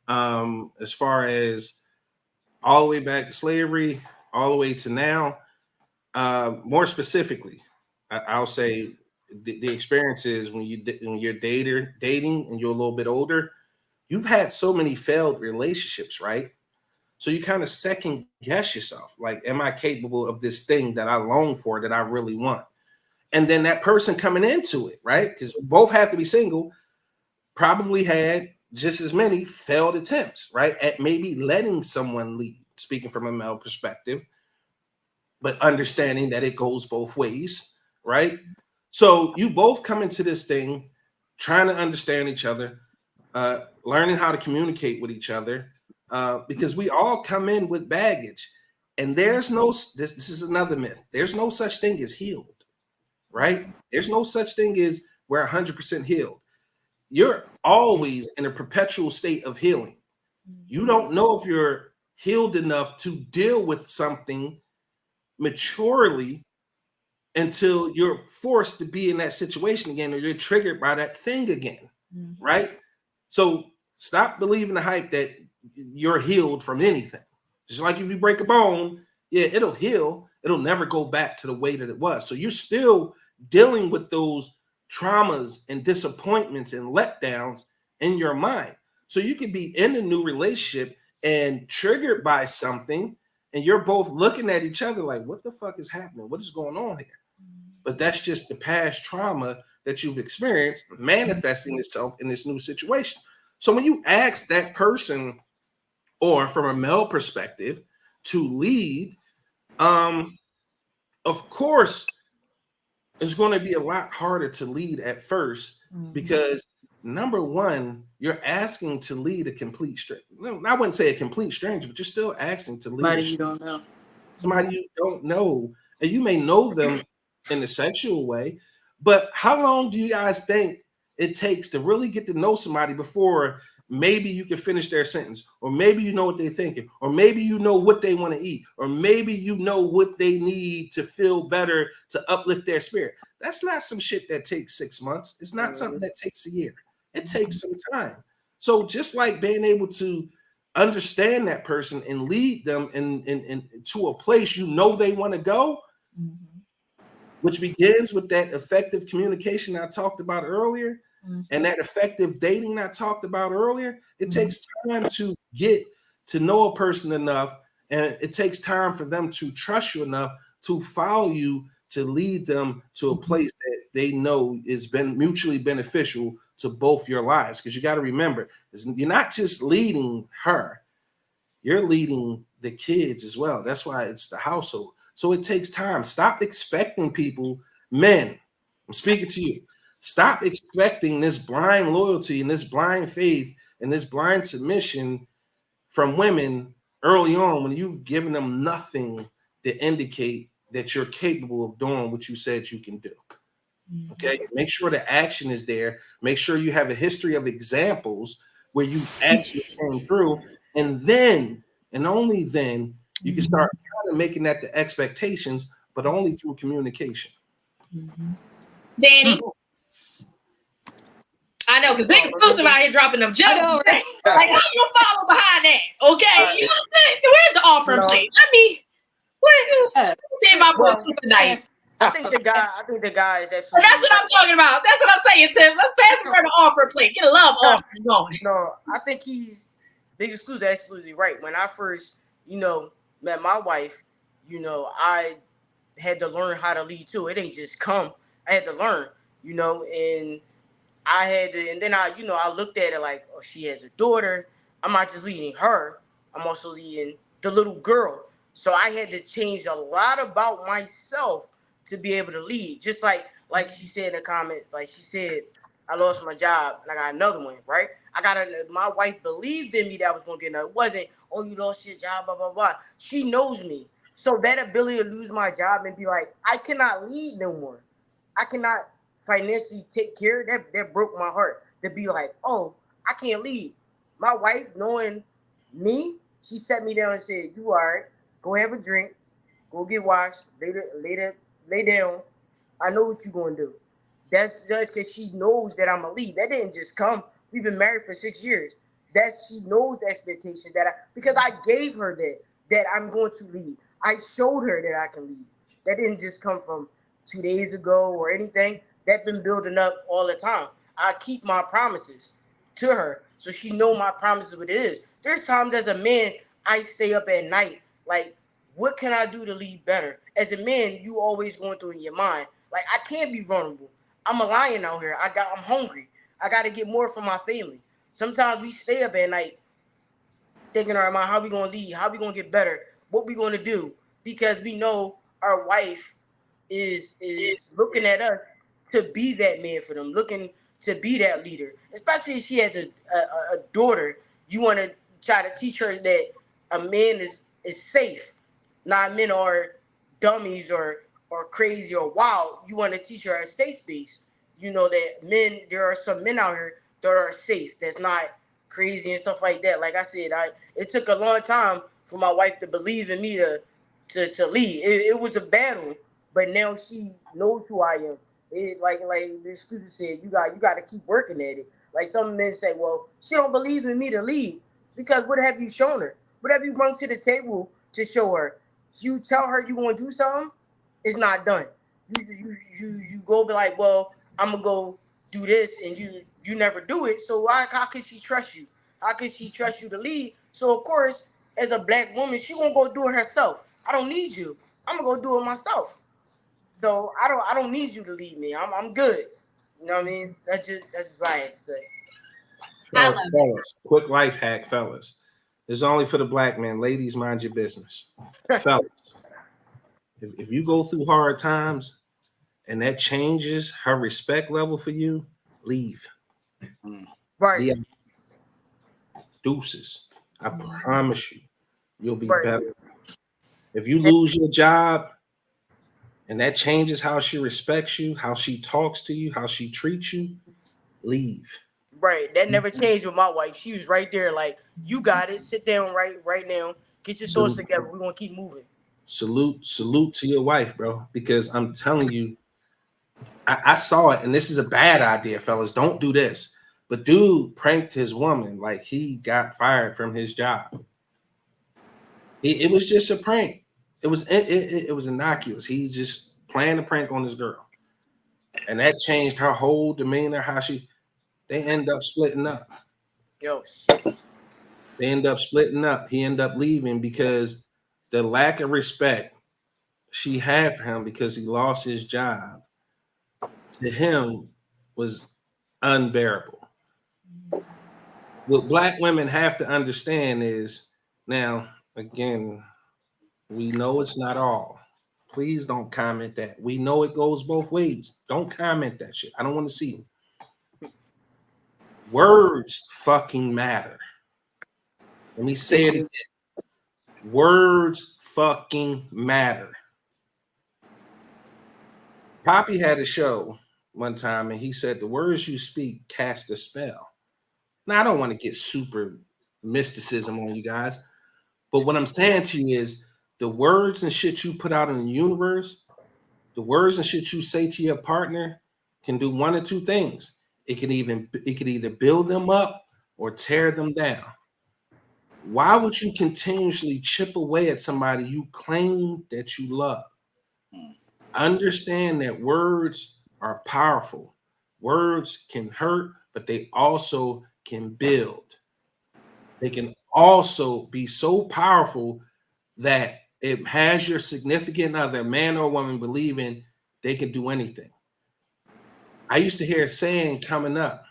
As far as all the way back to slavery, all the way to now. More specifically, I'll say the experiences when you're dating and you're a little bit older, you've had so many failed relationships, right? So you kind of second guess yourself, like, am I capable of this thing that I long for, that I really want? And then that person coming into it, right? Because both have to be single, probably had just as many failed attempts, right? At maybe letting someone lead, speaking from a male perspective, but understanding that it goes both ways, right? So you both come into this thing trying to understand each other, learning how to communicate with each other, because we all come in with baggage. And there's this is another myth. There's no such thing as healed, right? There's no such thing as we're 100% healed. You're always in a perpetual state of healing. You don't know if you're healed enough to deal with something maturely until you're forced to be in that situation again, or you're triggered by that thing again, right? So stop believing the hype that you're healed from anything. Just like if you break a bone, yeah, it'll heal. It'll never go back to the way that it was. So you're still dealing with those traumas and disappointments and letdowns in your mind. So you could be in a new relationship and triggered by something, and you're both looking at each other like, what the fuck is happening? What is going on here? But that's just the past trauma that you've experienced manifesting itself in this new situation. So when you ask that person, or from a male perspective, to lead, of course, it's going to be a lot harder to lead at first, because number one, you're asking to lead a complete stranger. I wouldn't say a complete stranger, but you're still asking to lead Somebody you don't know. Somebody you don't know. And you may know them in a sexual way, but how long do you guys think it takes to really get to know somebody before maybe you can finish their sentence, or maybe you know what they're thinking, or maybe you know what they want to eat, or maybe you know what they need to feel better to uplift their spirit? That's not some shit that takes 6 months. It's not something that takes a year. It takes some time. So just like being able to understand that person and lead them in to a place you know they want to go, which begins with that effective communication I talked about earlier, and that effective dating I talked about earlier. It takes time to get to know a person enough, and it takes time for them to trust you enough to follow you, to lead them to a place that they know is mutually beneficial to both your lives. Because you got to remember, you're not just leading her, you're leading the kids as well. That's why it's the household. So it takes time. Stop expecting people, men, I'm speaking to you. Stop expecting this blind loyalty and this blind faith and this blind submission from women early on, when you've given them nothing to indicate that you're capable of doing what you said you can do. Okay, make sure the action is there. Make sure you have a history of examples where you actually came through, and then, and only then, you can start kind of making that the expectations, but only through communication. Danny, I know, because Big Exclusive out here dropping them gems. Right? Like, how you follow behind that? Okay, you know what I'm saying? Where's the offering plate? Let me see my book tonight. I think the guy is absolutely. And that's what I'm talking about. That's what I'm saying, Tim. Let's pass him the offer plate. Get a love offering going. No, I think he's Big Exclusive absolutely right. When I first, met my wife, I had to learn how to lead too. It ain't just come. I had to learn, and I had to, and then I looked at it like, oh, she has a daughter. I'm not just leading her. I'm also leading the little girl. So I had to change a lot about myself to be able to lead. Just like like she said in the comments, like she said, I lost my job and I got another one, right? My wife believed in me that I was gonna get another. It wasn't, oh, you lost your job, blah, blah, blah. She knows me. So that ability to lose my job and be like, I cannot lead no more. I cannot financially take care of that broke my heart. To be like, oh, I can't lead. My wife, knowing me, she sat me down and said, you all right, go have a drink, go get washed, lay down. I know what you're gonna do. That's just because she knows that I'm a lead. That didn't just come. We've been married for 6 years. That she knows the expectation because I gave her that I'm going to lead. I showed her that I can lead. That didn't just come from 2 days ago or anything. That's been building up all the time. I keep my promises to her, so she know my promises what it is. There's times as a man I stay up at night, like, what can I do to lead better? As a man, you always going through in your mind, like, I can't be vulnerable. I'm a lion out here. I'm hungry. I got to get more from my family. Sometimes we stay up at night thinking, all right, man, how we going to lead? How we going to get better? What we going to do? Because we know our wife is looking at us to be that man for them, looking to be that leader. Especially if she has a daughter, you want to try to teach her that a man is safe. Not men are dummies or crazy or wild. You want to teach her a safe space. You know that there are some men out here that are safe, that's not crazy and stuff like that. Like I said, it took a long time for my wife to believe in me to lead. It was a battle, but now she knows who I am. It like the student said, you got to keep working at it. Like some men say, well, she don't believe in me to lead because what have you shown her? What have you brought to the table to show her? You tell her you want to do something, it's not done. You go be like, well, I'm gonna go do this, and you never do it. So how could she trust you? How could she trust you to lead? So of course, as a black woman, she gonna go do it herself. I don't need you. I'm gonna go do it myself. So I don't need you to lead me. I'm good. You know what I mean? That's just what I had to say. Fellas, quick life hack, fellas. It's only for the black man. Ladies, mind your business. Fellas, if you go through hard times and that changes her respect level for you, leave. Right. Leave. Deuces. I promise you'll be better. If you lose your job and that changes how she respects you, how she talks to you, how she treats you, leave. Right. That never changed with my wife. She was right there, like, you got it. Sit down right now. Get your thoughts together. We're gonna keep moving. Salute to your wife, bro. Because I'm telling you, I saw it, and this is a bad idea, fellas. Don't do this. But dude pranked his woman, like he got fired from his job. It was just a prank. It was innocuous. He just playing a prank on this girl, and that changed her whole demeanor. They end up splitting up. They end up splitting up. He ended up leaving because the lack of respect she had for him because he lost his job to him was unbearable. What black women have to understand is, now, again, we know it's not all. Please don't comment that. We know it goes both ways. Don't comment that shit. I don't want to see it. Words fucking matter. Let me say it again. Words fucking matter. Poppy had a show one time and he said the words you speak cast a spell. Now, I don't want to get super mysticism on you guys, but what I'm saying to you is the words and shit you put out in the universe, the words and shit you say to your partner can do one of two things. It could either build them up or tear them down. Why would you continuously chip away at somebody you claim that you love? Understand that words are powerful. Words can hurt, but they also can build. They can also be so powerful that it has your significant other, man or woman, believing they can do anything. I used to hear a saying coming up,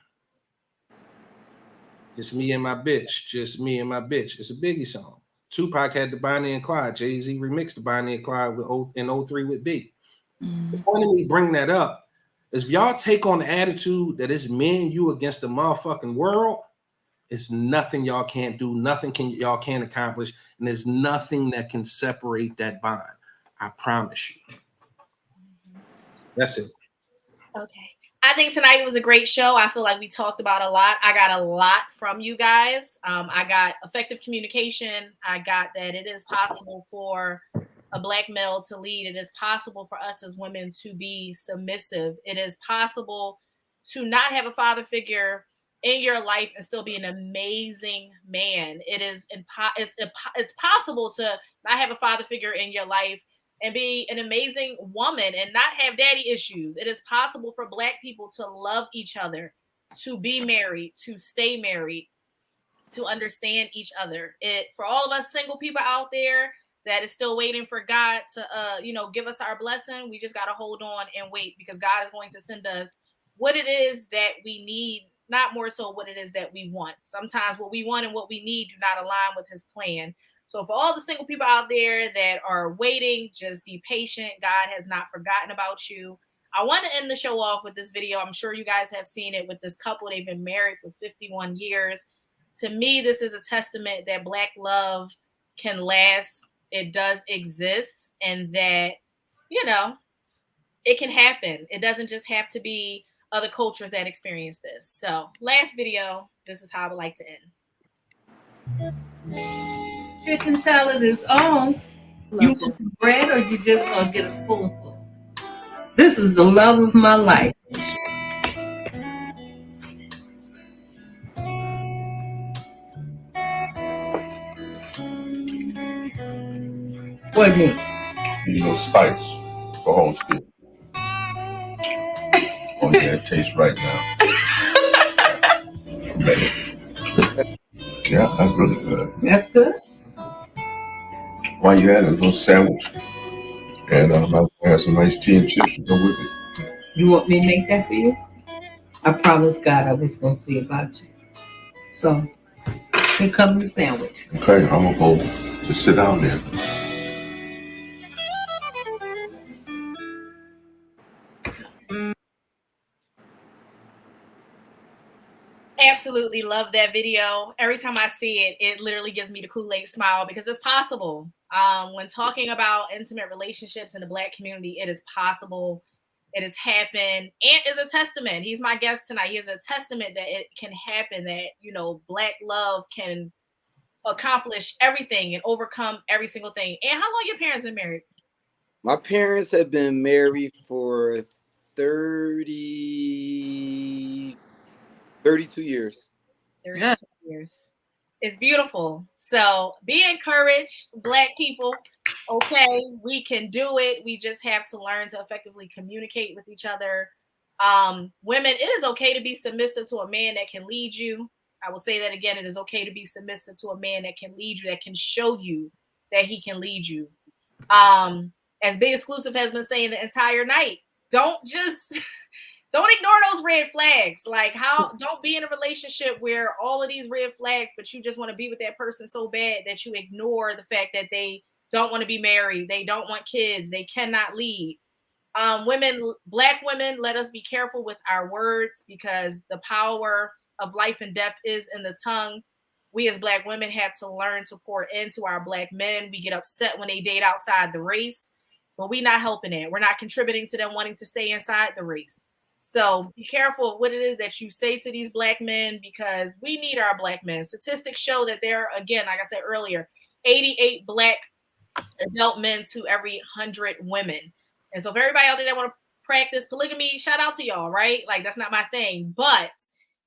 just me and my bitch, just me and my bitch. It's a Biggie song. Tupac had the Bonnie and Clyde. Jay-Z remixed the Bonnie and Clyde in 03 with B. The point of me bring that up If y'all take on the attitude that it's me and you against the motherfucking world, it's nothing y'all can't do, y'all can't accomplish, and there's nothing that can separate that bond. I promise you. That's it. Okay. I think tonight was a great show. I feel like we talked about a lot. I got a lot from you guys. I got effective communication. I got that it is possible for a Black male to lead. It is possible for us as women to be submissive. It is possible to not have a father figure in your life and still be an amazing man. It's possible to not have a father figure in your life and be an amazing woman and not have daddy issues. It is possible for Black people to love each other, to be married, to stay married, to understand each other. For all of us single people out there that is still waiting for God to, give us our blessing, we just got to hold on and wait, because God is going to send us what it is that we need, not more so what it is that we want. Sometimes what we want and what we need do not align with his plan. So for all the single people out there that are waiting, just be patient. God has not forgotten about you. I want to end the show off with this video. I'm sure you guys have seen it with this couple. They've been married for 51 years. To me, this is a testament that Black love can last. It does exist, and that, it can happen. It doesn't just have to be other cultures that experience this. So last video, this is how I would like to end. Chicken salad is on. You want some bread, or you just gonna get a spoonful? This is the love of my life. What do you? Spice for homeschool. Oh yeah, it tastes right now. Yeah, that's really good. That's good. While you had a little sandwich, and I had some nice tea and chips to go with it. You want me to make that for you? I promised God I was gonna see about you. So here comes the sandwich. Okay, I'm gonna go just sit down there. Absolutely love that video. Every time I see it, it literally gives me the Kool-Aid smile, because it's possible. When talking about intimate relationships in the Black community, it is possible. It has happened, and is a testament. He's my guest tonight. He is a testament that it can happen, that, Black love can accomplish everything and overcome every single thing. And how long your parents been married? My parents have been married for 32 years. 32 years. It's beautiful. So be encouraged, Black people. Okay, we can do it. We just have to learn to effectively communicate with each other. Women, it is okay to be submissive to a man that can lead you. I will say that again. It is okay to be submissive to a man that can lead you, that can show you that he can lead you. As Big Exclusive has been saying the entire night, don't ignore those red flags. Like, don't be in a relationship where all of these red flags, but you just want to be with that person so bad that you ignore the fact that they don't want to be married, they don't want kids, they cannot lead. Women, Black women, let us be careful with our words, because the power of life and death is in the tongue. We as Black women have to learn to pour into our Black men. We get upset when they date outside the race, but we're not helping it. We're not contributing to them wanting to stay inside the race. So be careful of what it is that you say to these Black men, because we need our Black men. Statistics show that there are, again, like I said earlier, 88 Black adult men to every 100 women. And so for everybody out there that want to practice polygamy, shout out to y'all, right? Like, that's not my thing. But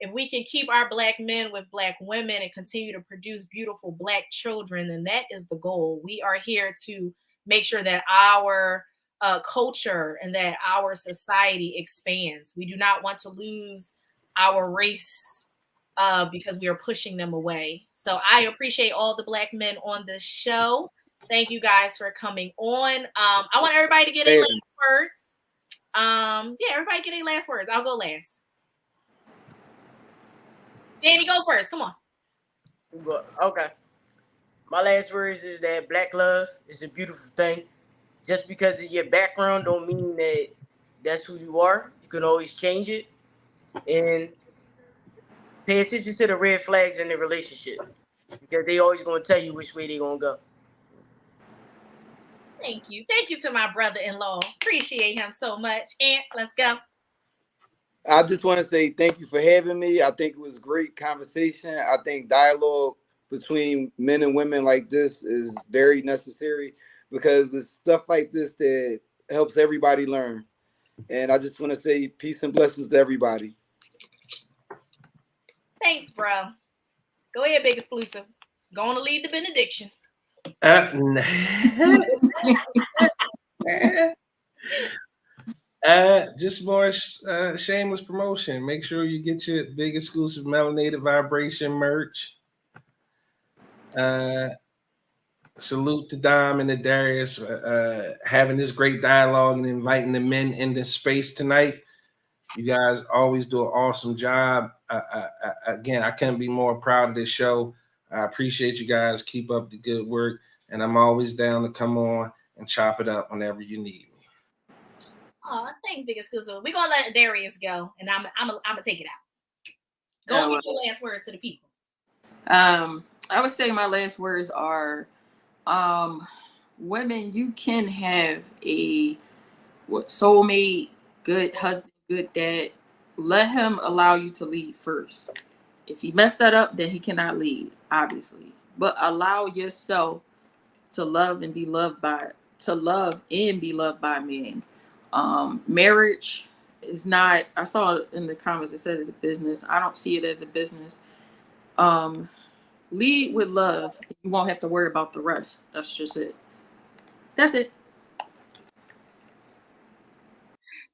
if we can keep our Black men with Black women and continue to produce beautiful Black children, then that is the goal. We are here to make sure that our culture and that our society expands. We do not want to lose our race because we are pushing them away. So I appreciate all the Black men on this show. Thank you guys for coming on. I want everybody to get a last words. Everybody get a last words. I'll go last. Danny, go first. Come on. Okay. My last words is that Black love is a beautiful thing. Just because of your background don't mean that that's who you are. You can always change it. And pay attention to the red flags in the relationship, because they always gonna tell you which way they gonna go. Thank you. Thank you to my brother-in-law. Appreciate him so much. And let's go. I just want to say thank you for having me. I think it was great conversation. I think dialogue between men and women like this is very necessary, because it's stuff like this that helps everybody learn. And I just want to say peace and blessings to everybody. Thanks, bro. Go ahead, Big Exclusive. Go on to lead the benediction. Just more shameless promotion. Make sure you get your Big Exclusive Melanated Vibration merch. Salute to Dom and Adairess having this great dialogue and inviting the men in this space tonight. You guys always do an awesome job. Again, I couldn't be more proud of this show. I appreciate you guys. Keep up the good work. And I'm always down to come on and chop it up whenever you need me. Oh, thanks, Big Exclusive. We're going to let Adairess go, and I'm going to take it out. Go and give your last words to the people. I would say my last words are, women, you can have a soulmate, good husband, good dad. Let him allow you to lead first. If he messed that up, then he cannot lead, obviously. But allow yourself to love and be loved by men. Marriage is not, I saw in the comments it said it's a business. I don't see it as a business. Lead with love. You won't have to worry about the rest. That's just it. That's it.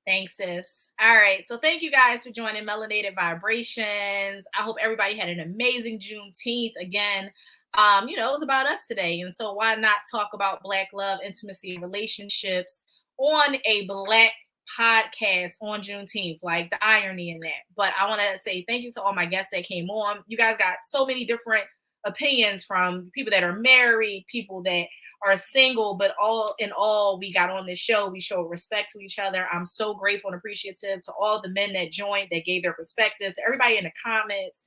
Thanks, sis. All right. So thank you guys for joining Melanated Vibrations. I hope everybody had an amazing Juneteenth. Again, it was about us today. And so why not talk about Black love, intimacy, and relationships on a Black podcast on Juneteenth? Like, the irony in that. But I want to say thank you to all my guests that came on. You guys got so many different opinions from people that are married, people that are single, but all in all, we got on this show. We showed respect to each other. I'm so grateful and appreciative to all the men that joined, that gave their perspective, to everybody in the comments.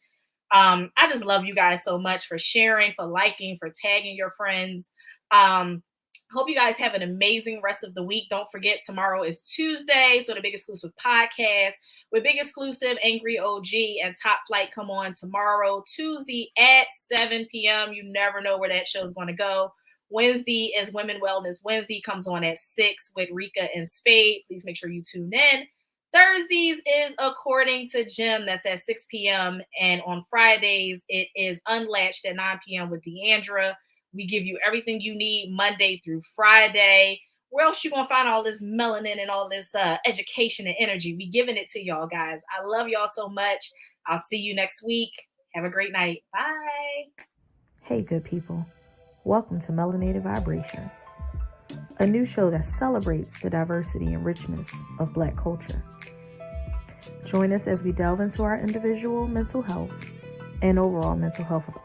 I just love you guys so much for sharing, for liking, for tagging your friends. Hope you guys have an amazing rest of the week. Don't forget, tomorrow is Tuesday, so the Big Exclusive podcast with Big Exclusive, Angry OG, and Top Flight come on tomorrow, Tuesday at 7 p.m. You never know where that show is going to go. Wednesday is Women Wellness Wednesday, comes on at 6 with Rika and Spade. Please make sure you tune in. Thursdays is According to Jim. That's at 6 p.m. And on Fridays, it is Unlatched at 9 p.m. with Deandra. We give you everything you need Monday through Friday. Where else you going to find all this melanin and all this education and energy? We giving it to y'all, guys. I love y'all so much. I'll see you next week. Have a great night. Bye. Hey, good people. Welcome to Melanated Vibrations, a new show that celebrates the diversity and richness of Black culture. Join us as we delve into our individual mental health and overall mental health of